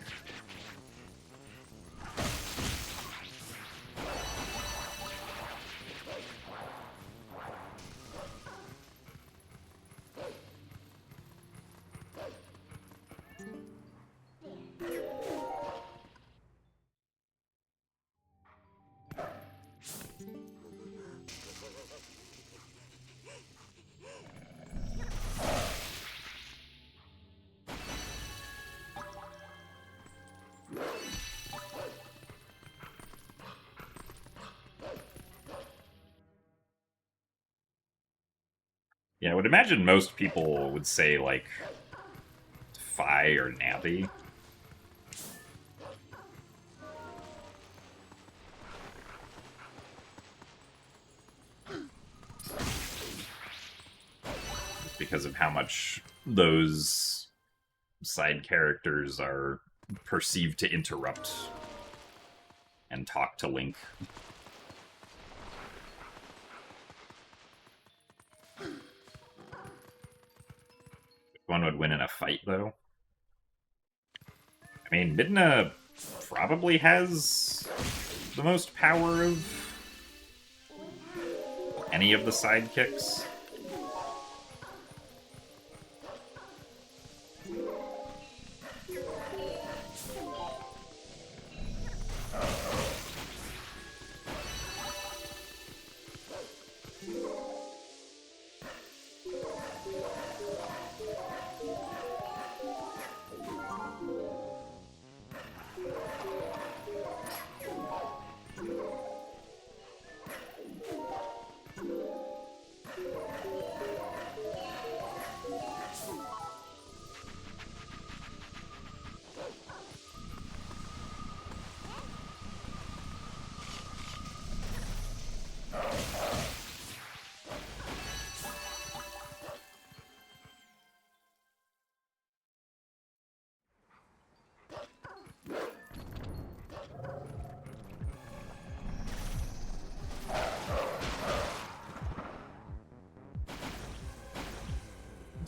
Yeah, I would imagine most people would say, like, Fi or Navi. Because of how much those side characters are perceived to interrupt and talk to Link. One would win in a fight, though. I mean, Midna probably has the most power of any of the sidekicks.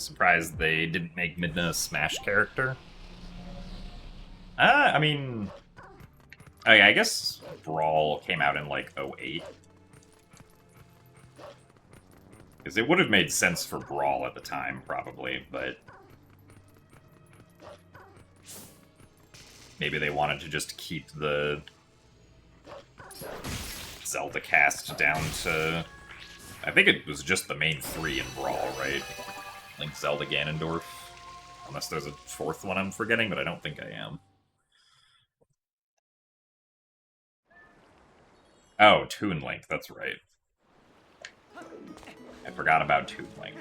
surprised they didn't make Midna a Smash character. I mean... Oh yeah, I guess Brawl came out in, like, '08. Because it would have made sense for Brawl at the time, probably, but... Maybe they wanted to just keep the Zelda cast down to... I think it was just the main three in Brawl, right? Link, Zelda, Ganondorf. Unless there's a fourth one I'm forgetting, but I don't think I am. Oh, Toon Link, that's right. I forgot about Toon Link.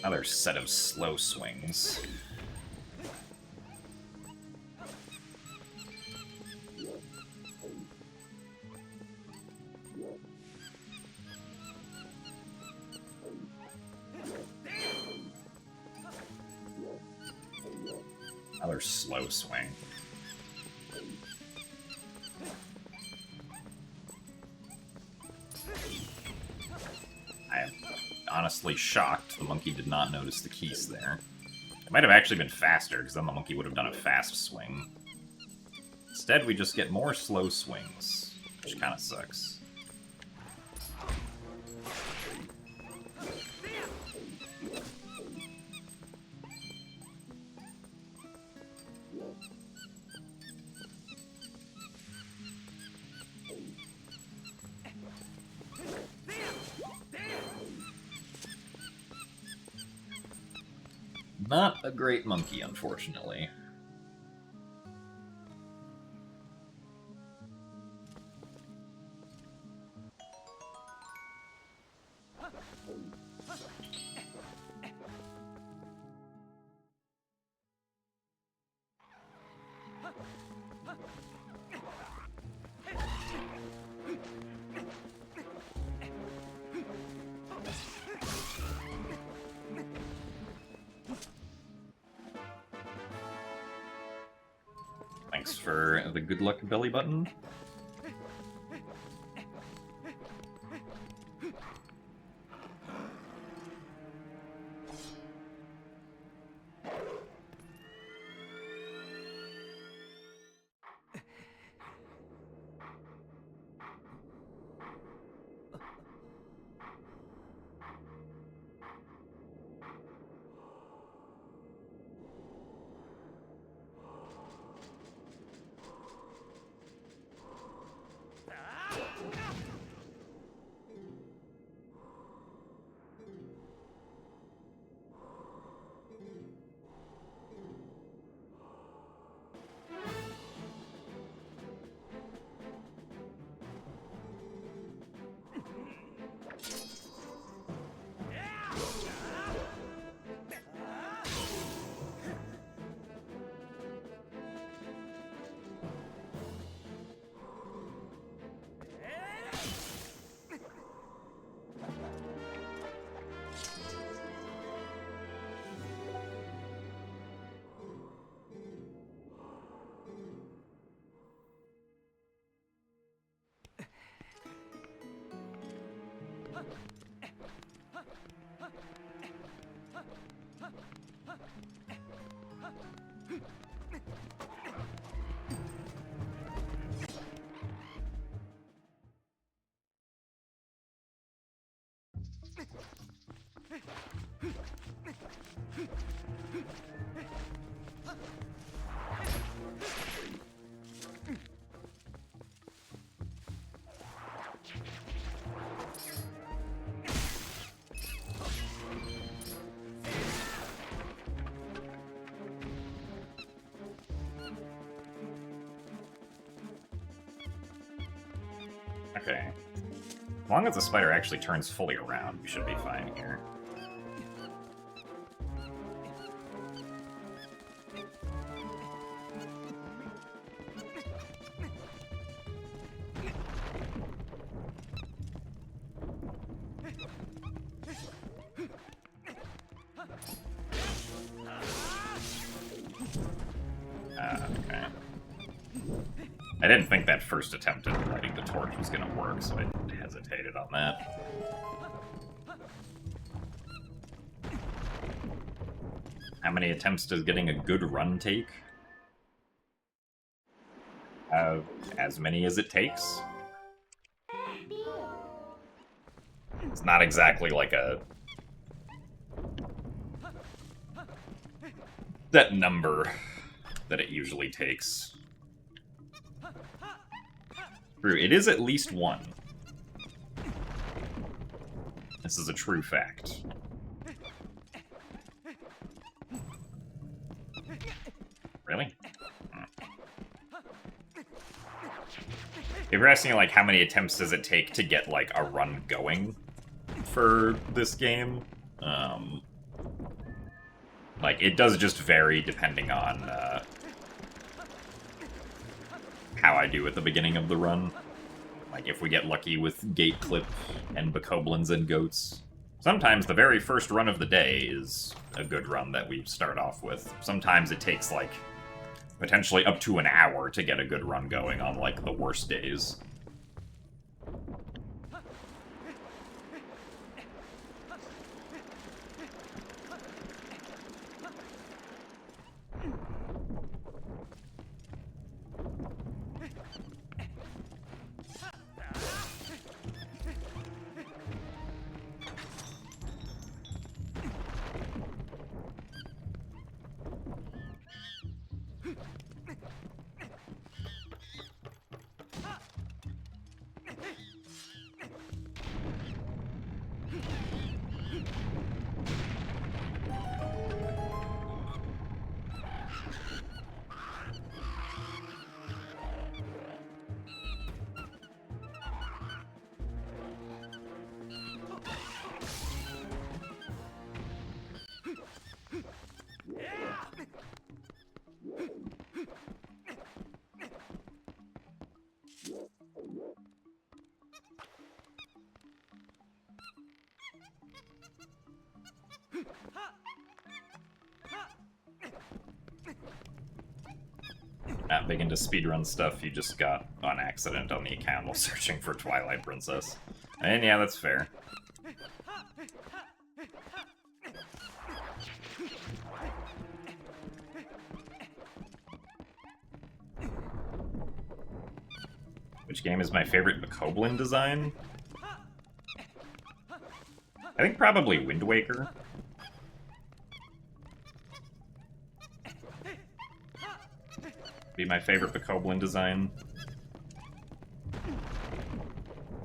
Another set of slow swings. Another slow swing. I am honestly shocked the monkey did not notice the keys there. It might have actually been faster, because then the monkey would have done a fast swing. Instead, we just get more slow swings, which kind of sucks. Not a great monkey, unfortunately. Thanks for the good luck belly button. Okay. As long as the spider actually turns fully around, we should be fine here. Okay. I didn't think that first attempt at lighting the torch was going to work, so I hesitated on that. How many attempts does getting a good run take? As many as it takes. It's not exactly like a that number that it usually takes. True, it is at least one. This is a true fact. Really? If you're asking, like, how many attempts does it take to get, like, a run going for this game, like, it does just vary depending on, how I do at the beginning of the run. Like, if we get lucky with Gate Clip and Bokoblins and Goats. Sometimes the very first run of the day is a good run that we start off with. Sometimes it takes, like, potentially up to an hour to get a good run going on, like, the worst days. Not big into speedrun stuff you just got on accident on the account while searching for Twilight Princess. And yeah, that's fair. Which game is my favorite Bokoblin design? I think probably Wind Waker. Be my favorite Bokoblin design.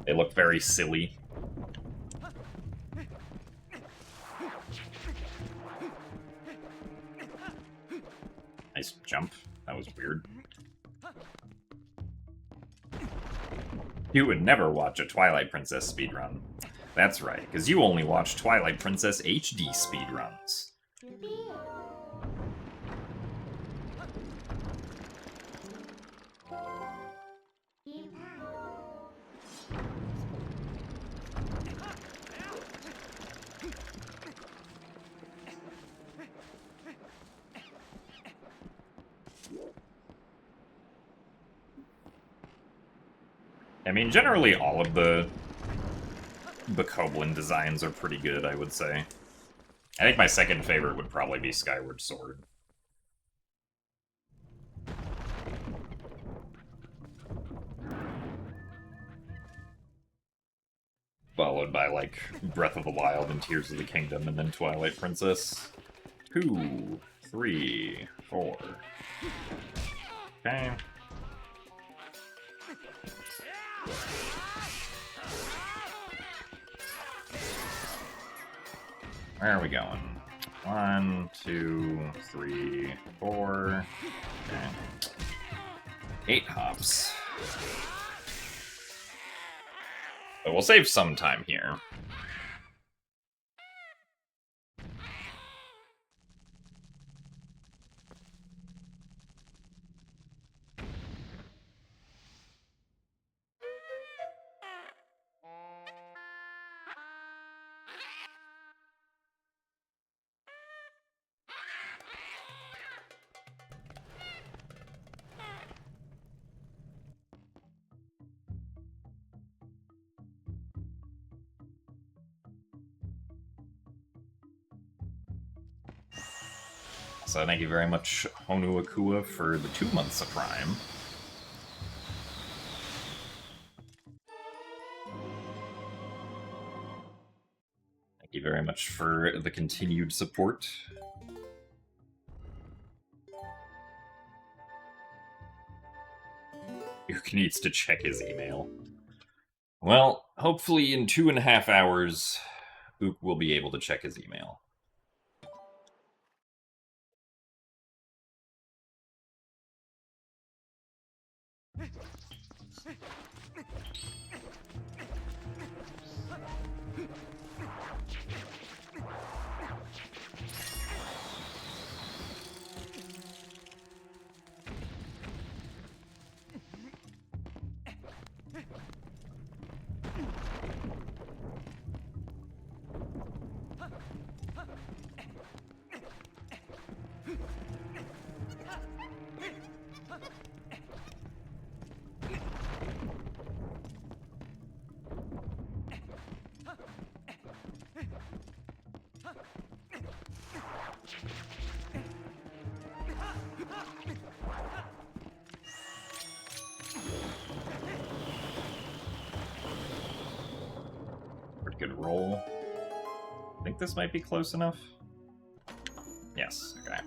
They look very silly. Nice jump. That was weird. You would never watch a Twilight Princess speedrun. That's right, because you only watch Twilight Princess HD speedruns. I mean, generally all of the Bokoblin designs are pretty good, I would say. I think my second favorite would probably be Skyward Sword. Followed by, like, Breath of the Wild and Tears of the Kingdom, and then Twilight Princess. 2, 3, 4. Okay. Where are we going? 1, 2, 3, 4. Okay. 8 hops. But we'll save some time here. So thank you very much, Honu Akua, for the 2 months of Prime. Thank you very much for the continued support. Ook needs to check his email. Well, hopefully in 2.5 hours, Ook will be able to check his email. Pretty good roll. I think this might be close enough. Yes, okay.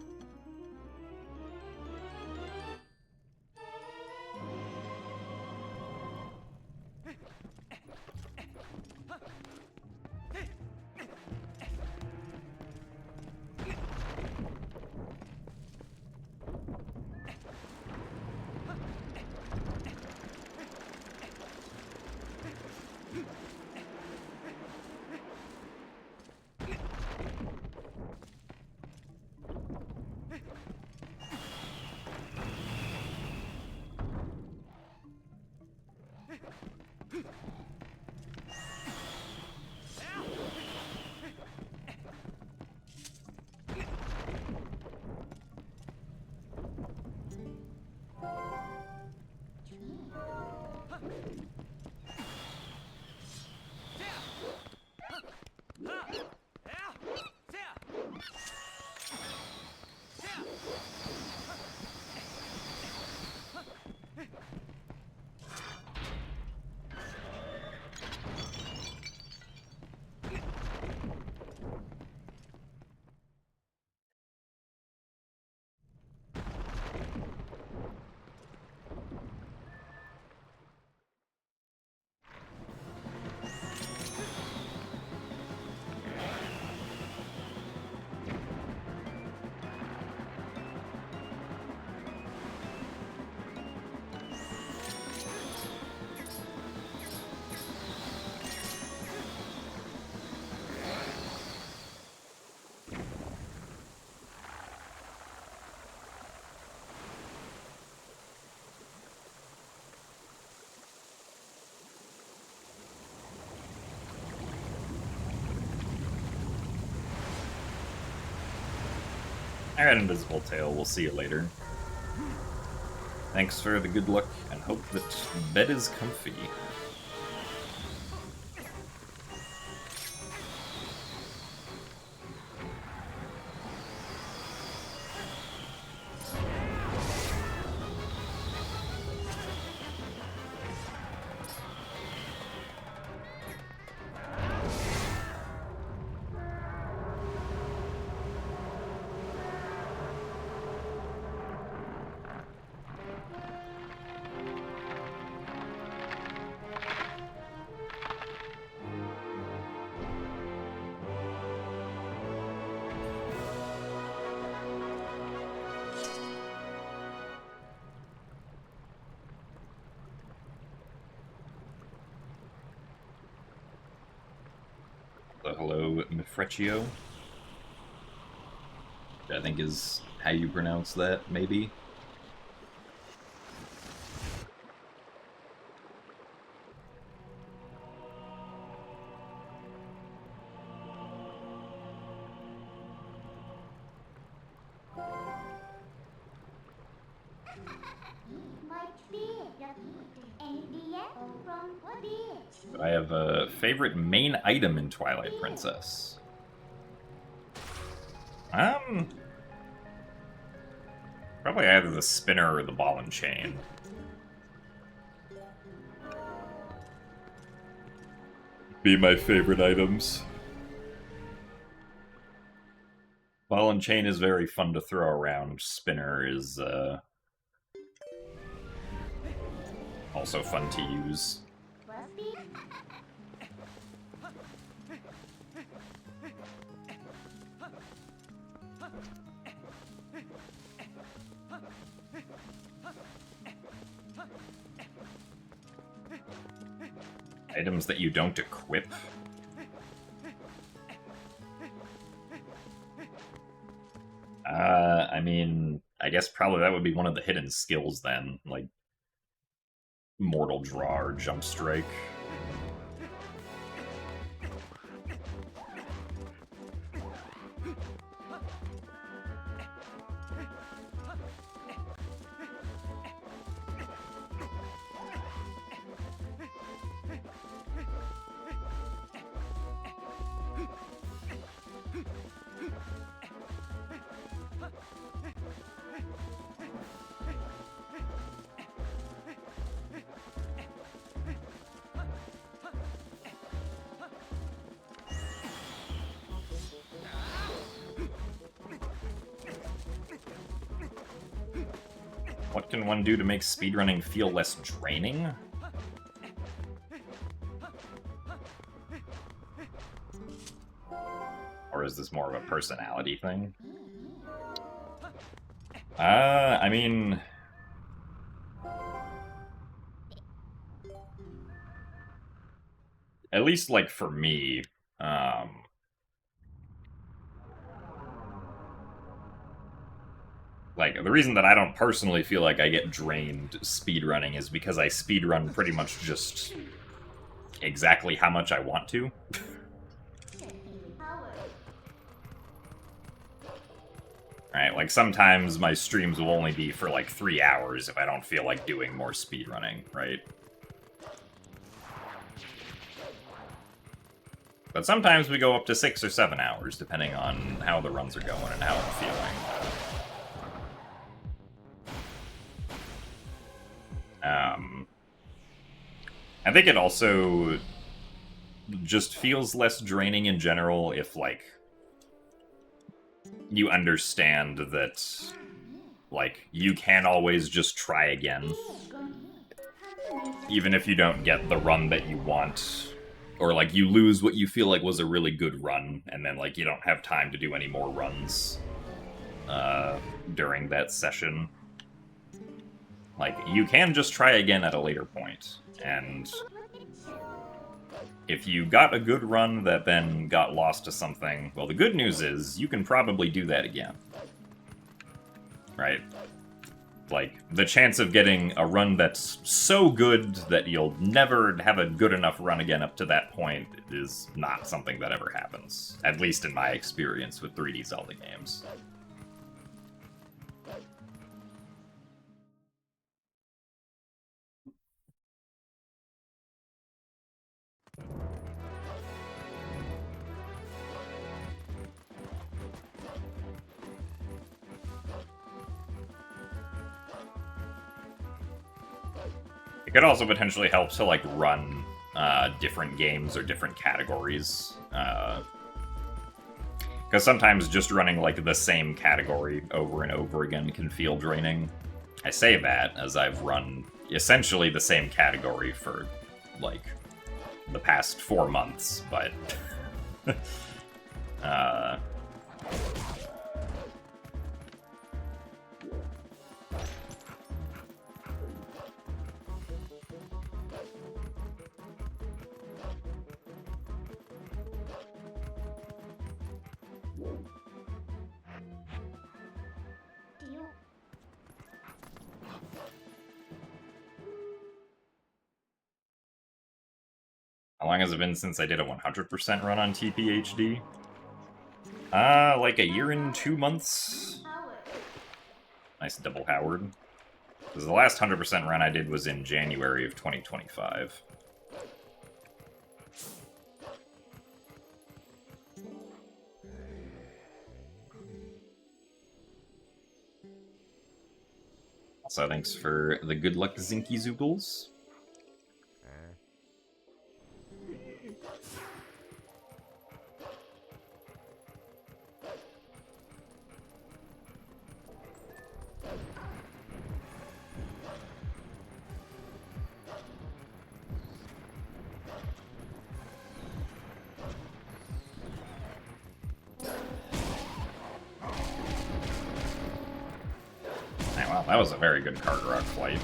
Alright, Invisible Tail, we'll see you later. Thanks for the good luck, and hope that bed is comfy. So hello, Mifreccio. Which I think is how you pronounce that, maybe? I have a favorite main item in Twilight Princess. Probably either the spinner or the ball and chain. Be my favorite items. Ball and chain is very fun to throw around. Spinner is also fun to use. Items that you don't equip. I mean, I guess probably that would be one of the hidden skills then, like Mortal Draw or Jump Strike. What can one do to make speedrunning feel less draining? Or is this more of a personality thing? I mean... At least, like, for me, like, the reason that I don't personally feel like I get drained speedrunning is because I speedrun pretty much just exactly how much I want to. Right, like, sometimes my streams will only be for, like, 3 hours if I don't feel like doing more speedrunning, right? But sometimes we go up to 6 or 7 hours, depending on how the runs are going and how I'm feeling. I think it also just feels less draining in general if, like, you understand that, like, you can always just try again. Even if you don't get the run that you want, or, like, you lose what you feel like was a really good run, and then, like, you don't have time to do any more runs during that session. Like, you can just try again at a later point, and if you got a good run that then got lost to something, well, the good news is you can probably do that again. Right? Like, the chance of getting a run that's so good that you'll never have a good enough run again up to that point is not something that ever happens. At least in my experience with 3D Zelda games. It could also potentially help to, like, run different games or different categories. Because sometimes just running, like, the same category over and over again can feel draining. I say that as I've run essentially the same category for, like, the past 4 months, but... How long has it been since I did a 100% run on TPHD? Like a year and 2 months. Nice double Howard. Because the last 100% run I did was in January of 2025. Also, thanks for the good luck, Zinky Zoogles. Wow, that was a very good Cargarok flight.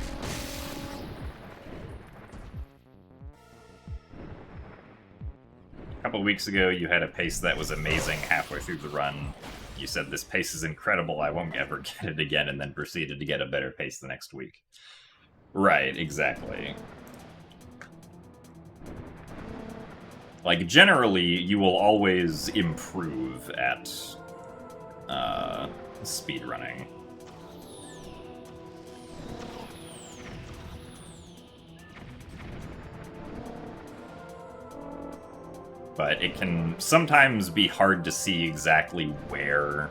A couple weeks ago, you had a pace that was amazing halfway through the run. You said, "This pace is incredible, I won't ever get it again," and then proceeded to get a better pace the next week. Right, exactly. Like, generally, you will always improve at speedrunning. But it can sometimes be hard to see exactly where,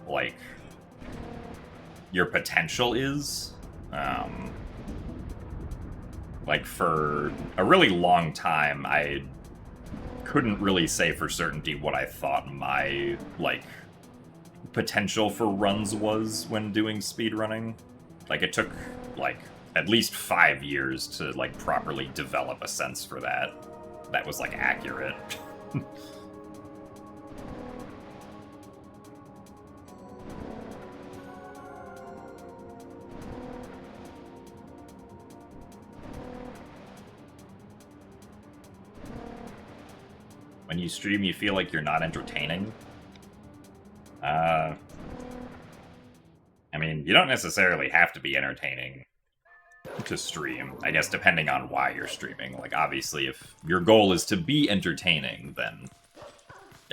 like, your potential is. Like, for a really long time, I couldn't really say for certainty what I thought my, like, potential for runs was when doing speedrunning. Like, it took, like, at least 5 years to, like, properly develop a sense for that. That was, like, accurate. When you stream, you feel like you're not entertaining? I mean, you don't necessarily have to be entertaining to stream. I guess depending on why you're streaming. Like, obviously, if your goal is to be entertaining, then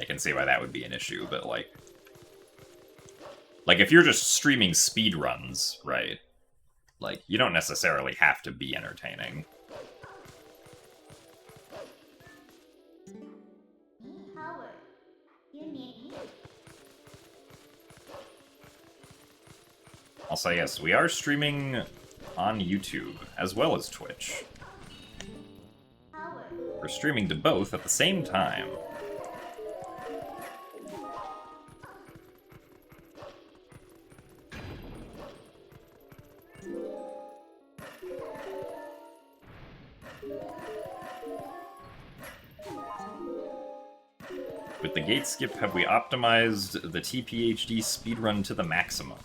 I can see why that would be an issue, but, like, if you're just streaming speedruns, right? Like, you don't necessarily have to be entertaining. Howard, you need me? Also, yes, we are streaming on YouTube, as well as Twitch. Howard, We're streaming to both at the same time. With the gate skip, have we optimized the TPHD speedrun to the maximum?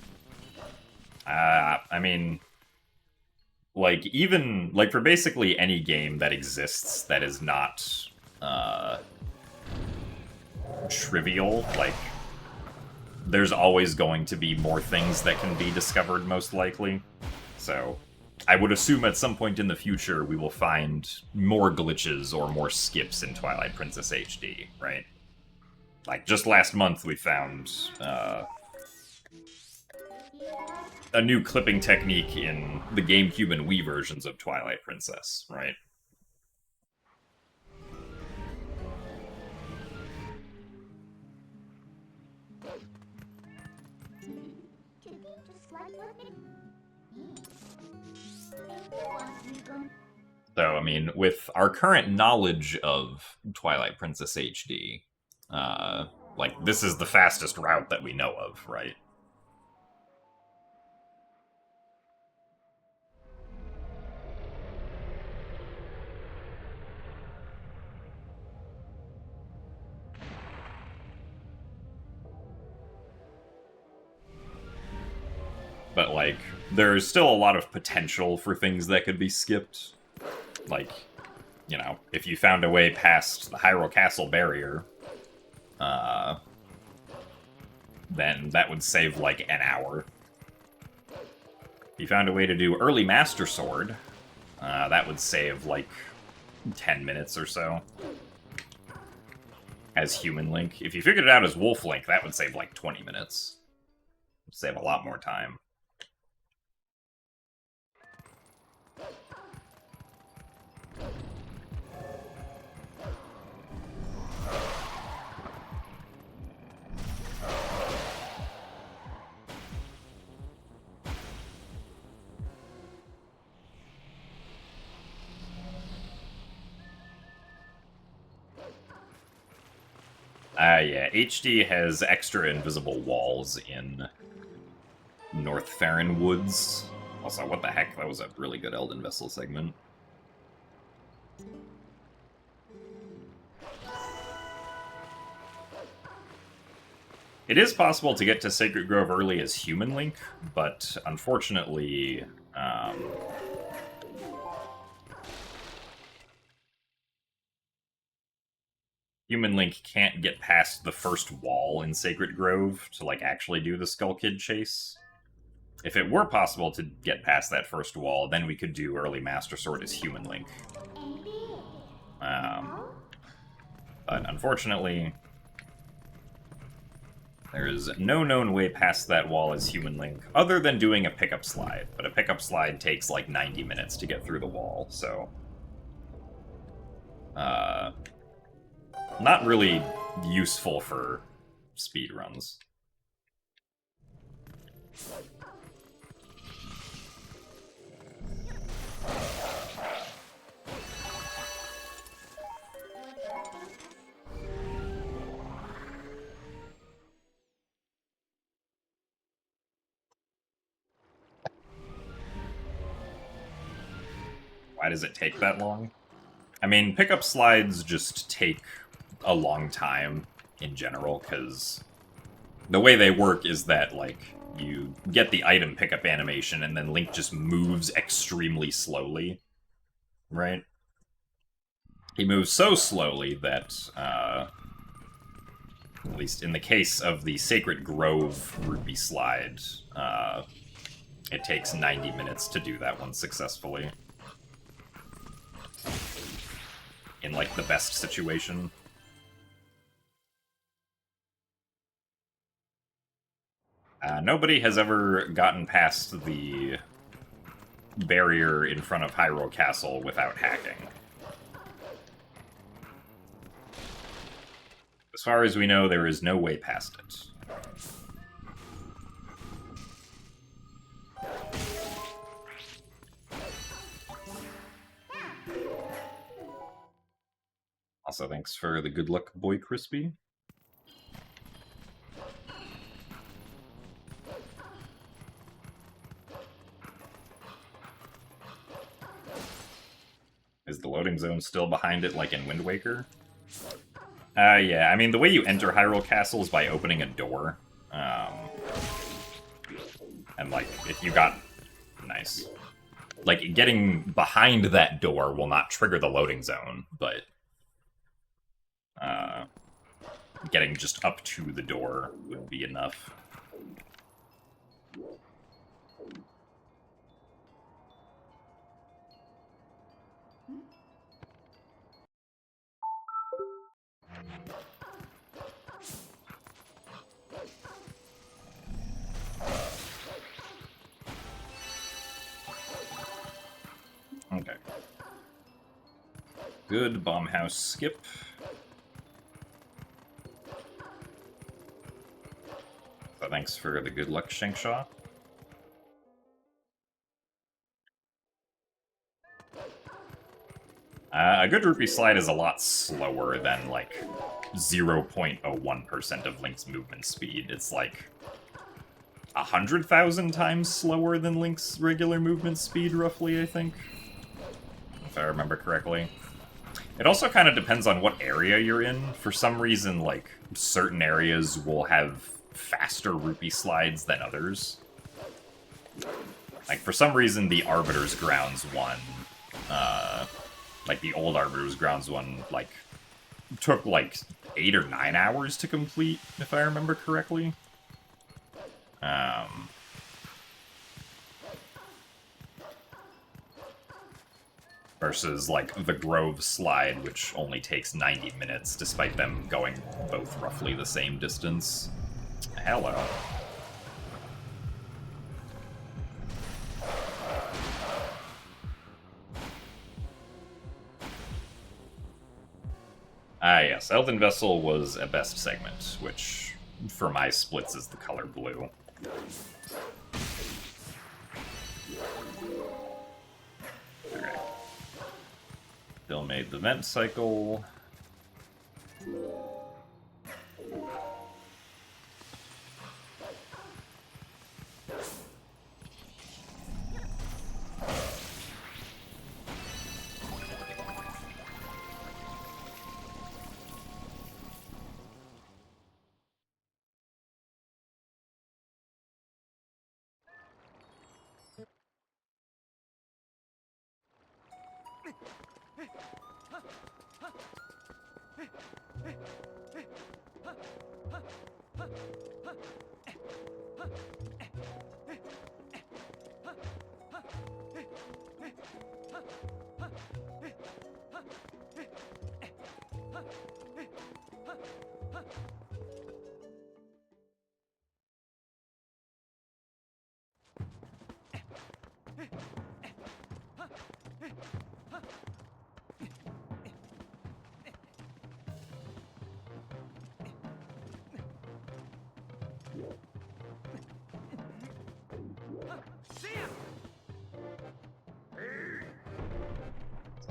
I mean, like, even, like, for basically any game that exists that is not, trivial, like, there's always going to be more things that can be discovered, most likely. So, I would assume at some point in the future we will find more glitches or more skips in Twilight Princess HD, right? Like, just last month we found, a new clipping technique in the GameCube and Wii versions of Twilight Princess, right? So, I mean, with our current knowledge of Twilight Princess HD, like, this is the fastest route that we know of, right? But, like, there's still a lot of potential for things that could be skipped. Like, you know, if you found a way past the Hyrule Castle barrier, then that would save, like, an hour. If you found a way to do early Master Sword, that would save, like, 10 minutes or so. As Human Link. If you figured it out as Wolf Link, that would save like 20 minutes. It'd save a lot more time. Yeah, HD has extra invisible walls in North Farron Woods. Also, what the heck? That was a really good Elden Vessel segment. It is possible to get to Sacred Grove early as Human Link, but unfortunately, Human Link can't get past the first wall in Sacred Grove to, like, actually do the Skull Kid chase. If it were possible to get past that first wall, then we could do early Master Sword as Human Link. But unfortunately, there is no known way past that wall as Human Link, other than doing a pickup slide. But a pickup slide takes like 90 minutes to get through the wall, so... not really useful for speedruns. Why does it take that long? I mean, pickup slides just take a long time in general, because the way they work is that, like, you get the item pickup animation, and then Link just moves extremely slowly, right? He moves so slowly that, at least in the case of the Sacred Grove Rupee Slide, it takes 90 minutes to do that one successfully. In, like, the best situation. Nobody has ever gotten past the barrier in front of Hyrule Castle without hacking. As far as we know, there is no way past it. Also, thanks for the good luck, Boy Crispy. Is the loading zone still behind it like in Wind Waker? Yeah, I mean, the way you enter Hyrule Castle is by opening a door. And, like, if you got... Nice. Like, getting behind that door will not trigger the loading zone, but... getting just up to the door would be enough. Okay. Good bomb house skip. So thanks for the good luck, Shankshaw. A good rupee slide is a lot slower than, like, 0.01% of Link's movement speed. It's, like, 100,000 times slower than Link's regular movement speed, roughly, I think. If I remember correctly. It also kind of depends on what area you're in. For some reason, like, certain areas will have faster rupee slides than others. Like, for some reason, the Arbiter's Grounds one, like, the old Arbiter's Grounds one, like, took, like, 8 or 9 hours to complete, if I remember correctly. Versus, like, the Grove slide, which only takes 90 minutes, despite them going both roughly the same distance. Hello. Ah, yes, Elven Vessel was a best segment, which, for my splits, is the color blue. Alright. Bill made the vent cycle.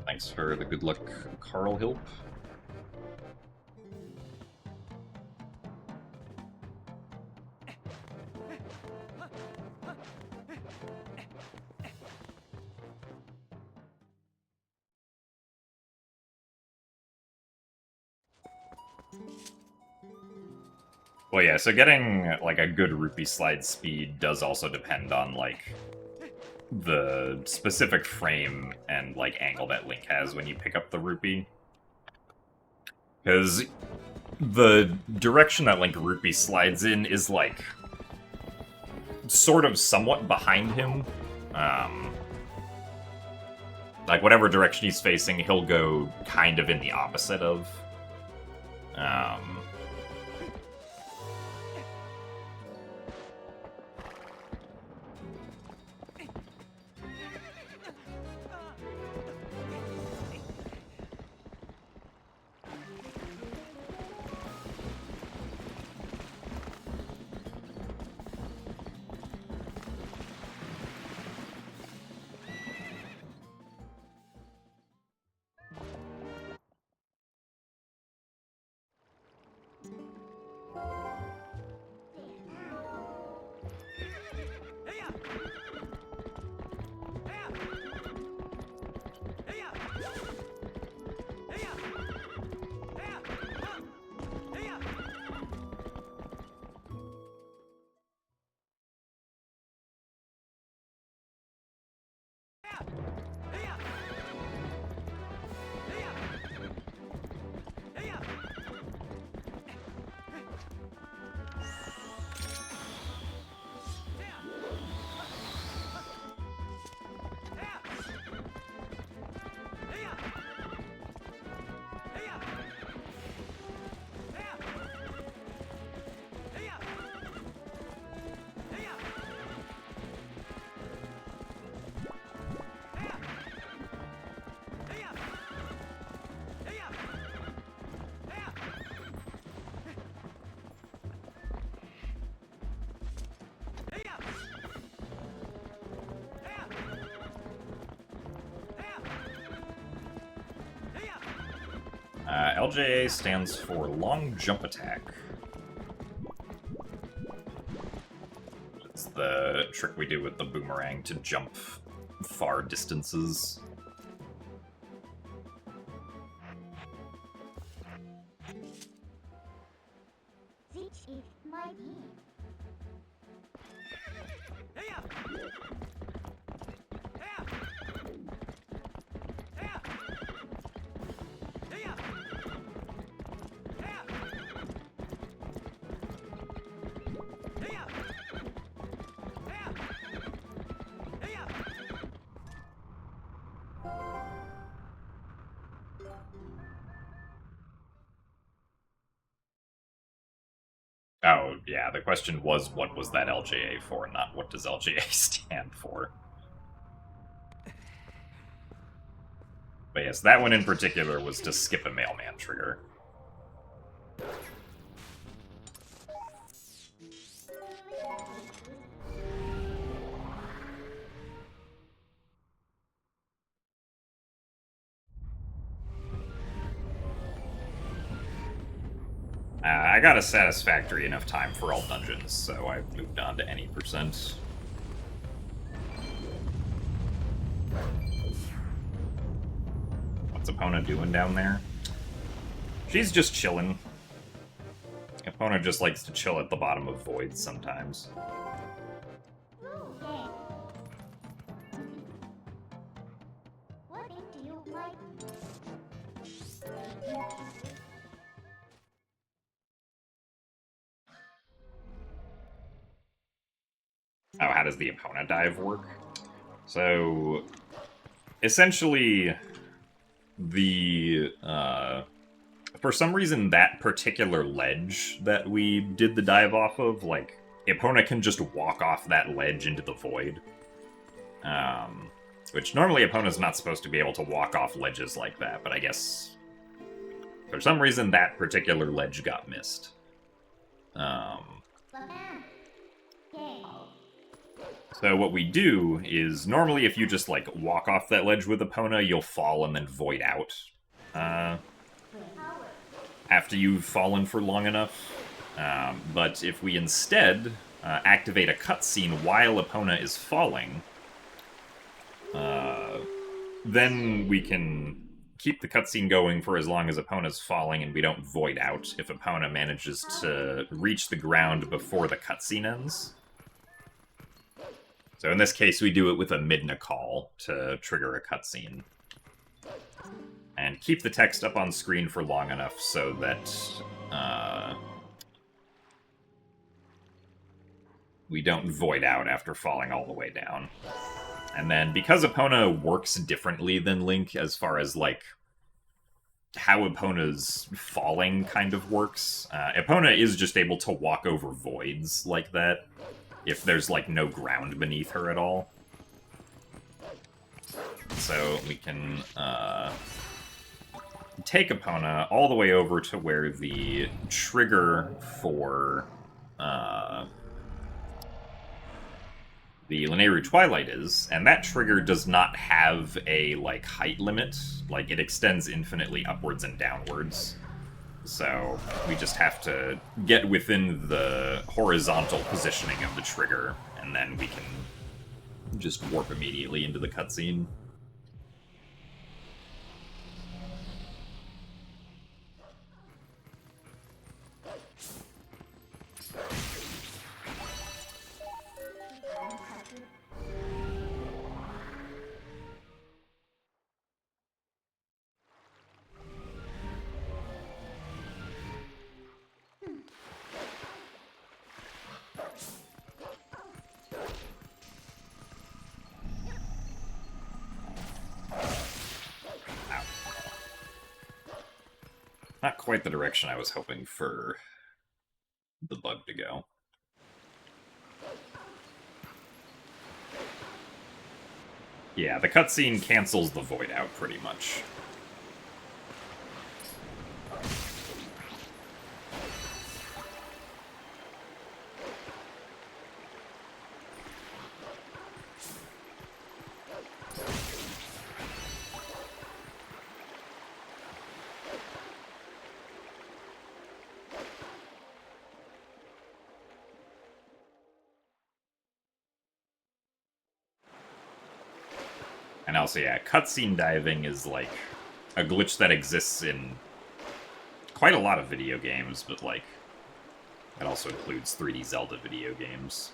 Thanks for the good luck, Carl Hilp. Well, yeah, so getting, like, a good rupee slide speed does also depend on, like, the specific frame and, like, angle that Link has when you pick up the rupee. Because the direction that Link rupee slides in is, like, sort of somewhat behind him. Like, whatever direction he's facing, he'll go kind of in the opposite of. LJA stands for Long Jump Attack. It's the trick we do with the boomerang to jump far distances. This is my team. Oh, yeah, the question was what was that LJA for, not what does LJA stand for. But yes, that one in particular was to skip a mailman trigger. I got a satisfactory enough time for all dungeons, so I've moved on to any percent. What's Epona doing down there? She's just chilling. Epona just likes to chill at the bottom of voids sometimes. Yeah. What do you like? Oh, how does the Epona dive work? So, essentially, for some reason, that particular ledge that we did the dive off of, like, Epona can just walk off that ledge into the void. Which normally Epona's not supposed to be able to walk off ledges like that, but I guess for some reason that particular ledge got missed. So what we do is, normally if you just, like, walk off that ledge with Epona, you'll fall and then void out. After you've fallen for long enough. But if we instead activate a cutscene while Epona is falling, then we can keep the cutscene going for as long as Epona's falling and we don't void out if Epona manages to reach the ground before the cutscene ends. So in this case, we do it with a Midna call to trigger a cutscene. And keep the text up on screen for long enough so that we don't void out after falling all the way down. And then, because Epona works differently than Link as far as, like, how Epona's falling kind of works, Epona is just able to walk over voids like that, if there's, like, no ground beneath her at all. So we can take Epona all the way over to where the trigger for the Lanayru Twilight is, and that trigger does not have a, like, height limit. Like, it extends infinitely upwards and downwards. So we just have to get within the horizontal positioning of the trigger, and then we can just warp immediately into the cutscene. Not quite the direction I was hoping for the bug to go. Yeah, the cutscene cancels the void out pretty much. And also, yeah, cutscene diving is, like, a glitch that exists in quite a lot of video games, but, like, it also includes 3D Zelda video games.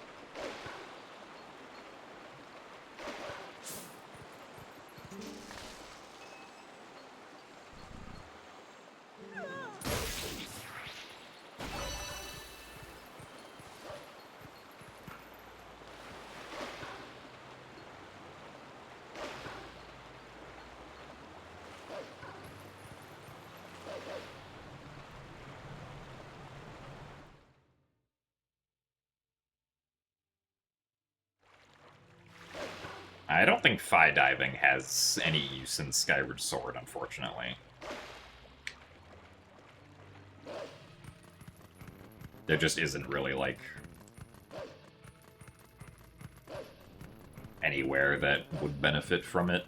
I don't think Phi diving has any use in Skyward Sword, unfortunately. There just isn't really, like, anywhere that would benefit from it.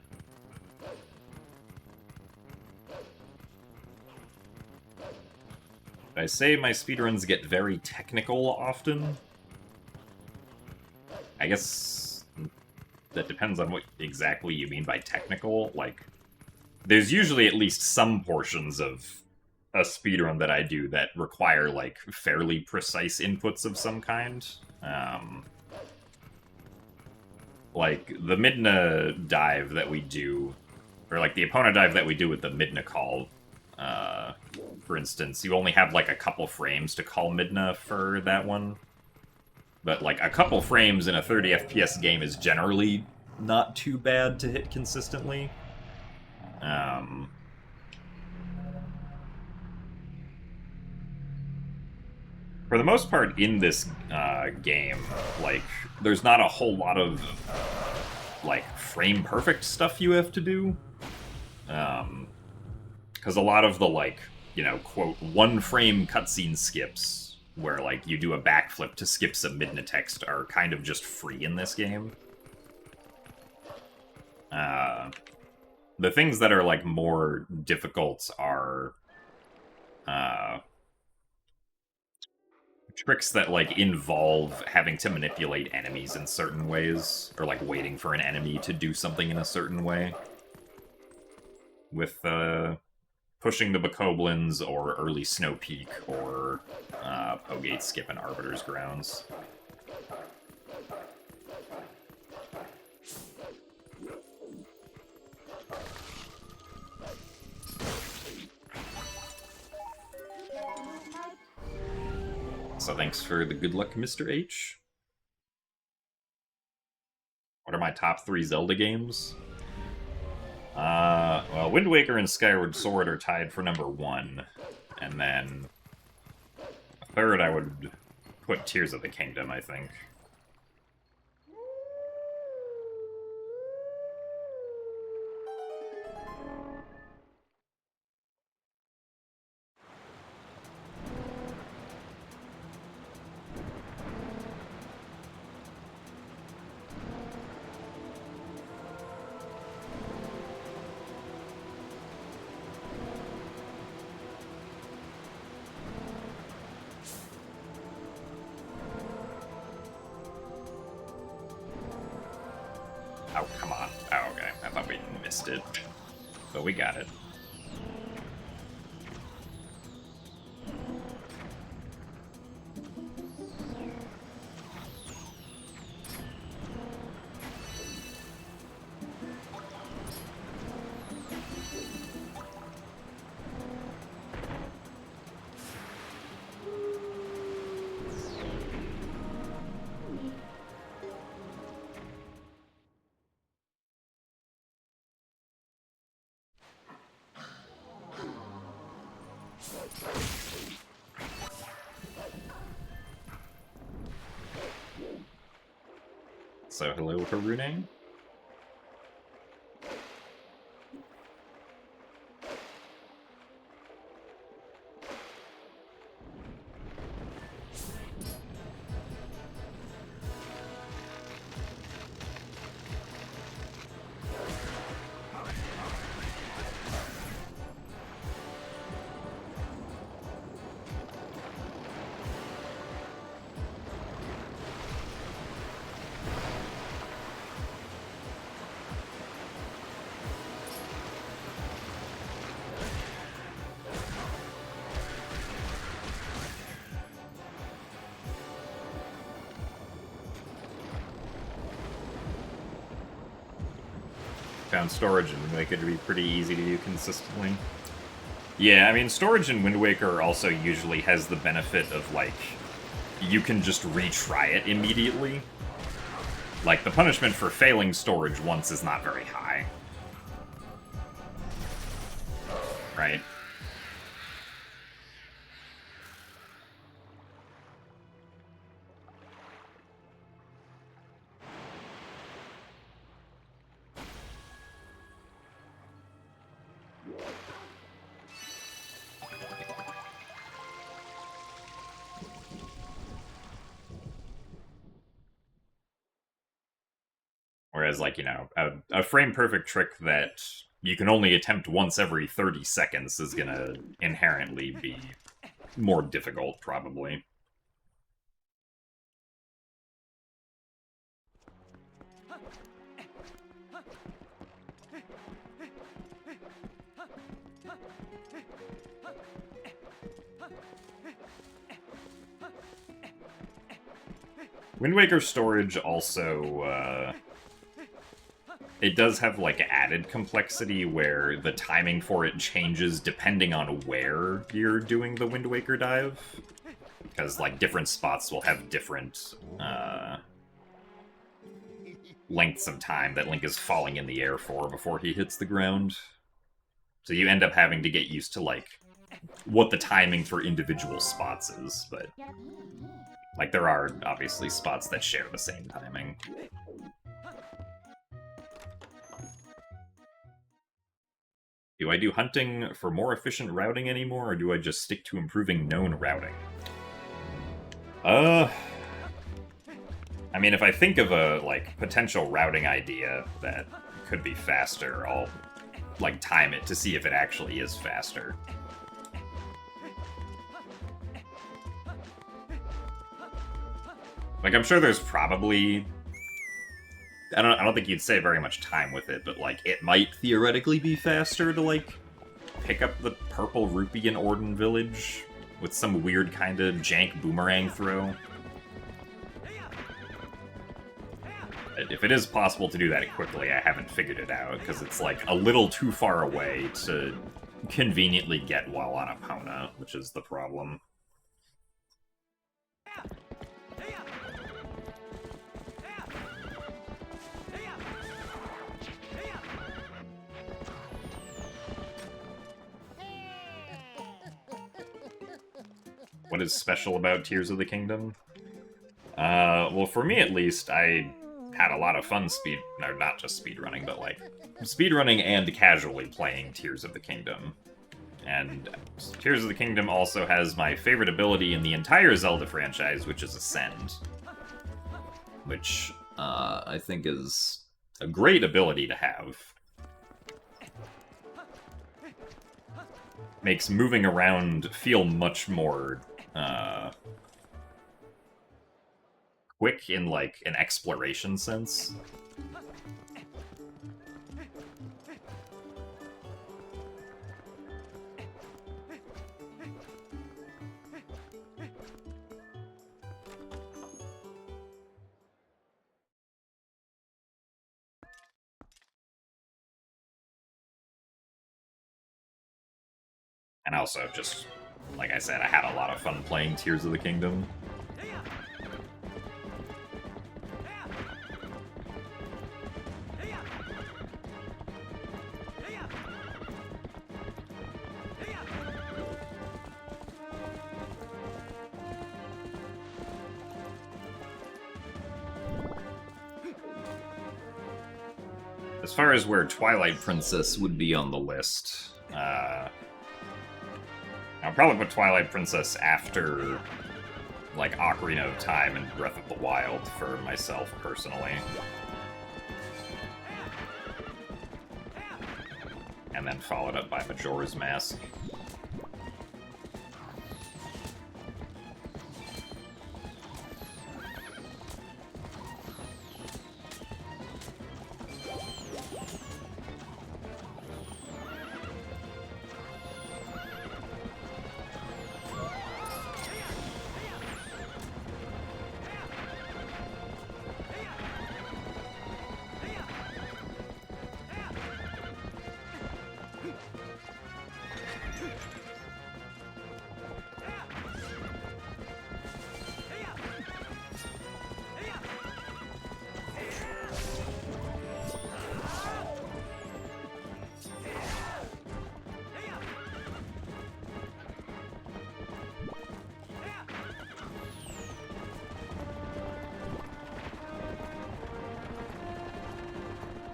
I say my speedruns get very technical often. I guess that depends on what exactly you mean by technical. Like, there's usually at least some portions of a speedrun that I do that require, like, fairly precise inputs of some kind. Like, the Midna dive that we do, or, like, the Epona dive that we do with the Midna call, for instance, you only have, like, a couple frames to call Midna for that one. But, like, a couple frames in a 30 FPS game is generally not too bad to hit consistently. For the most part, in this game, like, there's not a whole lot of, like, frame-perfect stuff you have to do. Because a lot of the, like, you know, quote, one-frame cutscene skips, where, like, you do a backflip to skip some Midna text, are kind of just free in this game. The things that are, like, more difficult are tricks that, like, involve having to manipulate enemies in certain ways, or, like, waiting for an enemy to do something in a certain way. With, pushing the Bokoblins, or early Snow Peak, or Pogate Skip and Arbiter's Grounds. So thanks for the good luck, Mr. H. What are my top 3 Zelda games? Well, Wind Waker and Skyward Sword are tied for number 1. And then third, I would put Tears of the Kingdom, I think. Oh, come on. Oh, okay. I thought we missed it. But we got it. So, hello, Harune. Found storage in Wind Waker to be pretty easy to do consistently. Yeah, I mean, storage in Wind Waker also usually has the benefit of, like, you can just retry it immediately. Like, the punishment for failing storage once is not very high. Right? Whereas, like, you know, a frame-perfect trick that you can only attempt once every 30 seconds is gonna inherently be more difficult, probably. Wind Waker storage also, it does have, like, added complexity where the timing for it changes depending on where you're doing the Wind Waker dive. Because, like, different spots will have different, lengths of time that Link is falling in the air for before he hits the ground. So you end up having to get used to, like, what the timing for individual spots is, but... like, there are, obviously, spots that share the same timing. Do I do hunting for more efficient routing anymore, or do I just stick to improving known routing? I mean, if I think of a, like, potential routing idea that could be faster, I'll, like, time it to see if it actually is faster. Like, I'm sure there's probably... I don't think you'd save very much time with it, but, like, it might theoretically be faster to, like, pick up the purple rupee in Orden Village with some weird kind of jank boomerang throw. If it is possible to do that quickly, I haven't figured it out, because it's, like, a little too far away to conveniently get while on Epona, which is the problem. What is special about Tears of the Kingdom? Well, for me at least, I had a lot of fun or not just speedrunning, but like speedrunning and casually playing Tears of the Kingdom. And Tears of the Kingdom also has my favorite ability in the entire Zelda franchise, which is Ascend. Which, I think is a great ability to have. Makes moving around feel much more, quick in, like, an exploration sense. And also, just, like I said, I had a lot of fun playing Tears of the Kingdom. As far as where Twilight Princess would be on the list, I'll probably put Twilight Princess after, like, Ocarina of Time and Breath of the Wild for myself, personally. And then followed up by Majora's Mask.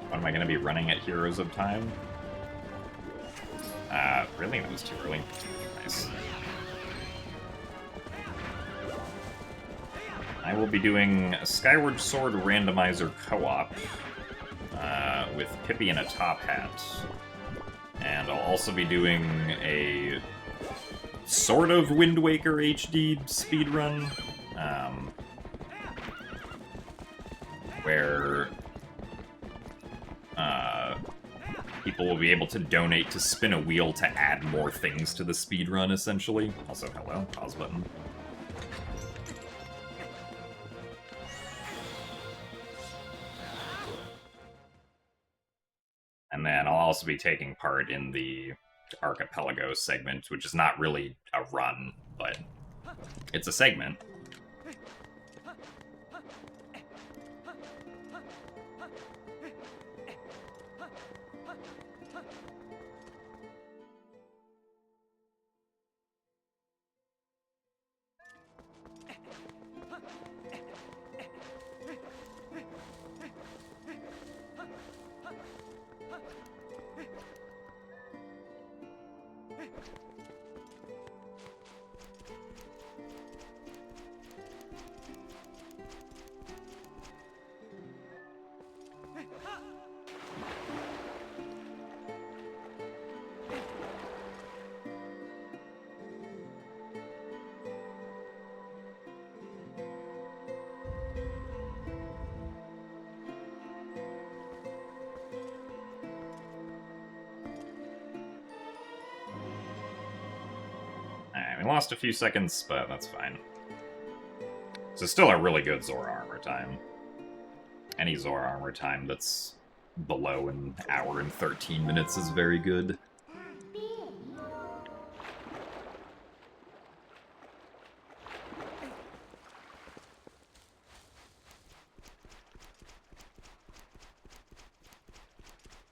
What am I going to be running at Heroes of Time? Really? That was too early. Nice. I will be doing Skyward Sword Randomizer Co-op, with Pippi in a top hat. And I'll also be doing a sort of Wind Waker HD speedrun, where people will be able to donate to spin a wheel to add more things to the speedrun, essentially. Also, hello, pause button. And then I'll also be taking part in the Archipelago segment, which is not really a run, but it's a segment. We lost a few seconds, but that's fine. So still a really good Zora armor time. Any Zora armor time that's below an hour and 13 minutes is very good.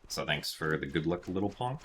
So thanks for the good luck, little punk.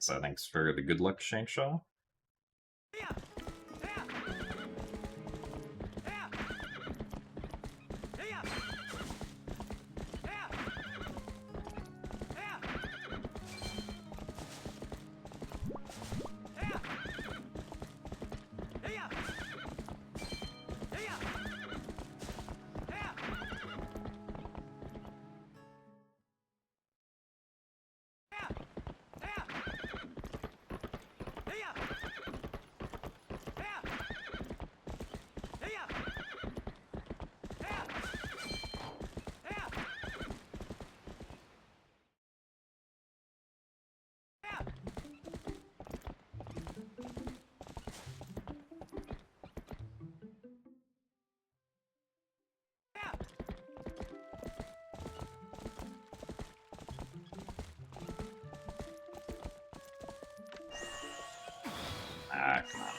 So thanks for the good luck, Shankshaw. Ah, come on.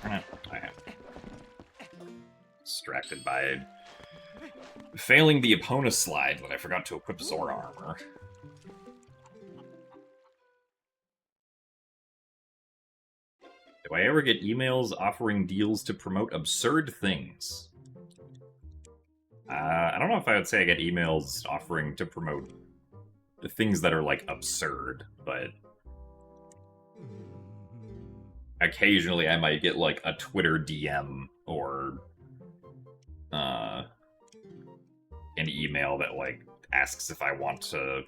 Okay. Distracted by failing the Epona slide when I forgot to equip Zora armor. Do I ever get emails offering deals to promote absurd things? I don't know if I would say I get emails offering to promote things that are, like, absurd, but occasionally I might get like a Twitter DM or an email that like asks if I want to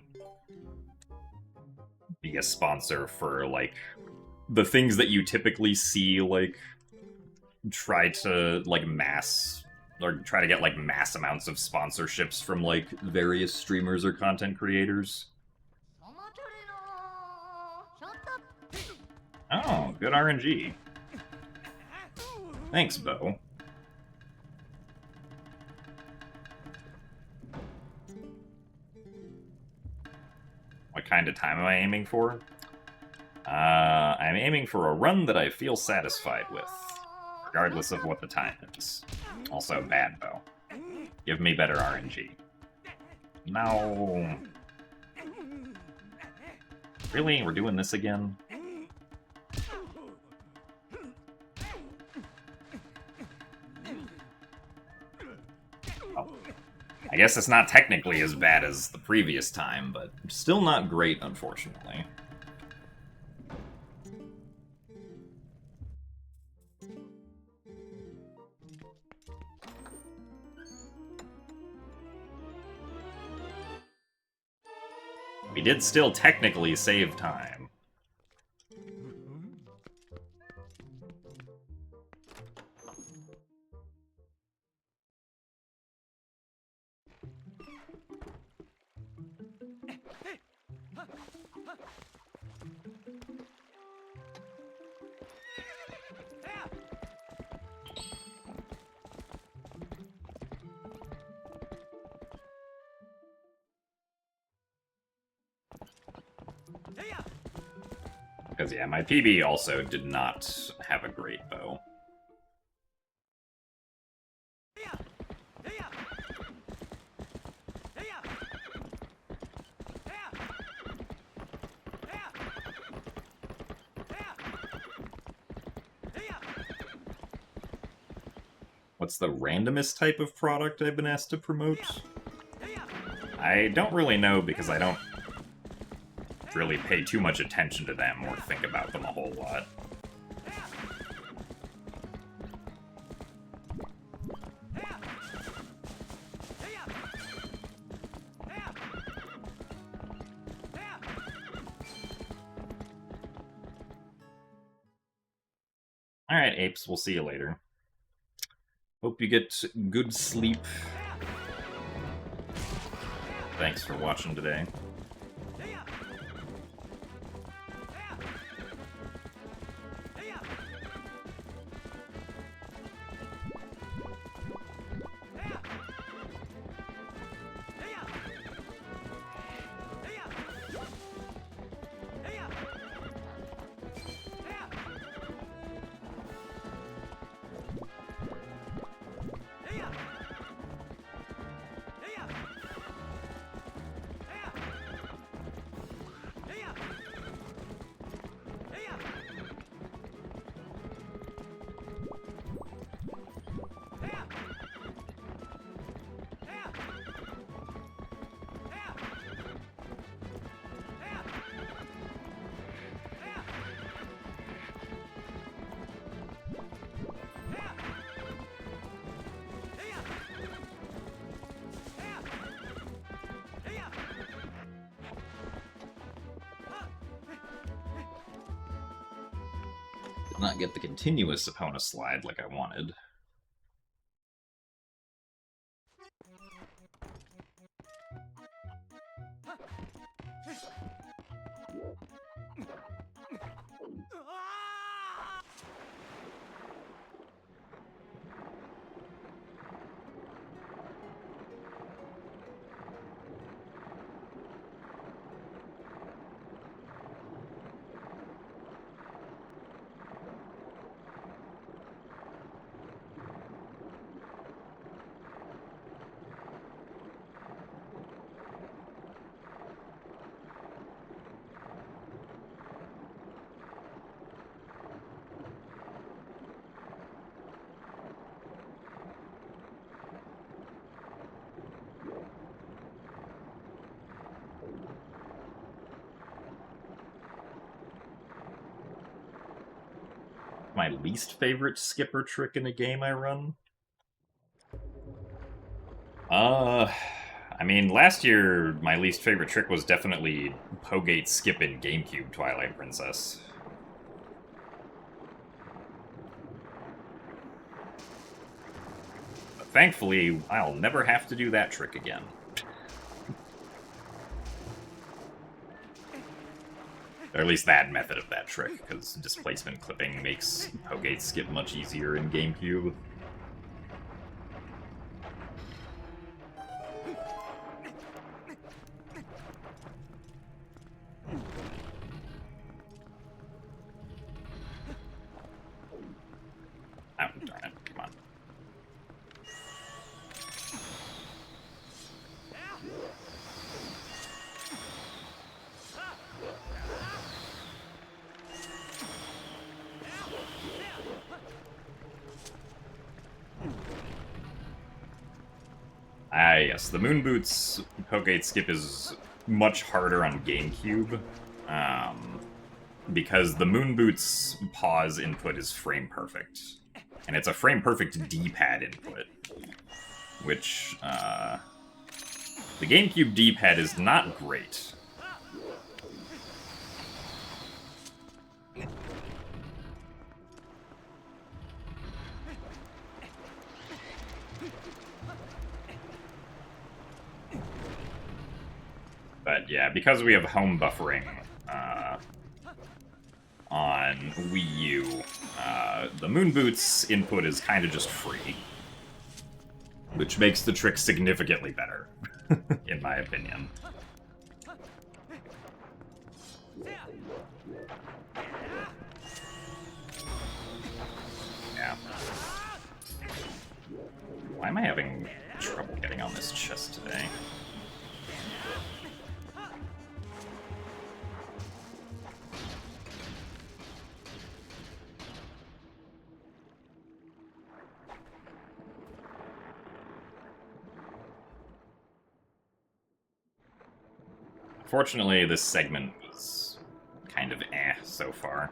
be a sponsor for like the things that you typically see like try to like mass or try to get like mass amounts of sponsorships from like various streamers or content creators. Oh, good RNG. Thanks, Bo. What kind of time am I aiming for? I'm aiming for a run that I feel satisfied with, regardless of what the time is. Also, bad, Bo. Give me better RNG. No. Really? We're doing this again? Oh. I guess it's not technically as bad as the previous time, but still not great, unfortunately. We did still technically save time. Because, yeah, my PB also did not have a great bow. What's the randomest type of product I've been asked to promote? I don't really know because I don't really pay too much attention to them or think about them a whole lot. Alright, apes, we'll see you later. Hope you get good sleep. Thanks for watching today. Did not get the continuous Epona slide like I wanted. My least favorite skipper trick in a game I run? I mean, last year, my least favorite trick was definitely Pogate skip in GameCube Twilight Princess. But thankfully, I'll never have to do that trick again. Or at least that method of that trick, because displacement clipping makes Pogate skip much easier in GameCube. Oh, darn it, come on. Ah, yes, the Moon Boots Pogate skip is much harder on GameCube, because the Moon Boots pause input is frame perfect. And it's a frame perfect D-pad input, which, the GameCube D-pad is not great. But yeah, because we have home buffering on Wii U, the Moon Boots input is kind of just free, which makes the trick significantly better, in my opinion. Yeah. Why am I having trouble getting on this chest today? Fortunately, this segment was kind of so far.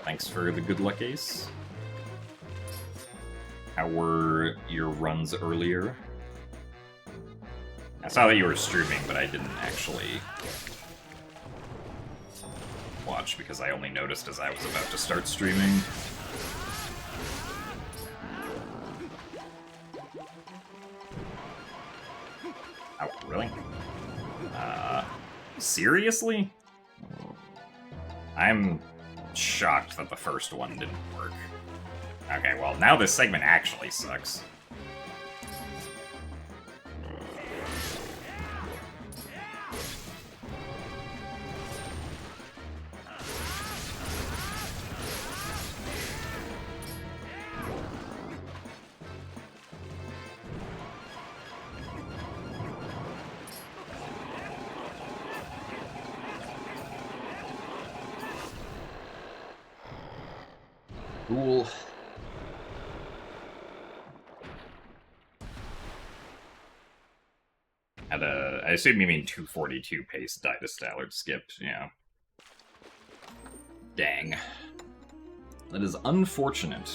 Thanks for the good luck, Ace. How were your runs earlier? I saw that you were streaming, but I didn't actually watch because I only noticed as I was about to start streaming. Oh, really? Seriously? I'm shocked that the first one didn't work. Okay, well, now this segment actually sucks. Cool. I assume you mean 242 pace Dyna Stallard skipped, yeah. Dang. That is unfortunate.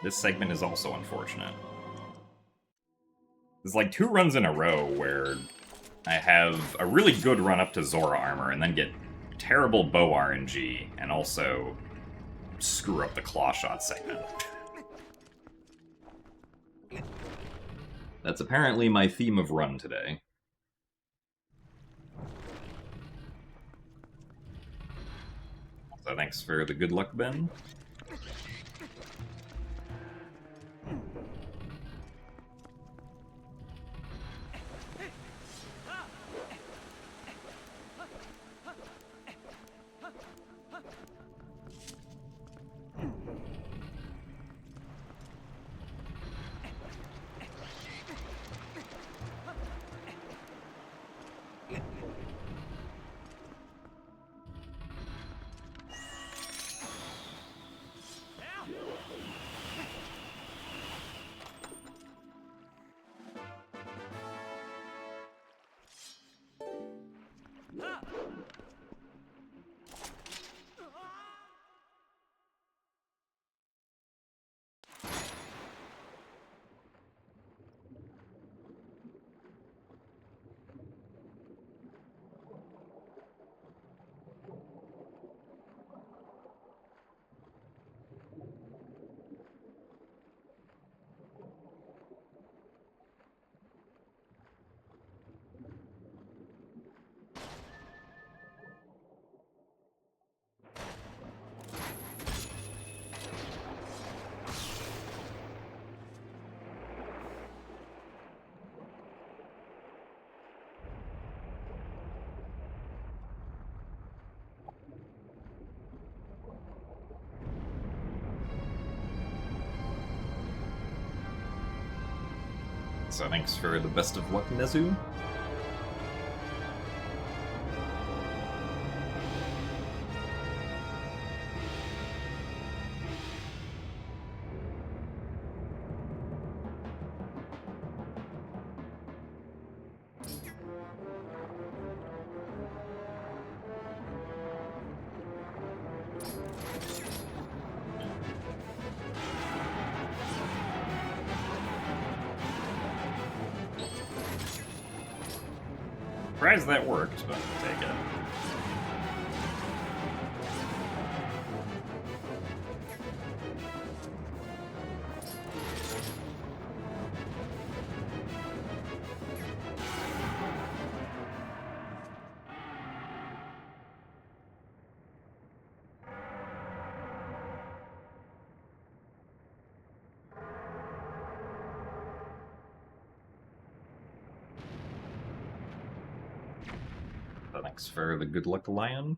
This segment is also unfortunate. There's like 2 runs in a row where I have a really good run up to Zora armor and then get terrible bow RNG and also screw up the claw shot segment. That's apparently my theme of run today. So thanks for the good luck, Ben. So thanks for the best of luck, Nezu. Surprised that worked, but I'll take it. Thanks for the good luck, Lion.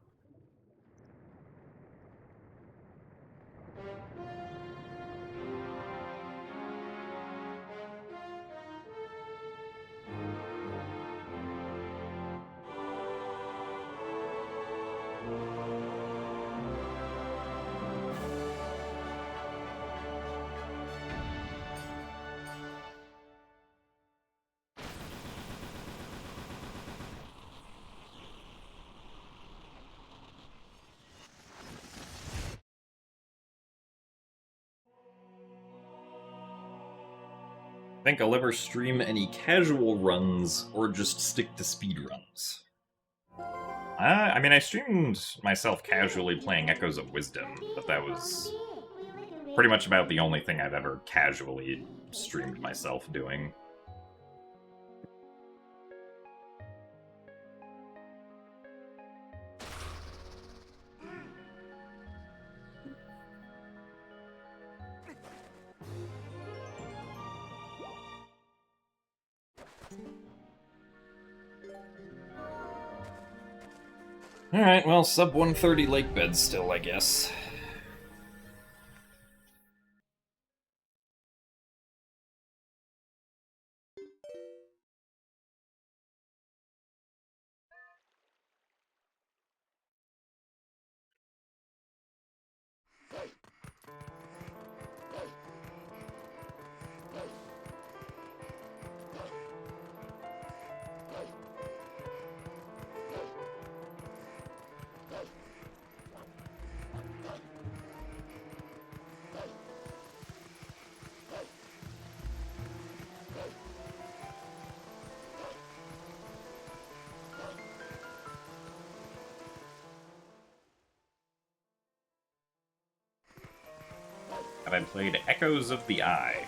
Think I'll ever stream any casual runs or just stick to speedruns. I mean, I streamed myself casually playing Echoes of Wisdom, but that was pretty much about the only thing I've ever casually streamed myself doing. Alright, well, sub 130 lake beds still, I guess. Have I played Echoes of the Eye?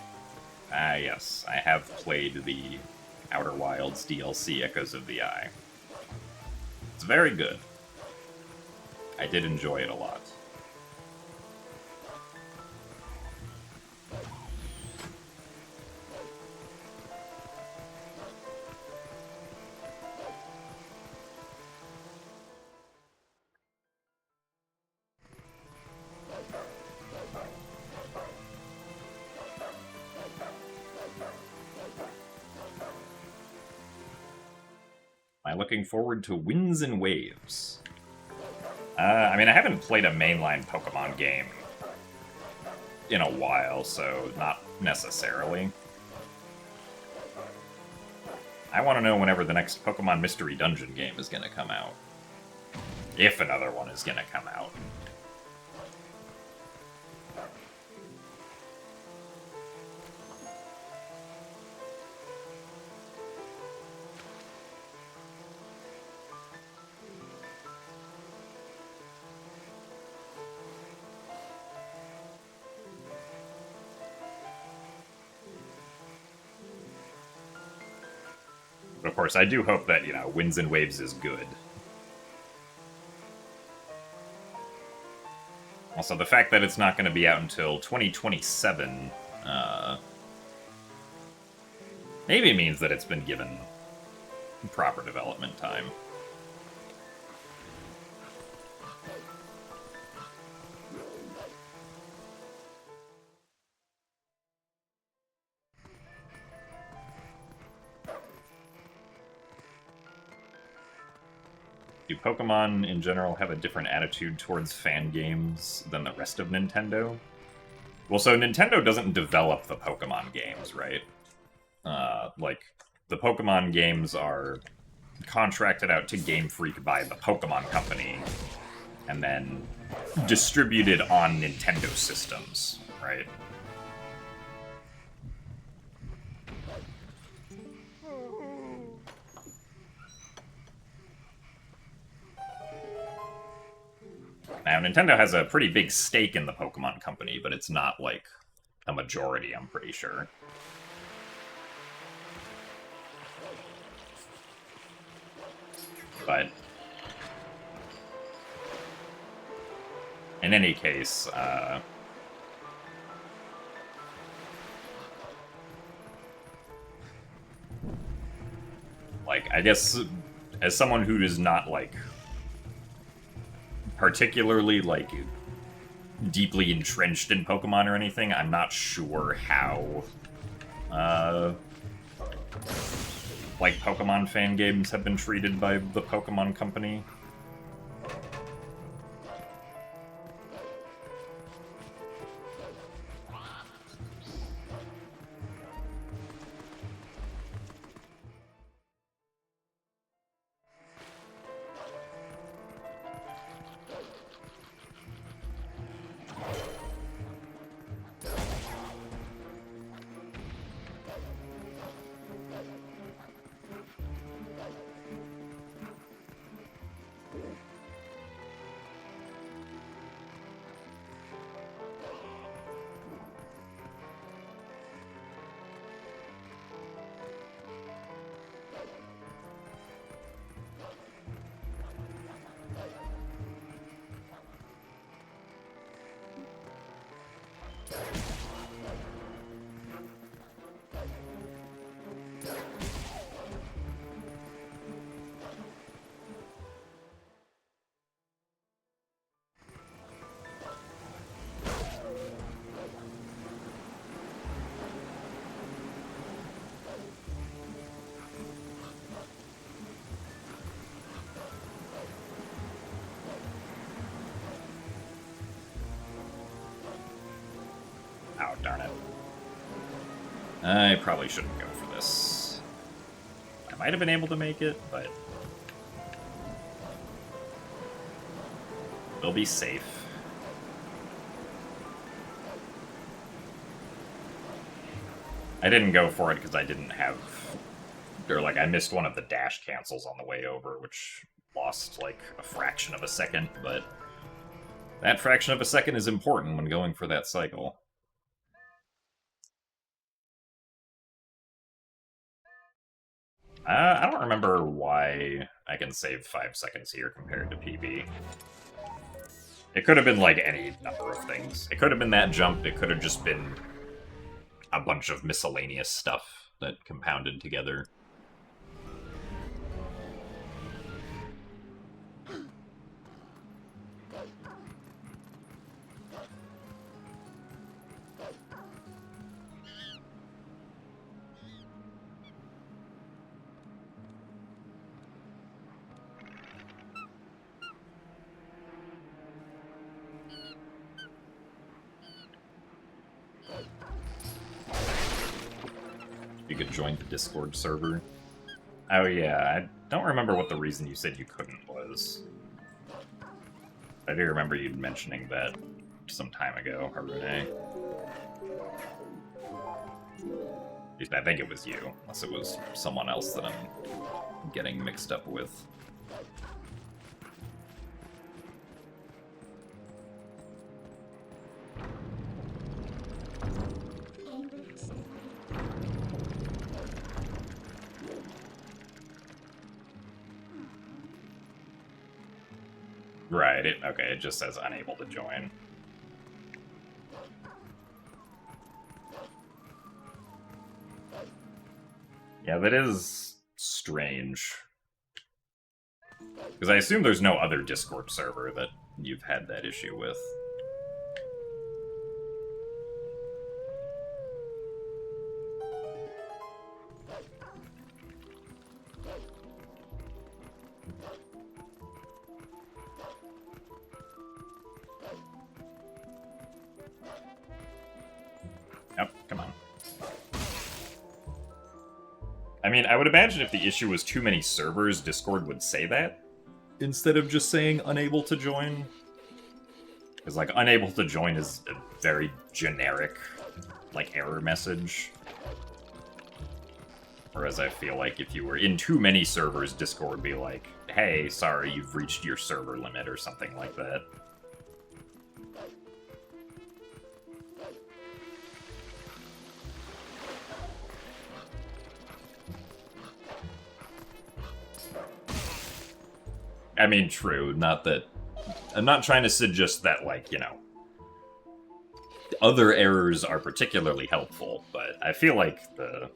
Ah, yes, I have played the Outer Wilds DLC Echoes of the Eye. It's very good. I did enjoy it a lot. Am I looking forward to Winds and Waves? I mean, I haven't played a mainline Pokemon game in a while, so not necessarily. I want to know whenever the next Pokemon Mystery Dungeon game is going to come out. If another one is going to come out. But of course, I do hope that, Winds and Waves is good. Also, the fact that it's not going to be out until 2027, maybe means that it's been given proper development time. do Pokemon in general have a different attitude towards fan games than the rest of Nintendo? Well, so Nintendo doesn't develop the Pokemon games, right? Like, the Pokemon games are contracted out to Game Freak by the Pokemon Company, and then distributed on Nintendo systems, right? Now, Nintendo has a pretty big stake in the Pokemon Company, but it's not, like, a majority, I'm pretty sure. But in any case, like, I guess as someone who is not, like, particularly, like, deeply entrenched in Pokemon or anything, I'm not sure how, like, Pokemon fan games have been treated by the Pokemon Company. Oh, darn it. I probably shouldn't go for this. I might have been able to make it, but we'll be safe. I didn't go for it because I didn't have... Or, like, I missed one of the dash cancels on the way over, which lost, like, a fraction of a second, but that fraction of a second is important when going for that cycle. I don't remember why I can save 5 seconds here compared to PB. It could have been, like, any number of things. It could have been that jump, it could have just been a bunch of miscellaneous stuff that compounded together. You could join the Discord server. Oh yeah, I don't remember what the reason you said you couldn't was. I do remember you mentioning that some time ago, Harune. At least I think it was you, unless it was someone else that I'm getting mixed up with. Right, okay, it just says unable to join. Yeah, that is strange. Because I assume there's no other Discord server that you've had that issue with. Yep, come on. I mean, I would imagine if the issue was too many servers, Discord would say that, instead of just saying unable to join. Because, like, unable to join is a very generic, like, error message. Whereas I feel like if you were in too many servers, Discord would be like, hey, sorry, you've reached your server limit, or something like that. I mean, true, not that... I'm not trying to suggest that, like, you know, other errors are particularly helpful, but I feel like the...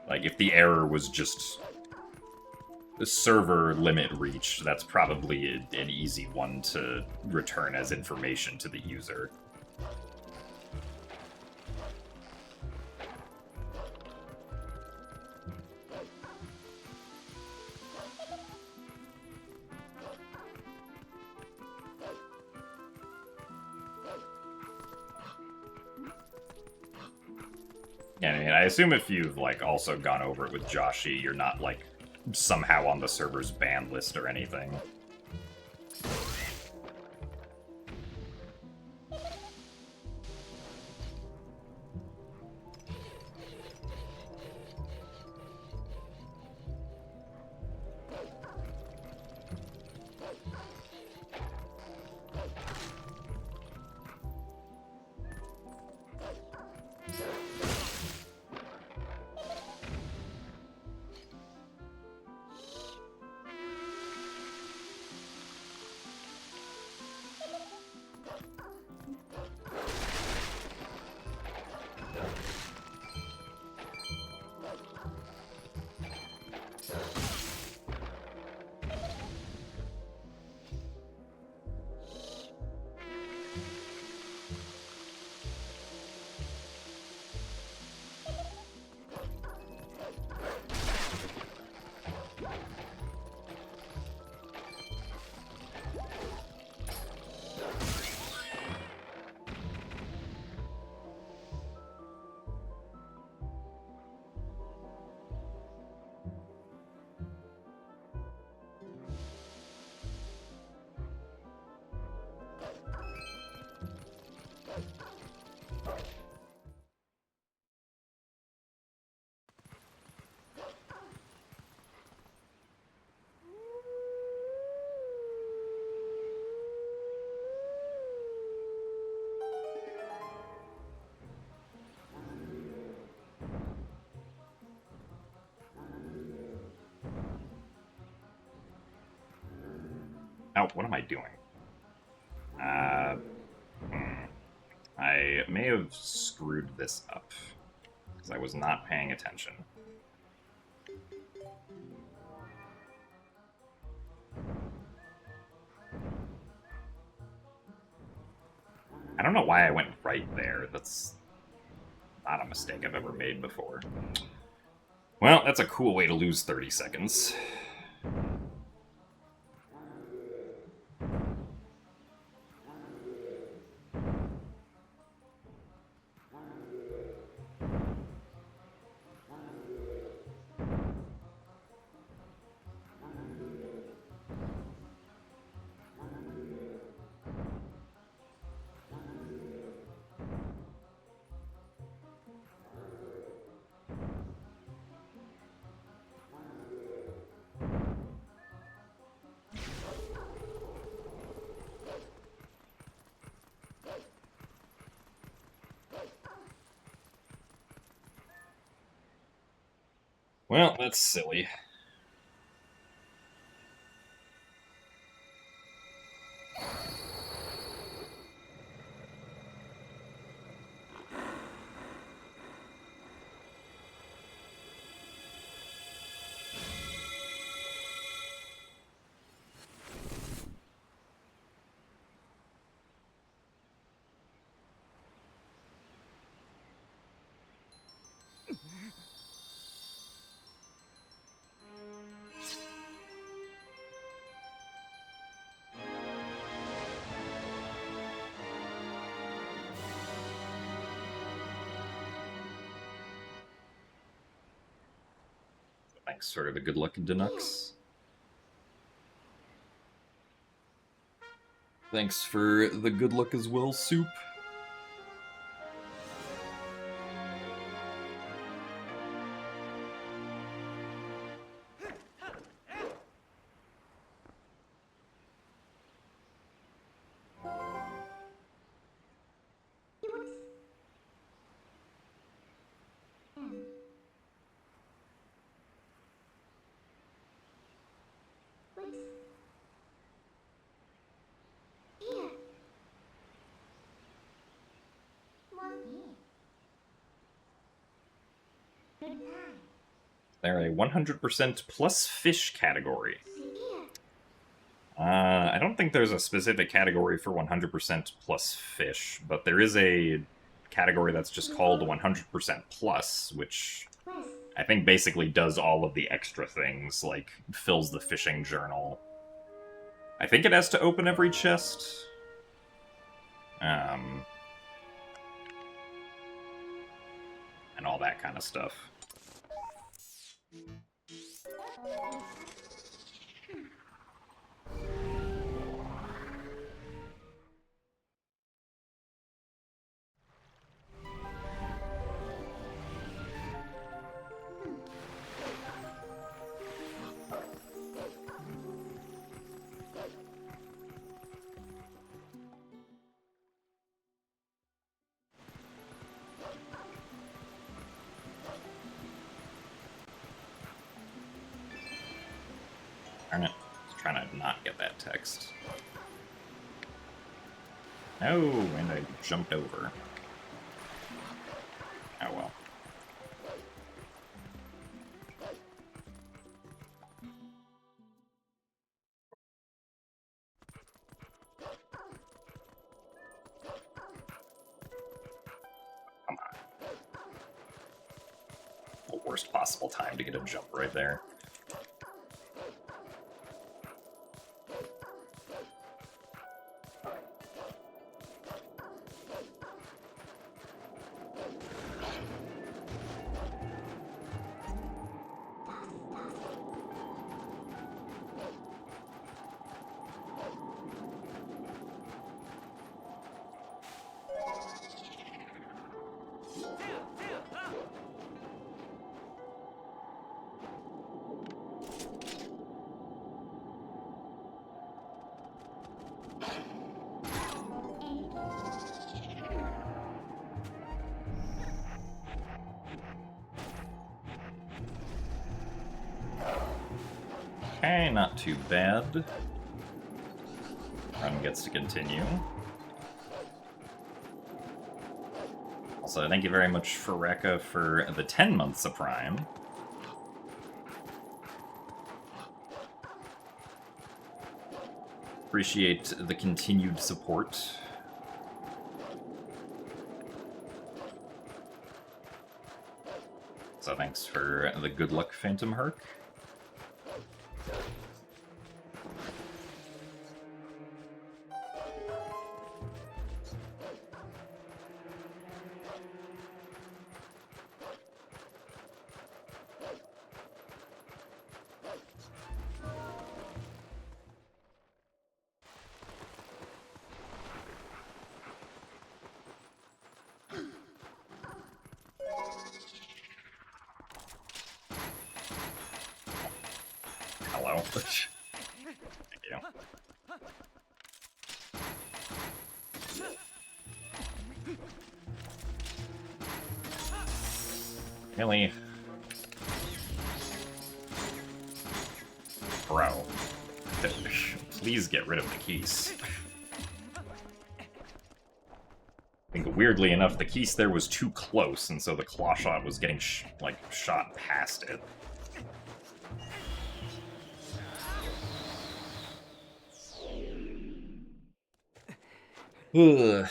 Like, if the error was just the server limit reached, that's probably an easy one to return as information to the user. Yeah, I mean, I assume if you've, like, also gone over it with Joshi, you're not, like, somehow on the server's ban list or anything. Oh, what am I doing? I may have screwed this up, because I was not paying attention. I don't know why I went right there. That's not a mistake I've ever made before. Well, that's a cool way to lose 30 seconds. Well, that's silly. Thanks for the good luck, Denux. Thanks for the good luck as well, Soup. Here. Monkey. Good time. They're a 100% plus fish category. Here. I don't think there's a specific category for 100% plus fish, but there is a category that's just called 100% plus, which West. I think basically does all of the extra things, like fills the fishing journal. I think it has to open every chest. And all that kind of stuff. Darn it. I was trying to not get that text. Oh, and I jumped over. Oh well. Come on. The worst possible time to get a jump right there. Okay, not too bad. Run gets to continue. Also, thank you very much, Fareka, for the 10 months of Prime. Appreciate the continued support. So thanks for the good luck, Phantom Herc. Hello. Thank you. Really? Bro. Please get rid of the keys. I think, weirdly enough, the keys there was too close, and so the claw shot was getting, shot past it. Ugh.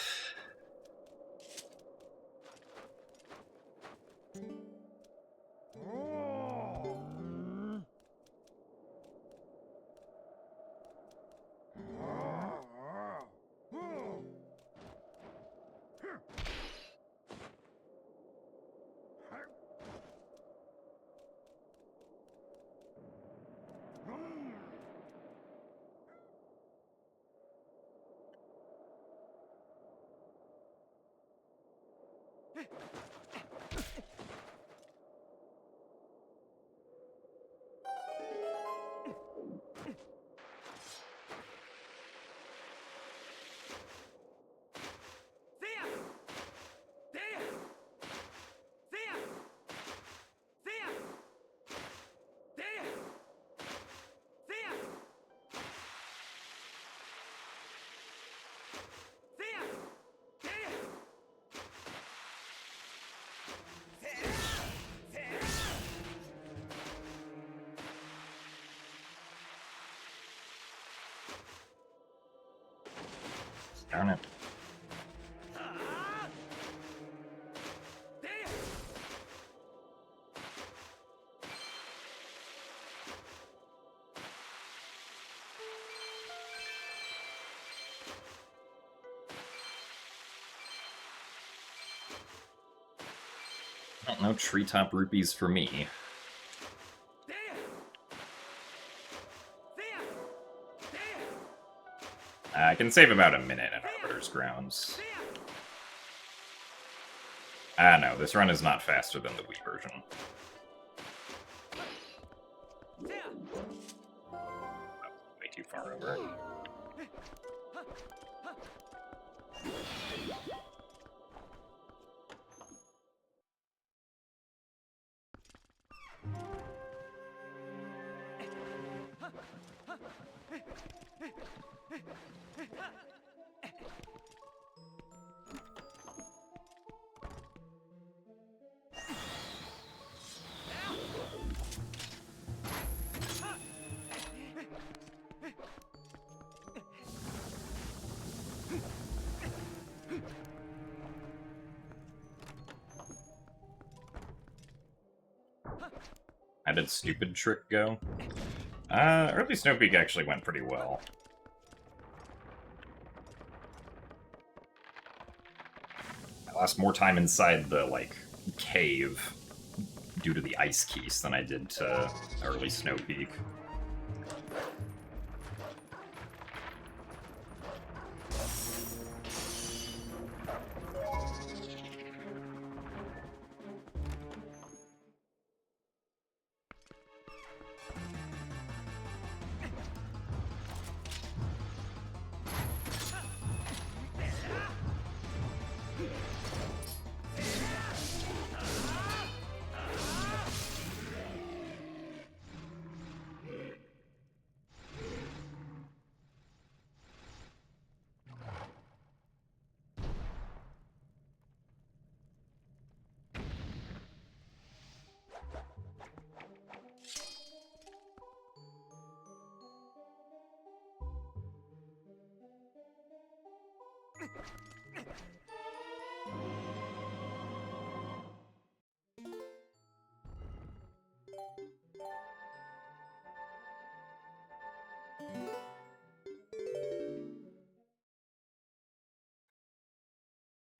Darn it. Well, no treetop rupees for me. I can save about a minute in Arbiter's Grounds. Ah, no, this run is not faster than the Wii version. Way too far over. How did Stupid Trick go? Early Snow Peak actually went pretty well. I lost more time inside the, like, cave due to the ice keys than I did to early Snow Peak.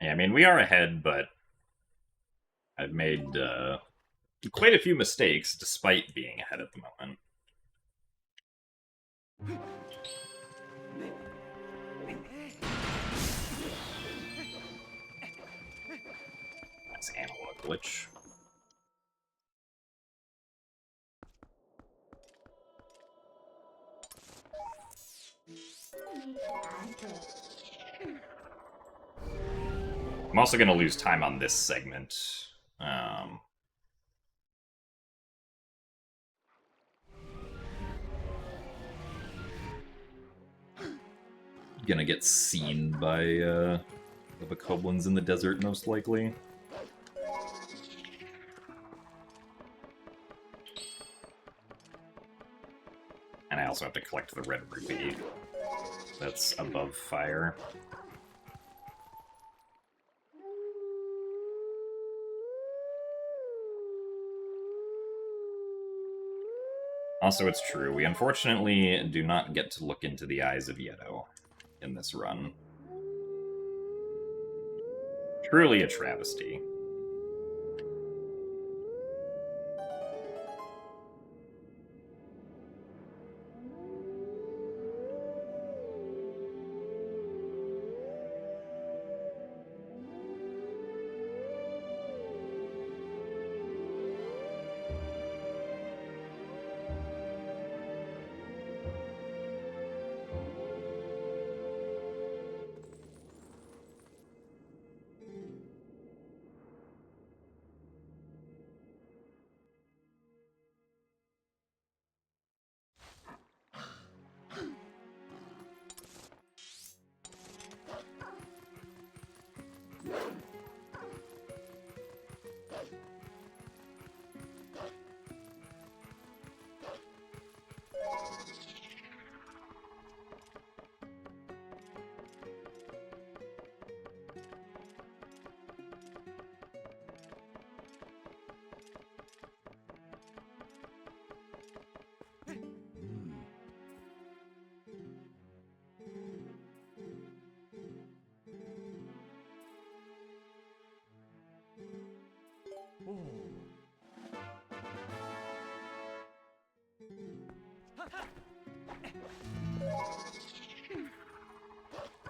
Yeah, I mean, we are ahead, but I've made quite a few mistakes despite being ahead at the moment. That's analog glitch. I'm also going to lose time on this segment. Gonna get seen by the Bokoblins in the desert, most likely. And I also have to collect the red rupee that's above fire. Also, it's true, we unfortunately do not get to look into the eyes of Yeto in this run. Truly a travesty.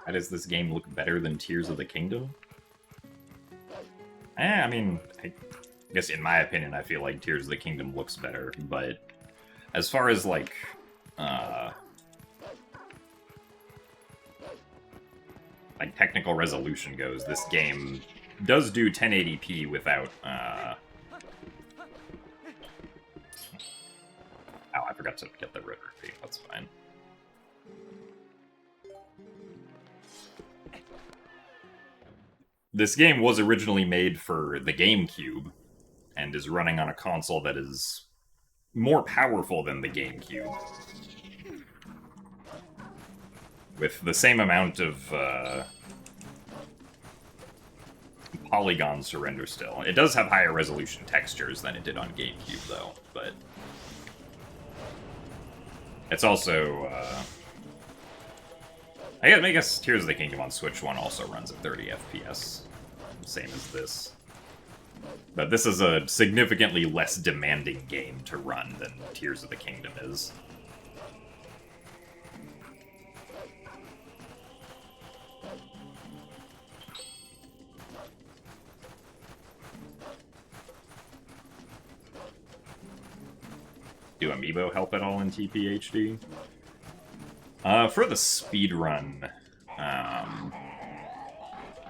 How does this game look better than Tears of the Kingdom? I mean, I guess in my opinion, I feel like Tears of the Kingdom looks better, but as far as, like, technical resolution goes, this game does do 1080p without, Oh, I forgot to get the rotary feed. That's fine. This game was originally made for the GameCube, and is running on a console that is more powerful than the GameCube. With the same amount of polygons to render still. It does have higher resolution textures than it did on GameCube, though, but it's also, I guess Tears of the Kingdom on Switch 1 also runs at 30 FPS, same as this. But this is a significantly less demanding game to run than Tears of the Kingdom is. Do Amiibo help at all in TPHD? For the speedrun,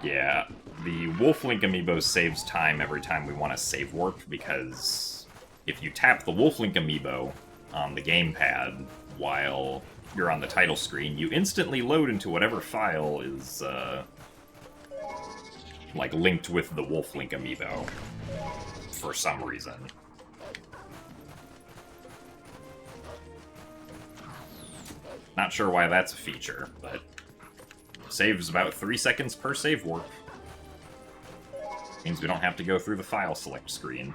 yeah, the Wolf-Link Amiibo saves time every time we want to save warp, because if you tap the Wolf-Link Amiibo on the gamepad while you're on the title screen, you instantly load into whatever file is, like, linked with the Wolf-Link Amiibo, for some reason. Not sure why that's a feature, but saves about 3 seconds per save warp. Means we don't have to go through the file select screen.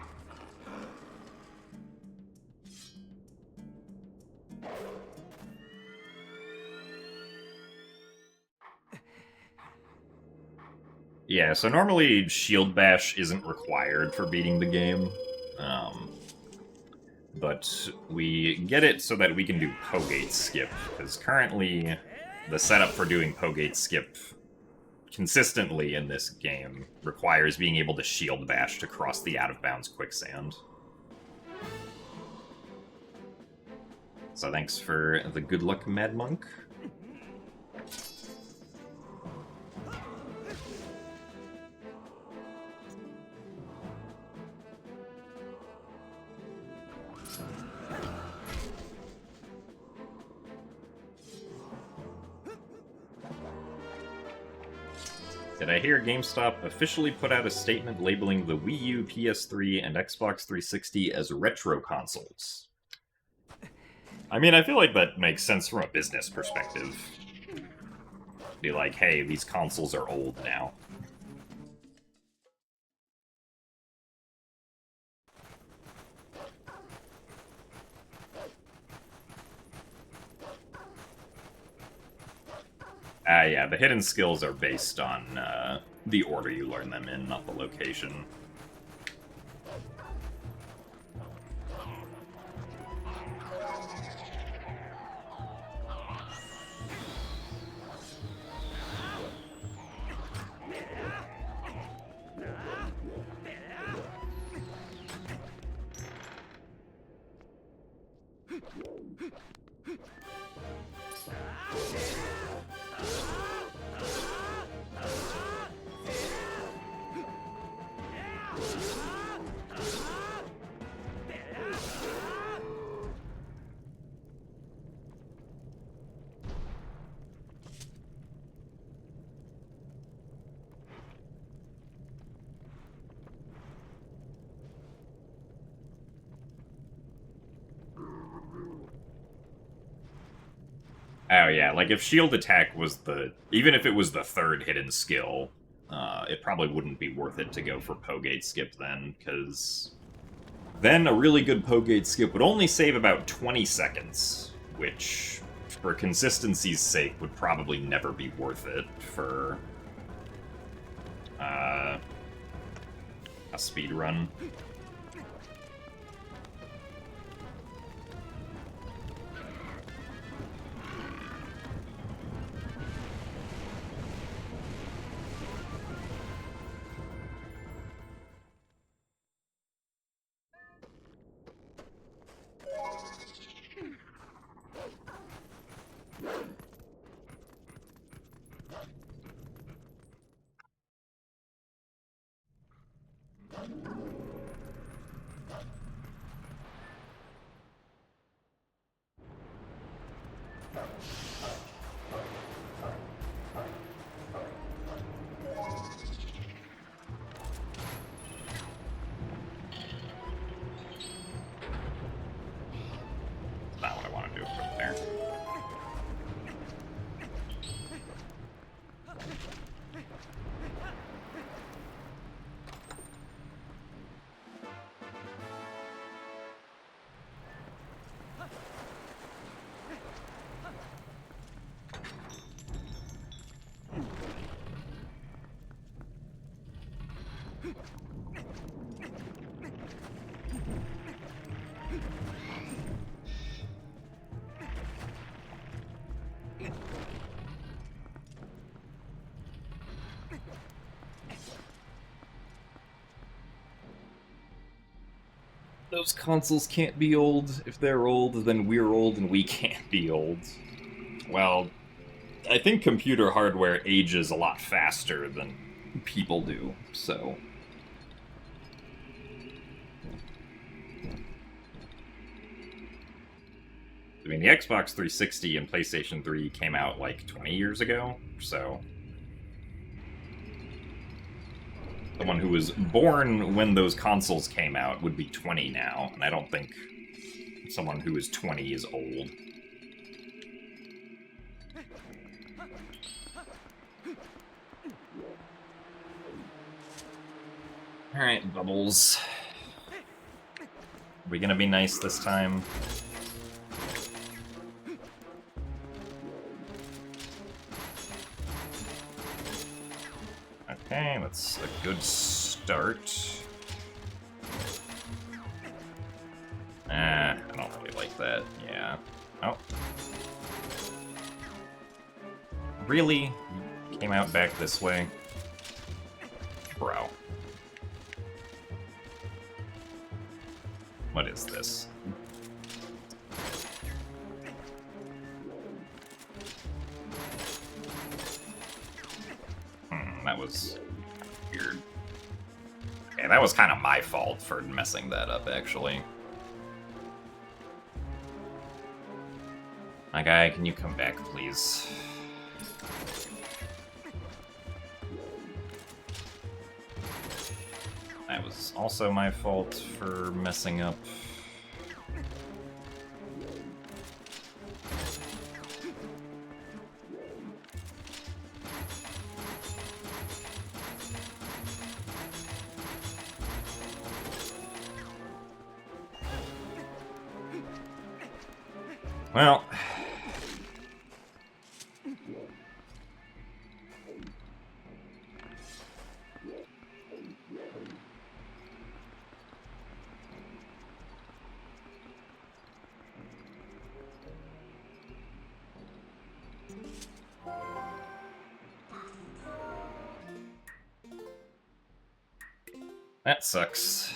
Yeah, so normally Shield Bash isn't required for beating the game. But we get it so that we can do Pogate Skip, because currently the setup for doing Pogate Skip consistently in this game requires being able to Shield Bash to cross the out-of-bounds quicksand. So thanks for the good luck, Mad Monk. Did I hear GameStop officially put out a statement labeling the Wii U, PS3, and Xbox 360 as retro consoles? I mean, I feel like that makes sense from a business perspective. Be like, hey, these consoles are old now. Yeah, the hidden skills are based on the order you learn them in, not the location. Oh yeah, like if shield attack was even if it was the third hidden skill, it probably wouldn't be worth it to go for Pogate Skip then, because then a really good Pogate Skip would only save about 20 seconds, which, for consistency's sake, would probably never be worth it for a speedrun. those consoles can't be old. If they're old, then we're old and we can't be old. Well, I think computer hardware ages a lot faster than people do, so... I mean, the Xbox 360 and PlayStation 3 came out like 20 years ago, so... Someone who was born when those consoles came out would be 20 now, and I don't think someone who is 20 is old. Alright, Bubbles. Are we gonna be nice this time? Okay, that's a good start. I don't really like that. Yeah. Oh. Really? You came out back this way? Bro. What is this? That was weird. Okay, that was kind of my fault for messing that up, actually. My guy, can you come back, please? That was also my fault for messing up. Well... that sucks.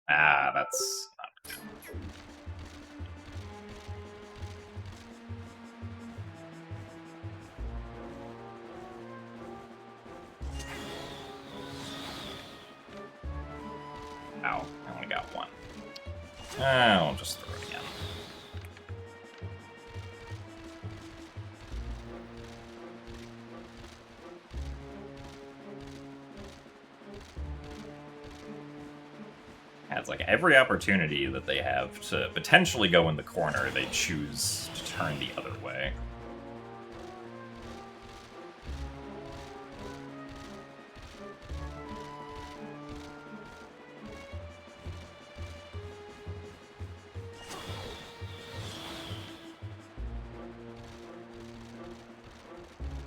Ah, that's not good. Ow, I only got one. I'll just throw it again. Yeah, it's like every opportunity that they have to potentially go in the corner, they choose to turn the other way.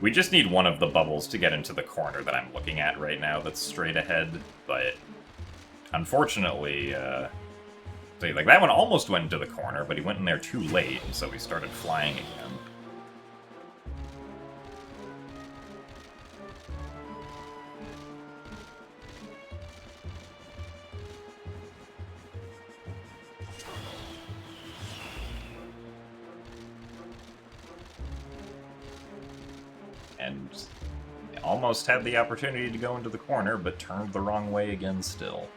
We just need one of the bubbles to get into the corner that I'm looking at right now that's straight ahead, but unfortunately, like that one almost went into the corner, but he went in there too late, and so we started flying again. And almost had the opportunity to go into the corner, but turned the wrong way again still.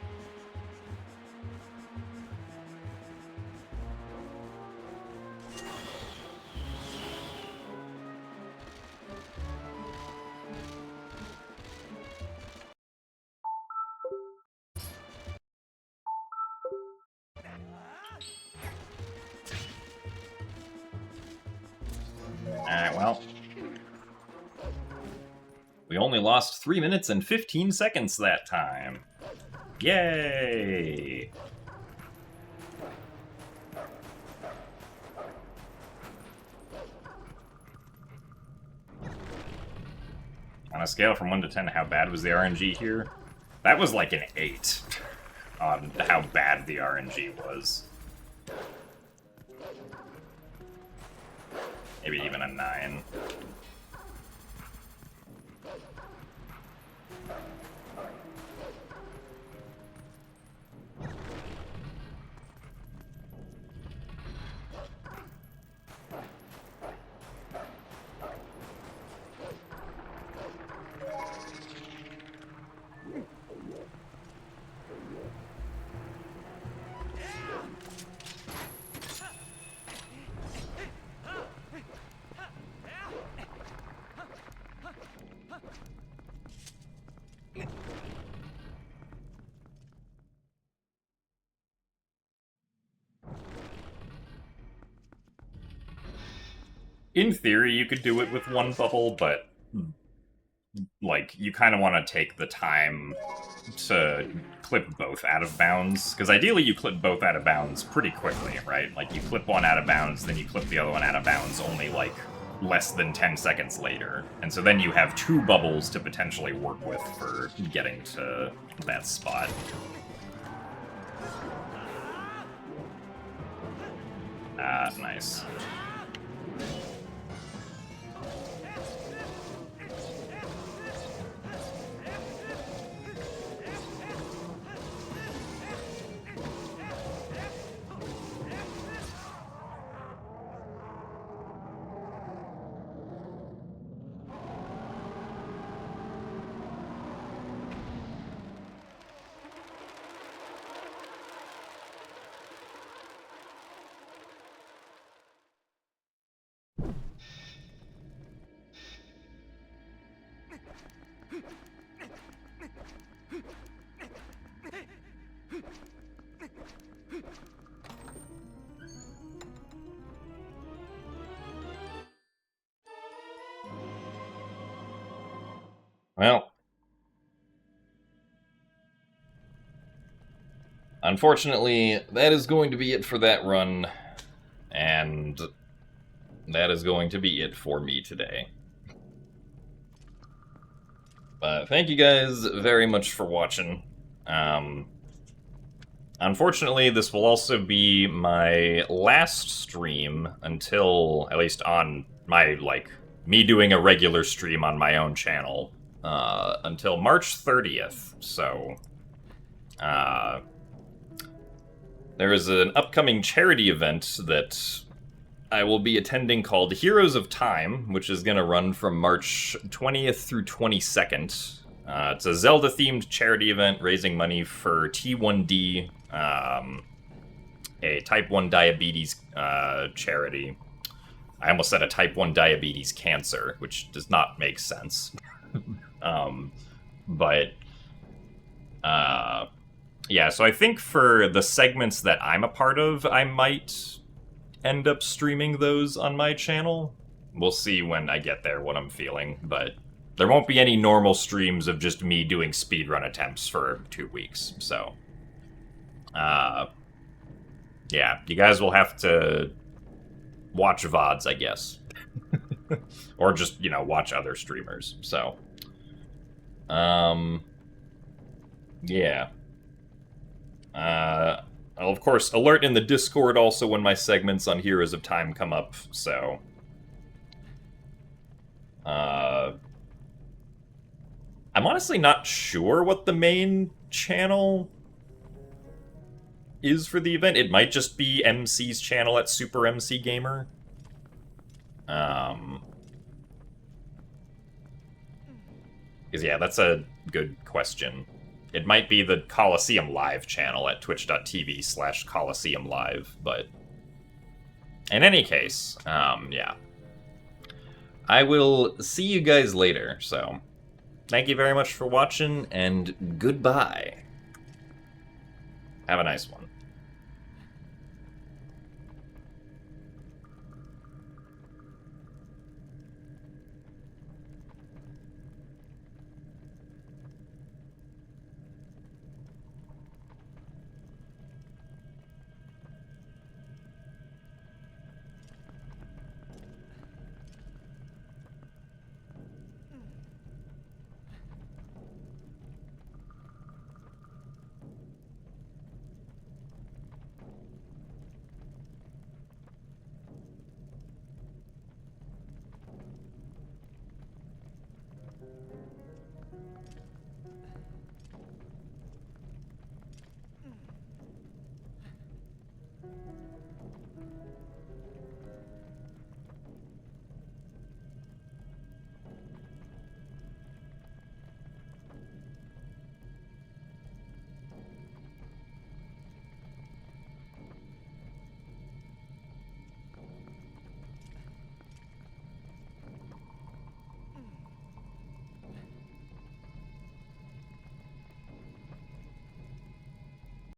Alright, well. We only lost 3 minutes and 15 seconds that time. Yay! On a scale from 1 to 10, how bad was the RNG here? That was like an 8 on how bad the RNG was. Maybe even a 9. In theory, you could do it with one bubble, but like, you kind of want to take the time to clip both out of bounds, because ideally you clip both out of bounds pretty quickly, right? Like, you clip one out of bounds, then you clip the other one out of bounds only, like, less than 10 seconds later. And so then you have 2 bubbles to potentially work with for getting to that spot. Ah, nice. Well, unfortunately, that is going to be it for that run, and that is going to be it for me today. But thank you guys very much for watching. Unfortunately, this will also be my last stream until, at least on my, like, me doing a regular stream on my own channel, until March 30th, so, there is an upcoming charity event that I will be attending called Heroes of Time, which is going to run from March 20th through 22nd. It's a Zelda-themed charity event raising money for T1D, a type 1 diabetes charity. I almost said a type 1 diabetes cancer, which does not make sense. Yeah, so I think for the segments that I'm a part of, I might end up streaming those on my channel. We'll see when I get there what I'm feeling, but there won't be any normal streams of just me doing speedrun attempts for 2 weeks, so... yeah, you guys will have to watch VODs, I guess. Or just, you know, watch other streamers, so... yeah. I'll, of course, alert in the Discord also when my segments on Heroes of Time come up, so... I'm honestly not sure what the main channel is for the event. It might just be MC's channel at Super MC Gamer. Because, yeah, that's a good question. It might be the Coliseum Live channel at twitch.tv/Coliseum Live, but in any case, yeah. I will see you guys later, so thank you very much for watching, and goodbye. Have a nice one.